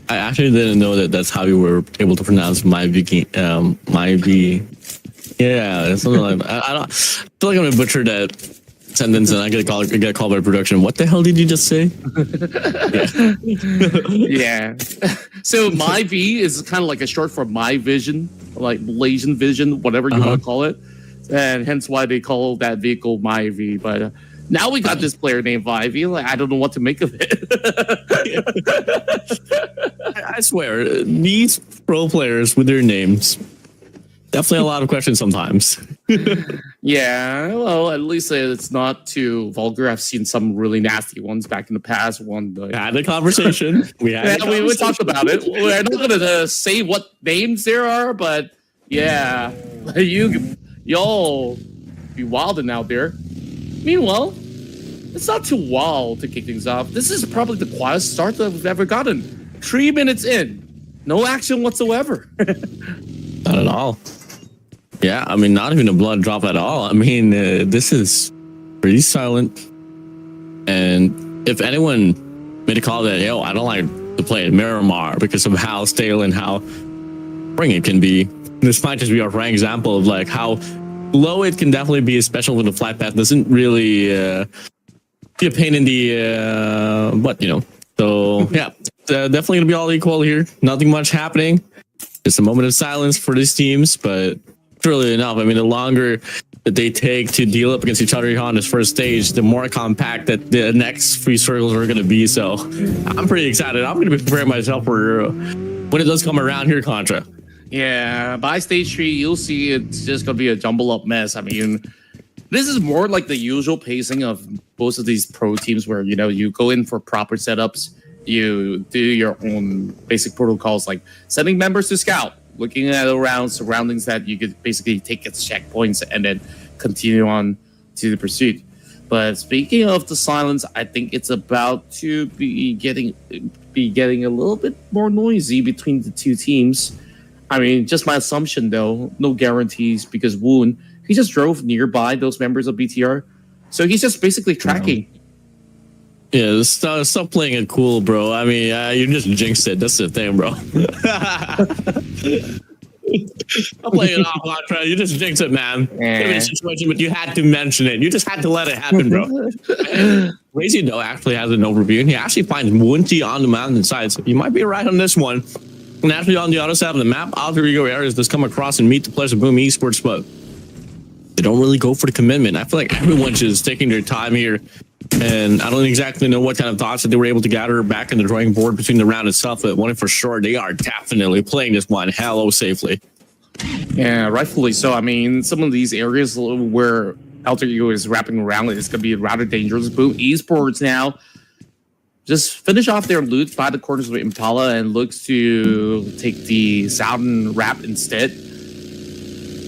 Speaker 2: I actually didn't know that that's how you were able to pronounce MyV. Yeah, something like that. I feel like I'm gonna butcher that sentence and I get called by production. What the hell did you just say?
Speaker 1: Yeah. So MyV is kind of like a short for My Vision, like Malaysian Vision, whatever you want to call it. And hence why they call that vehicle MyV. But now we got this player named Vivey. Like, I don't know what to make of it.
Speaker 2: I swear, these pro players with their names, definitely a lot of questions sometimes.
Speaker 1: Yeah, well, at least it's not too vulgar. I've seen some really nasty ones back in the past. We
Speaker 2: had a conversation. We
Speaker 1: talked about it. We're not going to say what names there are, but yeah, y'all be wilding out there. Meanwhile, it's not too wild to kick things off. This is probably the quietest start that we've ever gotten. 3 minutes in, no action whatsoever.
Speaker 2: Not at all. Yeah, I mean, not even a blood drop at all. I mean, this is pretty silent. And if anyone made a call that, yo, I don't like to play at Miramar because of how stale and how boring it can be, this might just be a prime example of like how low it can definitely be, especially when the flight path doesn't really be a pain in the butt, you know. So yeah, definitely gonna be all equal here. Nothing much happening. Just a moment of silence for these teams, but truly enough, I mean, the longer that they take to deal up against each other here on this first stage, the more compact that the next three circles are going to be. So I'm pretty excited. I'm going to be preparing myself for when it does come around here, Contra.
Speaker 1: Yeah, by stage 3, you'll see it's just going to be a jumble up mess. I mean, this is more like the usual pacing of most of these pro teams where, you know, you go in for proper setups, you do your own basic protocols like sending members to scout, looking at around surroundings that you could basically take as checkpoints and then continue on to the pursuit. But speaking of the silence, I think it's about to be getting a little bit more noisy between the two teams. I mean, just my assumption though, no guarantees, because Woon, he just drove nearby those members of BTR, so he's just basically tracking.
Speaker 2: Yeah, stop playing it cool, bro. I mean, you just jinxed it. That's the thing, bro. I'm playing it off, Contra. You just jinxed it, man. Could be a situation, but you had to mention it. You just had to let it happen, bro. Crazy, though, actually has an overview, and he actually finds Moonty on the mountainside, so you might be right on this one. And actually, on the other side of the map, alter ego areas does come across and meet the players of Boom Esports, but they don't really go for the commitment. I feel like everyone's just taking their time here. And I don't exactly know what kind of thoughts that they were able to gather back in the drawing board between the round itself, but one for sure, they are definitely playing this one hello safely.
Speaker 1: Yeah, rightfully so. I mean, some of these areas where Alter Ego is wrapping around, it's going to be rather dangerous. Boom Esports now just finish off their loot by the corners of Impala and looks to take the southern wrap instead.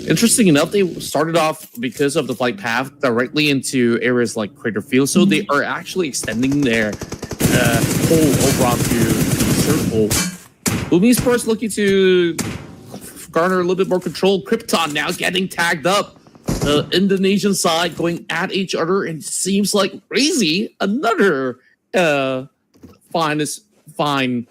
Speaker 1: Interesting enough, they started off because of the flight path directly into areas like Crater Field, so they are actually extending their hole over onto the circle. Boom Esports looking to garner a little bit more control. Krypton now getting tagged up. The Indonesian side going at each other, and it seems like Crazy, another fine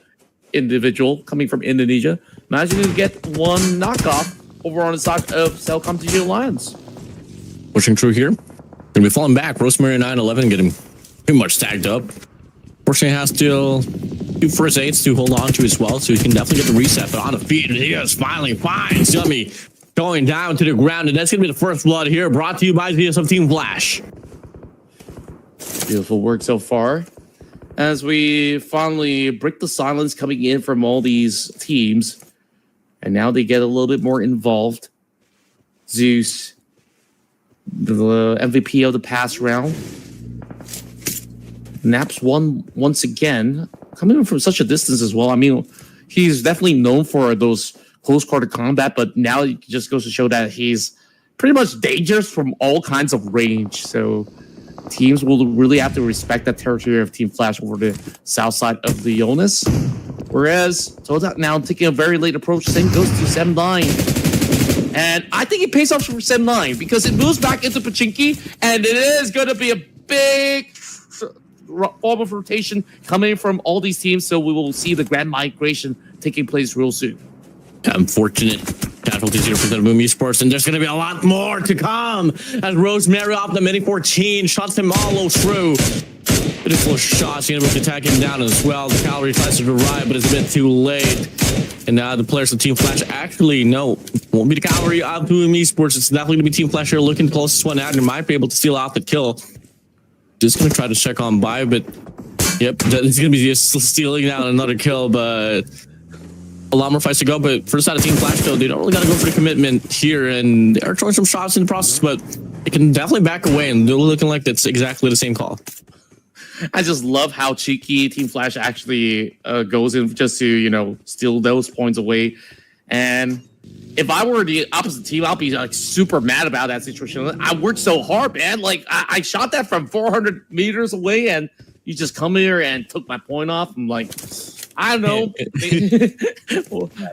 Speaker 1: individual coming from Indonesia, managing to get one knockoff over on the side of Cellcom TG Alliance.
Speaker 2: Pushing through here. Gonna be falling back. Rosemary 911 getting pretty much stacked up. Fortunately, has still 2 first aids to hold on to as well, so he can definitely get the reset. But on the feet, he is finally finds Yummy going down to the ground, and that's gonna be the first blood here, brought to you by VSF Team Flash.
Speaker 1: Beautiful work so far. As we finally break the silence coming in from all these teams. And now they get a little bit more involved. Zeus, the MVP of the past round. Naps won once again, coming in from such a distance as well. I mean, he's definitely known for those close quarter combat, but now it just goes to show that he's pretty much dangerous from all kinds of range. So teams will really have to respect that territory of Team Flash over the south side of the Jonas. Whereas Toda now taking a very late approach, same goes to Sem 9. And I think it pays off for Sem 9 because it moves back into Pachinki, and it is going to be a big form of rotation coming from all these teams. So we will see the grand migration taking place real soon.
Speaker 2: Unfortunate casualties here for the Boom Esports, and there's going to be a lot more to come as Rosemary off the Mini 14 shots him all through. Beautiful shots, he able to attack him down as well. The cavalry tries to arrive, but it's a bit too late. And now the players of Team Flash actually, no, won't be the cavalry of Boom Esports. It's definitely going to be Team Flash here looking the closest one out and might be able to steal out the kill. Just going to try to check on by, but yep, it's going to be just stealing down another kill, but a lot more fights to go. But for the side of Team Flash, though, they don't really got to go for the commitment here, and they are throwing some shots in the process, but they can definitely back away, and they're looking like that's exactly the same call.
Speaker 1: I just love how cheeky Team Flash actually goes in just to, you know, steal those points away. And if I were the opposite team, I'll be like super mad about that situation. I worked so hard, man. Like I shot that from 400 meters away, and you just come here and took my point off. I'm like, I don't know.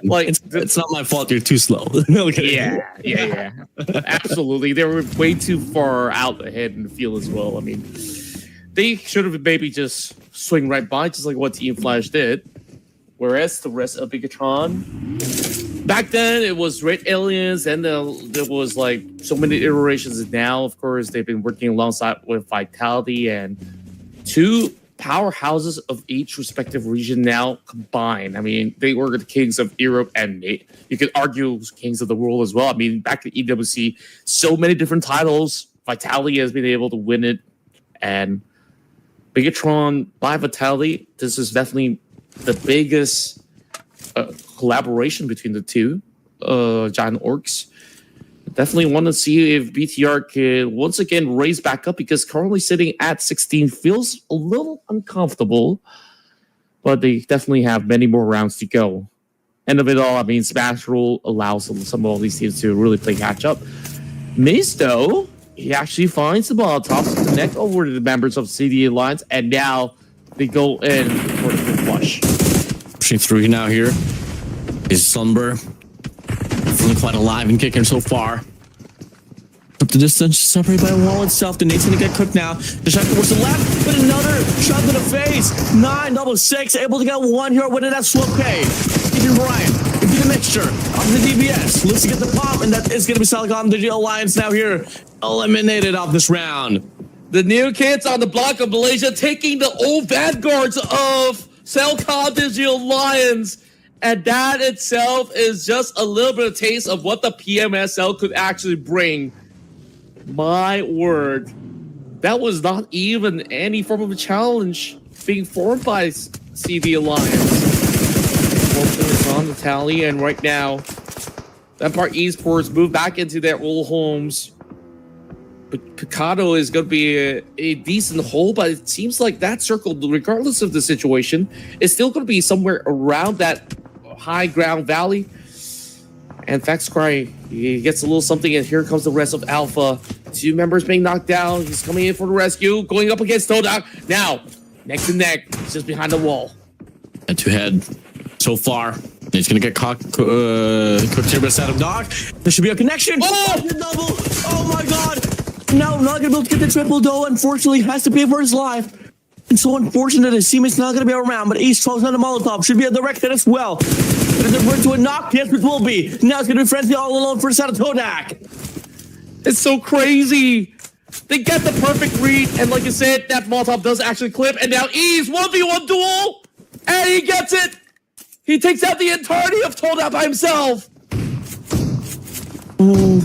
Speaker 1: Like
Speaker 2: it's not my fault. You're too slow.
Speaker 1: Yeah. Absolutely. They were way too far out ahead in the field as well. I mean, they should have maybe just swing right by, just like what Team Flash did. Whereas the rest of Bigatron, back then it was Red Aliens, and there was like so many iterations. And now, of course, they've been working alongside with Vitality and two powerhouses of each respective region now combined. I mean, they were the kings of Europe, and you could argue kings of the world as well. I mean, back to EWC, so many different titles. Vitality has been able to win it, and Bigatron by Vitality, this is definitely the biggest collaboration between the two giant orcs. Definitely want to see if BTR can once again raise back up, because currently sitting at 16 feels a little uncomfortable, but they definitely have many more rounds to go. End of it all, I mean, Smash Rule allows some of all these teams to really play catch up. Mace, though, he actually finds the Molotovs to connect over to the members of CD Alliance, and now they go in for the quick flush.
Speaker 2: Pushing through now here is Slumber. Feeling quite alive and kicking so far. Up the distance, separated by a wall itself. The nate's gonna get cooked now. The shot towards the left, but another shot to the face. 966, able to get one here, winning that slow K. Even Brian, into the mixture of the DBS. Looks to get the pop, and that is gonna be Salicom. The Alliance now here, eliminated off this round.
Speaker 1: The new kids on the block of Malaysia taking the old vanguards of Cellcom Digital Alliance. And that itself is just a little bit of taste of what the PMSL could actually bring. My word. That was not even any form of a challenge being formed by CD Alliance. 4 points on the tally, and right now, Empire Esports move back into their old homes. But Picado is going to be a decent hole, but it seems like that circle, regardless of the situation, is still going to be somewhere around that high ground valley. And Faxcry, he gets a little something, and here comes the rest of Alpha. 2 members being knocked down. He's coming in for the rescue, going up against Todak. Now, neck to neck, he's just behind the wall.
Speaker 2: Head to head so far. He's gonna get cooked here by Saddam Dog. There should be a connection. Oh, the double! Oh my god! No, not gonna be able to get the triple though. Unfortunately, has to pay for his life. And so unfortunate, his teammate's not gonna be around, but East throws on the Molotov. Should be a direct hit as well. But if they're brought to a knock, yes, it will be. Now it's gonna be Frenzy all alone for Saddam Todak.
Speaker 1: It's so crazy. They get the perfect read, and like I said, that Molotov does actually clip, and now E's 1v1 duel, and he gets it. He takes out the entirety of Todak by himself.
Speaker 2: Ooh.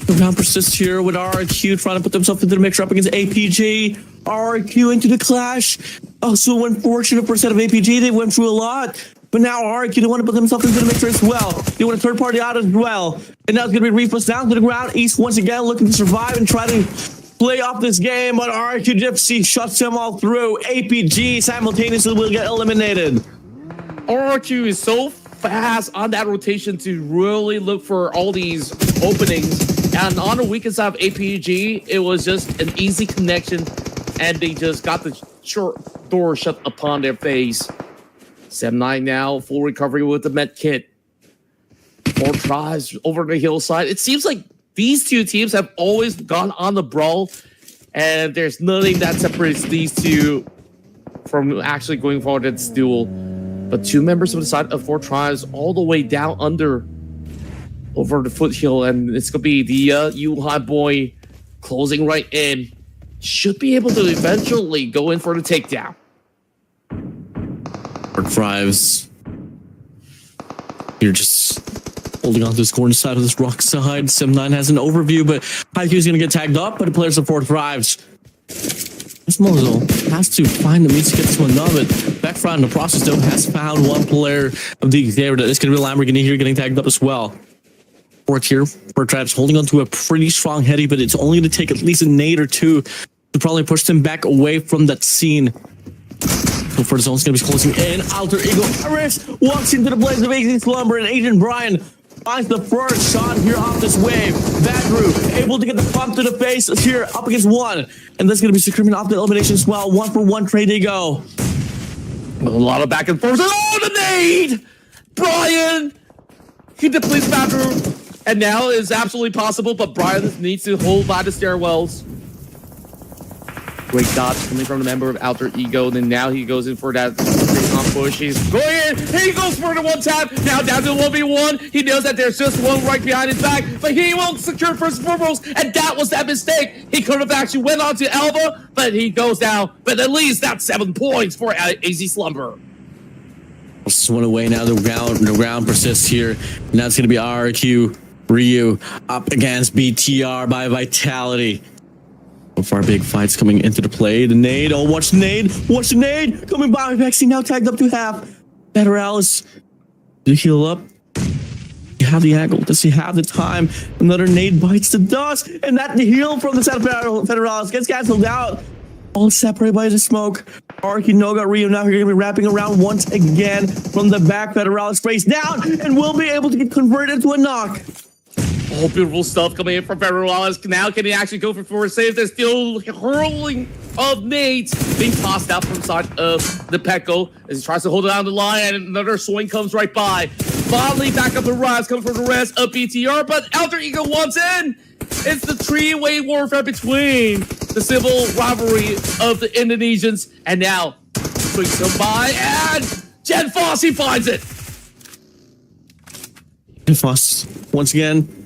Speaker 2: The round persists here with RRQ trying to put themselves into the mixture up against APG. RRQ into the clash. Oh, so unfortunate for a set of APG. They went through a lot. But now RRQ, they want to put themselves into the mixture as well. They want a third party out as well. And now it's going to be Reefus down to the ground. East once again looking to survive and try to play off this game. But RRQ Gypsy shuts them all through. APG simultaneously will get eliminated.
Speaker 1: RRQ is so fast on that rotation to really look for all these openings. And on the weakest side of APG, it was just an easy connection, and they just got the short door shut upon their face. 7-9 now, full recovery with the med kit. 4 tries over the hillside. It seems like these two teams have always gone on the brawl, and there's nothing that separates these two from actually going forward in this duel. But 2 members of the side of 4 tries all the way down under over the foothill, and it's gonna be the U-High boy closing right in. Should be able to eventually go in for the takedown.
Speaker 2: Thrives. You're just holding on to this corner side of this rock side. Sim9 has an overview, but IQ is gonna get tagged up, but the players of 4 Thrives. Mozo has to find the means to get this one done, but Backfire in the process though has found one player of the Xavier that is going to be Lamborghini here getting tagged up as well. Fourth here for Traps holding on to a pretty strong heady, but it's only going to take at least a nade or 2 to probably push them back away from that scene. So for the zone's going to be closing in. Alter Ego Iris walks into the blaze of Agent Slumber, and Agent Brian finds the first shot here off this wave. Badru able to get the pump to the face here up against 1. And that's going to be securing off the elimination as well. 1-for-1 trade they go.
Speaker 1: A lot of back and forth. Oh, the nade! Brian! He depletes Badru. And now is absolutely possible, but Brian needs to hold by the stairwells. Great dodge coming from the member of Alter Ego. And then now he goes in for that push. He's going in. He goes for the one tap. Now down to 1v1. He knows that there's just one right behind his back, but he won't secure first and foremost. And that was that mistake. He could have actually went on to Alva, but he goes down. But at least that's 7 points for AZ Slumber.
Speaker 2: Just one away now. The ground persists here. Now it's going to be RQ Ryu up against BTR by Vitality. So far, big fights coming into the play. The nade. Oh, watch the nade. Watch the nade. Coming by. Vexy now tagged up to half. Better Alice. Did he heal up? He have the angle. Does he have the time? Another nade bites the dust. And that heal from the side of Federalis gets canceled out. All separated by the smoke. Arky Noga Ryu now here going to be wrapping around once again from the back. Federalis sprays down and will be able to get converted to a knock.
Speaker 1: Oh, beautiful stuff coming in from Federalis. Now can he actually go for a save? There's still hurling of nades being tossed out from the side of the Pekko as he tries to hold it down the line, and another swing comes right by. Finally back up the rise coming from the rest of BTR, but Alter Ego wants in. It's the three-way warfare between the civil rivalry of the Indonesians, and now swings him by, and Jen Foss, he finds it.
Speaker 2: Jen Foss once again.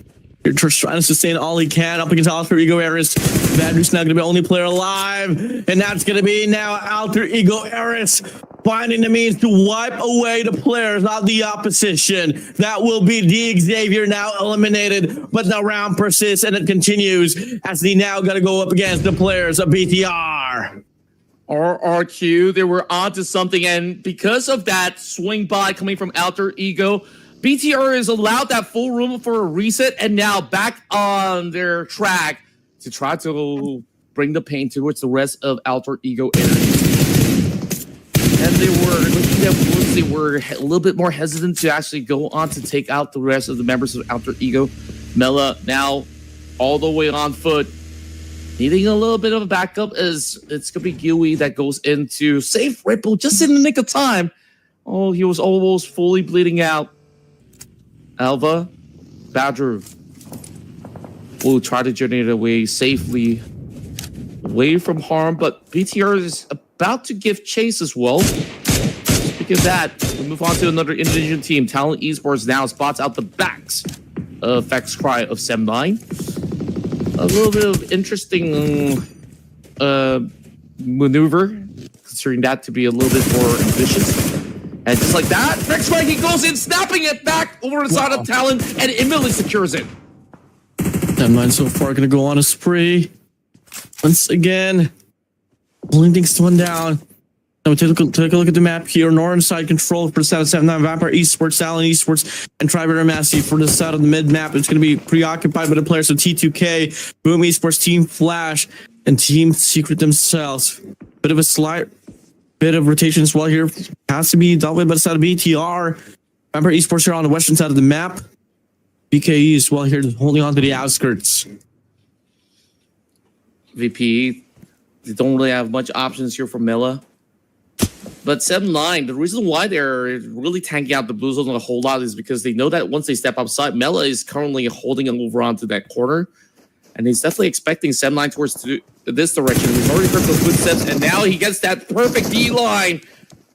Speaker 2: Just trying to sustain all he can up against Alter Ego Eris. Badru's now going to be the only player alive. And that's going to be now Alter Ego Eris finding the means to wipe away the players of the opposition. That will be D Xavier now eliminated. But the round persists and it continues as they now got to go up against the players of BTR.
Speaker 1: RRQ, they were onto something. And because of that swing by coming from Alter Ego, BTR is allowed that full room for a reset and now back on their track to try to bring the pain towards the rest of Alter Ego energy. And they were looking at wounds, they were a little bit more hesitant to actually go on to take out the rest of the members of Alter Ego. Mela now all the way on foot, needing a little bit of a backup as it's going to be Gui that goes into save Ripple just in the nick of time. Oh, he was almost fully bleeding out. Alva, Badru will try to generate away safely away from harm, but BTR is about to give chase as well. Speaking of that, we move on to another Indonesian team. Talent Esports now spots out the backs of Vex Cry of Sem9. A little bit of interesting maneuver, considering that to be a little bit more ambitious. And just like that, Vex Cry, he goes in, snapping it back over the side of Talon, and immediately secures it.
Speaker 2: Sem9 so far going to go on a spree. Once again, pulling things to one down. Now we take a look at the map here. Northern side control for the side of Sem9, Vampire Esports, Talon Esports, and Tribetter Massey for the side of the mid map. It's going to be preoccupied by the players of T2K, Boom Esports, Team Flash, and Team Secret themselves. Bit of a slight bit of rotation as well here. Has to be dealt with by the side of BTR. Vampire Esports here on the western side of the map. BKE as well here, holding on to the outskirts.
Speaker 1: VP, they don't really have much options here for Mela. But Sem9, the reason why they're really tanking out the blue zone a whole lot is because they know that once they step outside, Mela is currently holding over onto that corner. And he's definitely expecting Sem9 towards this direction. He's already heard those footsteps, and now he gets that perfect D-line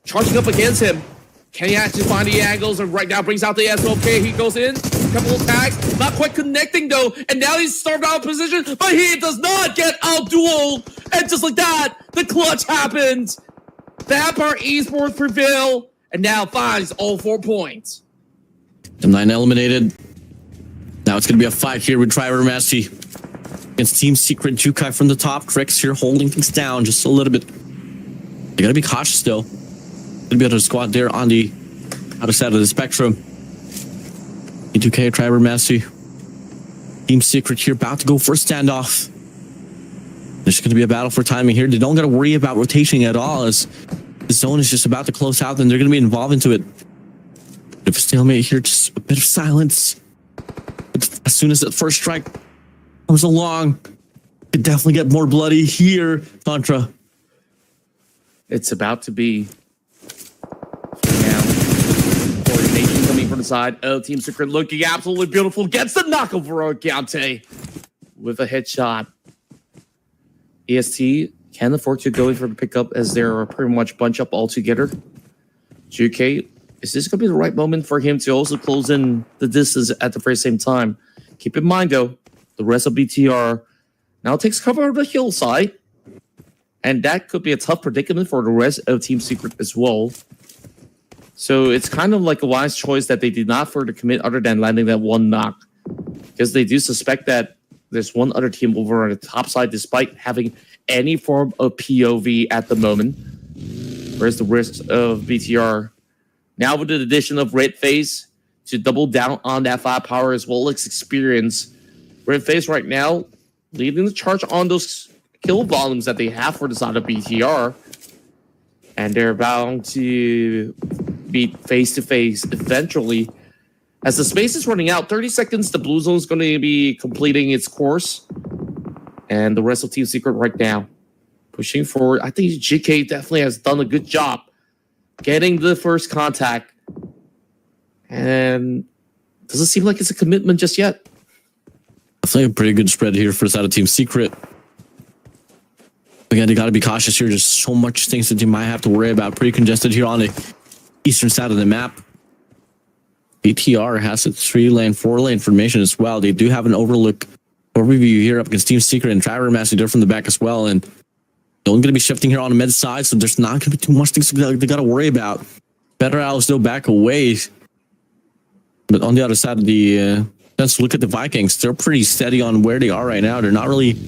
Speaker 1: charging up against him. Can he actually find the angles? And right now brings out the SLK. He goes in, a couple of tags, not quite connecting though. And now he's starved out of position, but he does not get out-dueled. And just like that, the clutch happens. Vampire Esports prevail, and now finds all 4 points.
Speaker 2: Sem9 eliminated. Now it's going to be a fight here with Tribetter Massey against Team Secret. Jukai from the top. Tricks here holding things down just a little bit. They got to be cautious still. Gonna be able to squad there on the other side of the spectrum. T2K, Tribetter Massey. Team Secret here about to go for a standoff. There's going to be a battle for timing here. They don't got to worry about rotating at all as the zone is just about to close out and they're going to be involved into it. Bit of a stalemate here, just a bit of silence. But as soon as that first strike comes along, it definitely get more bloody here, Contra.
Speaker 1: It's about to be now. Coordination coming from the side of Team Secret, looking absolutely beautiful. Gets the knock over Argante with a headshot. EST Can't afford to go in for the pickup as they're pretty much bunched up all together. GK, is this going to be the right moment for him to also close in the distance at the very same time? Keep in mind, though, the rest of BTR now takes cover of the hillside. And that could be a tough predicament for the rest of Team Secret as well. So it's kind of like a wise choice that they did not further commit other than landing that one knock. Because they do suspect that there's one other team over on the top side despite having any form of POV at the moment. Whereas the rest of BTR, now with the addition of Red Face to double down on that firepower as well as experience. Red Face right now leading the charge on those kill volumes that they have for the side of BTR. And they're bound to be face-to-face eventually. As the space is running out, 30 seconds, the blue zone is going to be completing its course. And the rest of Team Secret right now pushing forward. I think GK definitely has done a good job getting the first contact. And doesn't seem like it's a commitment just yet.
Speaker 2: Definitely a pretty good spread here for the side of Team Secret. Again, they got to be cautious here. There's so much things that you might have to worry about. Pretty congested here on the eastern side of the map. BTR has a 3-lane, 4-lane formation as well. They do have an overview here up against Team Secret and Traver Massey there from the back as well. And they're only going to be shifting here on the mid side, so there's not going to be too much things they got to worry about. Better Owls still back away. But on the other side of the let's look at the Vikings. They're pretty steady on where they are right now. They're not really...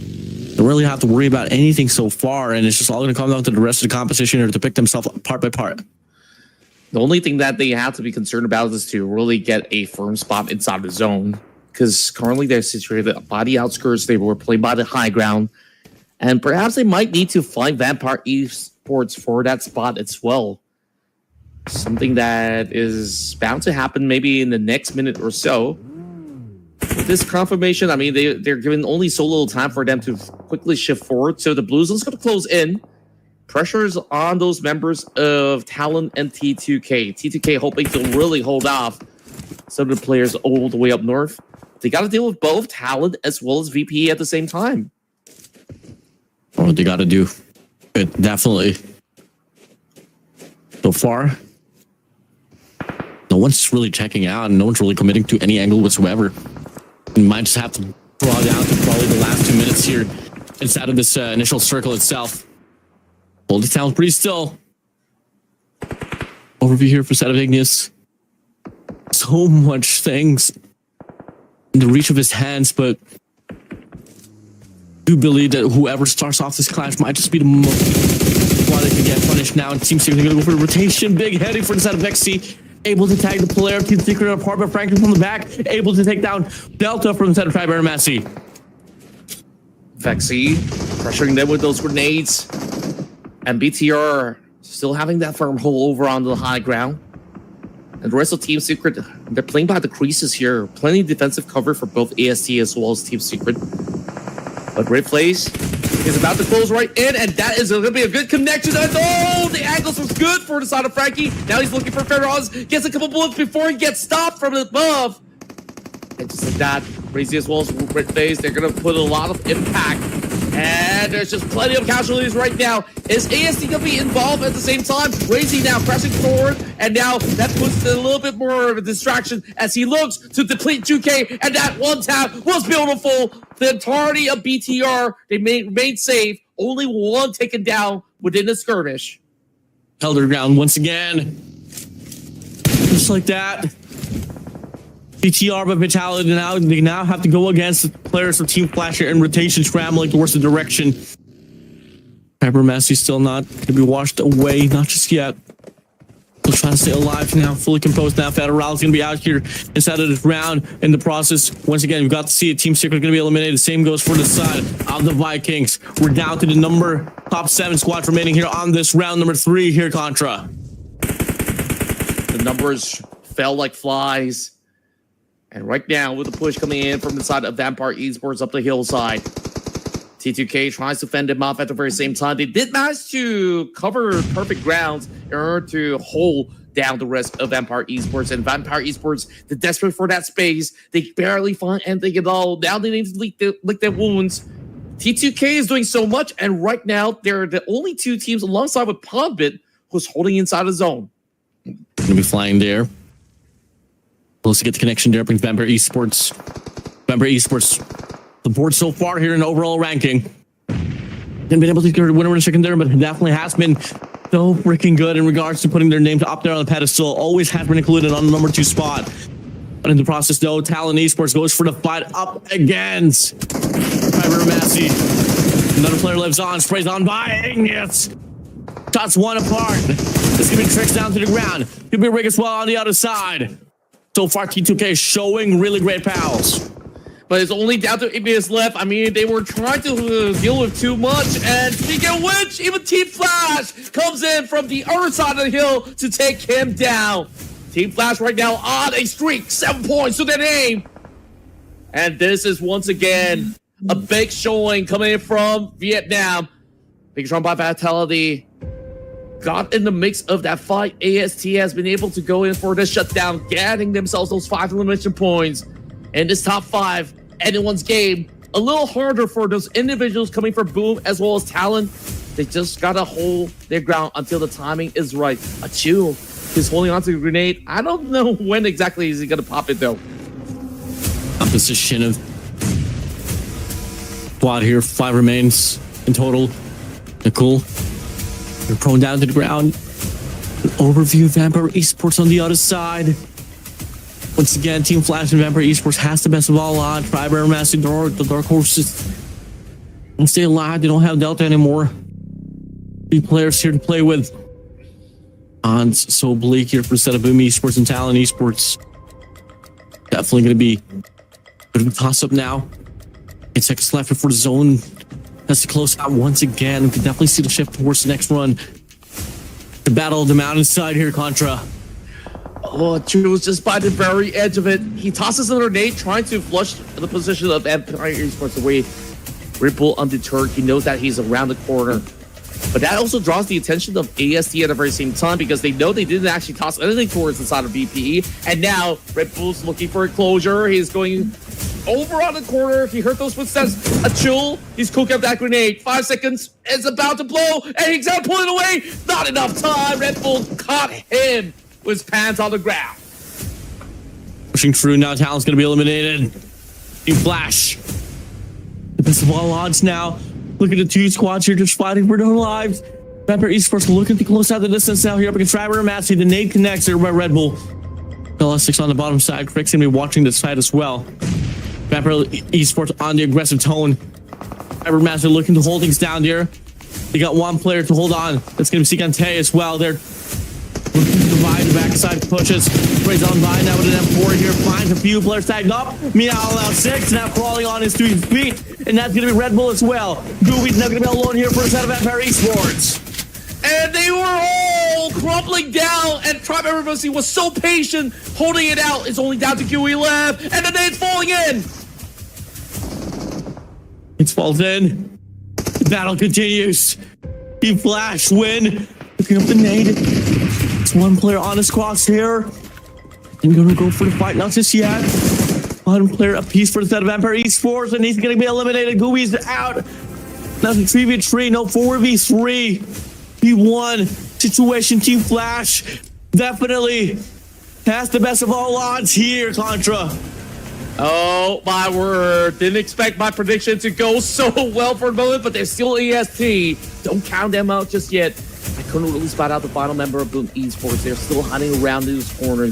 Speaker 2: Don't really have to worry about anything so far, and it's just all going to come down to the rest of the competition or to pick themselves part by part.
Speaker 1: The only thing that they have to be concerned about is to really get a firm spot inside the zone, because currently they're situated by the outskirts. They were playing by the high ground, and perhaps they might need to find Vampire Esports for that spot as well. Something that is bound to happen maybe in the next minute or so. With this confirmation, I mean, they're given only so little time for them to quickly shift forward. So the Blue Zone's going to close in. Pressures on those members of Talon and T2K. T2K hoping to really hold off some of the players all the way up north. They got to deal with both Talon as well as VP at the same time.
Speaker 2: What they got to do. It definitely. So far, no one's really checking out and no one's really committing to any angle whatsoever. You might just have to draw down to probably the last 2 minutes here inside of this initial circle itself. Hold the town pretty still. Overview here for Set of Ignis. So much things in the reach of his hands, but I do believe that whoever starts off this clash might just be the most one that can get punished now. And Team Secret going to go for the rotation. Big heading for the Set of XC. Able to tag the player, Team Secret apart, but Franklin from the back, able to take down Delta from the side of Traver Massey.
Speaker 1: Vexy pressuring them with those grenades. And BTR still having that firm hold over on the high ground. And the rest of Team Secret, they're playing by the creases here. Plenty of defensive cover for both AST as well as Team Secret. But Red Blaze is about to close right in, and that is going to be a good connection. And oh, the angles was good for the side of Frankie. Now he's looking for Ferraz. Gets a couple bullets before he gets stopped from above. And just like that, Crazy as well as Red Blaze, they're going to put a lot of impact. And there's just plenty of casualties right now. Is AST going to be involved at the same time? Crazy now crashing forward, and now that puts a little bit more of a distraction as he looks to deplete 2K, and that one tap was beautiful. The entirety of BTR, they remained safe. Only one taken down within the skirmish.
Speaker 2: Held her ground once again. Just like that. BTR by Vitality now, they now have to go against the players of Team Flasher in rotation, scrambling towards the direction. Traver Massey still not going to be washed away, not just yet. Still trying to stay alive now, fully composed now. Federal's going to be out here inside of this round in the process. Once again, we've got to see it. Team Secret going to be eliminated. Same goes for the side of the Vikings. We're down to the top 7 squads remaining here on this round number 3 here, Contra.
Speaker 1: The numbers fell like flies. And right now, with the push coming in from the side of Vampire Esports up the hillside, T2K tries to fend them off at the very same time. They did manage to cover perfect grounds in order to hold down the rest of Vampire Esports. And Vampire Esports, they're desperate for that space. They barely find anything at all. Now they need to lick their wounds. T2K is doing so much, and right now they're the only two teams alongside with PUBG who's holding inside the zone.
Speaker 2: Gonna be flying there. Close to get the connection there. Brings Vampire Esports. Vampire Esports, the board so far here in the overall ranking. Haven't been able to get a winner in a second there, but definitely has been so freaking good in regards to putting their name up there on the pedestal. Always has been included on the number 2 spot. But in the process, though, Talon Esports goes for the fight up against Fiber Massey. Another player lives on, sprays on by Ignis. Shots one apart. This could be tricks down to the ground. Could be Rig as well on the other side. So far, T2K showing really great pals.
Speaker 1: But it's only down to Ignis left. I mean, they were trying to deal with too much. And speaking of which, even Team Flash comes in from the other side of the hill to take him down. Team Flash right now on a streak. 7 points to their name. And this is once again a big showing coming in from Vietnam. Big drawn by Vitality. Got in the mix of that fight. AST has been able to go in for the shutdown, getting themselves those 5 elimination points. In this top 5, anyone's game. A little harder for those individuals coming from Boom as well as Talon. They just gotta hold their ground until the timing is right. Achille is holding onto the grenade. I don't know when exactly is he gonna pop it though.
Speaker 2: Composition of squad here. 5 remains in total. Nicole, they're prone down to the ground. An overview of Vampire Esports on the other side. Once again, Team Flash and Vampire Esports has the best of all odds. Fiber Massey, the Dark Horses don't stay alive. They don't have Delta anymore. 3 players here to play with. Odds so bleak here for a set of Boom Esports and Talon Esports. Definitely going to be a bit of a toss-up now. 8 seconds left before the zone has to close out once again. We can definitely see the shift towards the next run. The battle of the mountainside here, Contra.
Speaker 1: Oh, Drew was just by the very edge of it. He tosses another nade, trying to flush the position of Empire Esports away. Red Bull undeterred. He knows that he's around the corner. But that also draws the attention of AST at the very same time because they know they didn't actually toss anything towards the side of VPE. And now Red Bull's looking for a closure. He's going over on the corner. He heard those footsteps. Achille, he's cooking up that grenade. 5 seconds. It's about to blow. And he's going to pull it away. Not enough time. Red Bull caught him with his pants on the ground.
Speaker 2: Pushing through now. Talon's going to be eliminated. Team Flash. The best of all odds now. Look at the 2 squads here just fighting for their lives. Vampire Esports looking to close out the distance now here up against Fiber and Massey. The nade connects there by Red Bull. LS6 on the bottom side. Crick's going to be watching this side as well. Vampire Esports on the aggressive tone. Fiber and Massey looking to hold things down there. They got 1 player to hold on. That's going to be Sikante as well. They're looking to divide the backside pushes. Sprays on by now with an M4 here. Finds a few players tagged up. Meow out 6 now crawling on his 2 feet. And that's going to be Red Bull as well. Gooey's now going to be alone here for a set of Vampire Esports.
Speaker 1: And they were all crumbling down. And Tribe Everybody was so patient holding it out. It's only down to Gooey left. And the nade's falling in.
Speaker 2: It falls in. The battle continues. Team Flash win. Picking up the nade. It's 1 player on his cross here. And gonna go for the fight. Not just yet. 1 player apiece for the set of Vampire Esports. And he's gonna be eliminated. Gooey's out. Now it's 3v3. No 4v3. P1 situation. Team Flash definitely has the best of all odds here, Contra.
Speaker 1: Oh, my word. Didn't expect my prediction to go so well for a moment, but they're still EST. Don't count them out just yet. I couldn't really spot out the final member of Boom Esports. They're still hiding around these corners.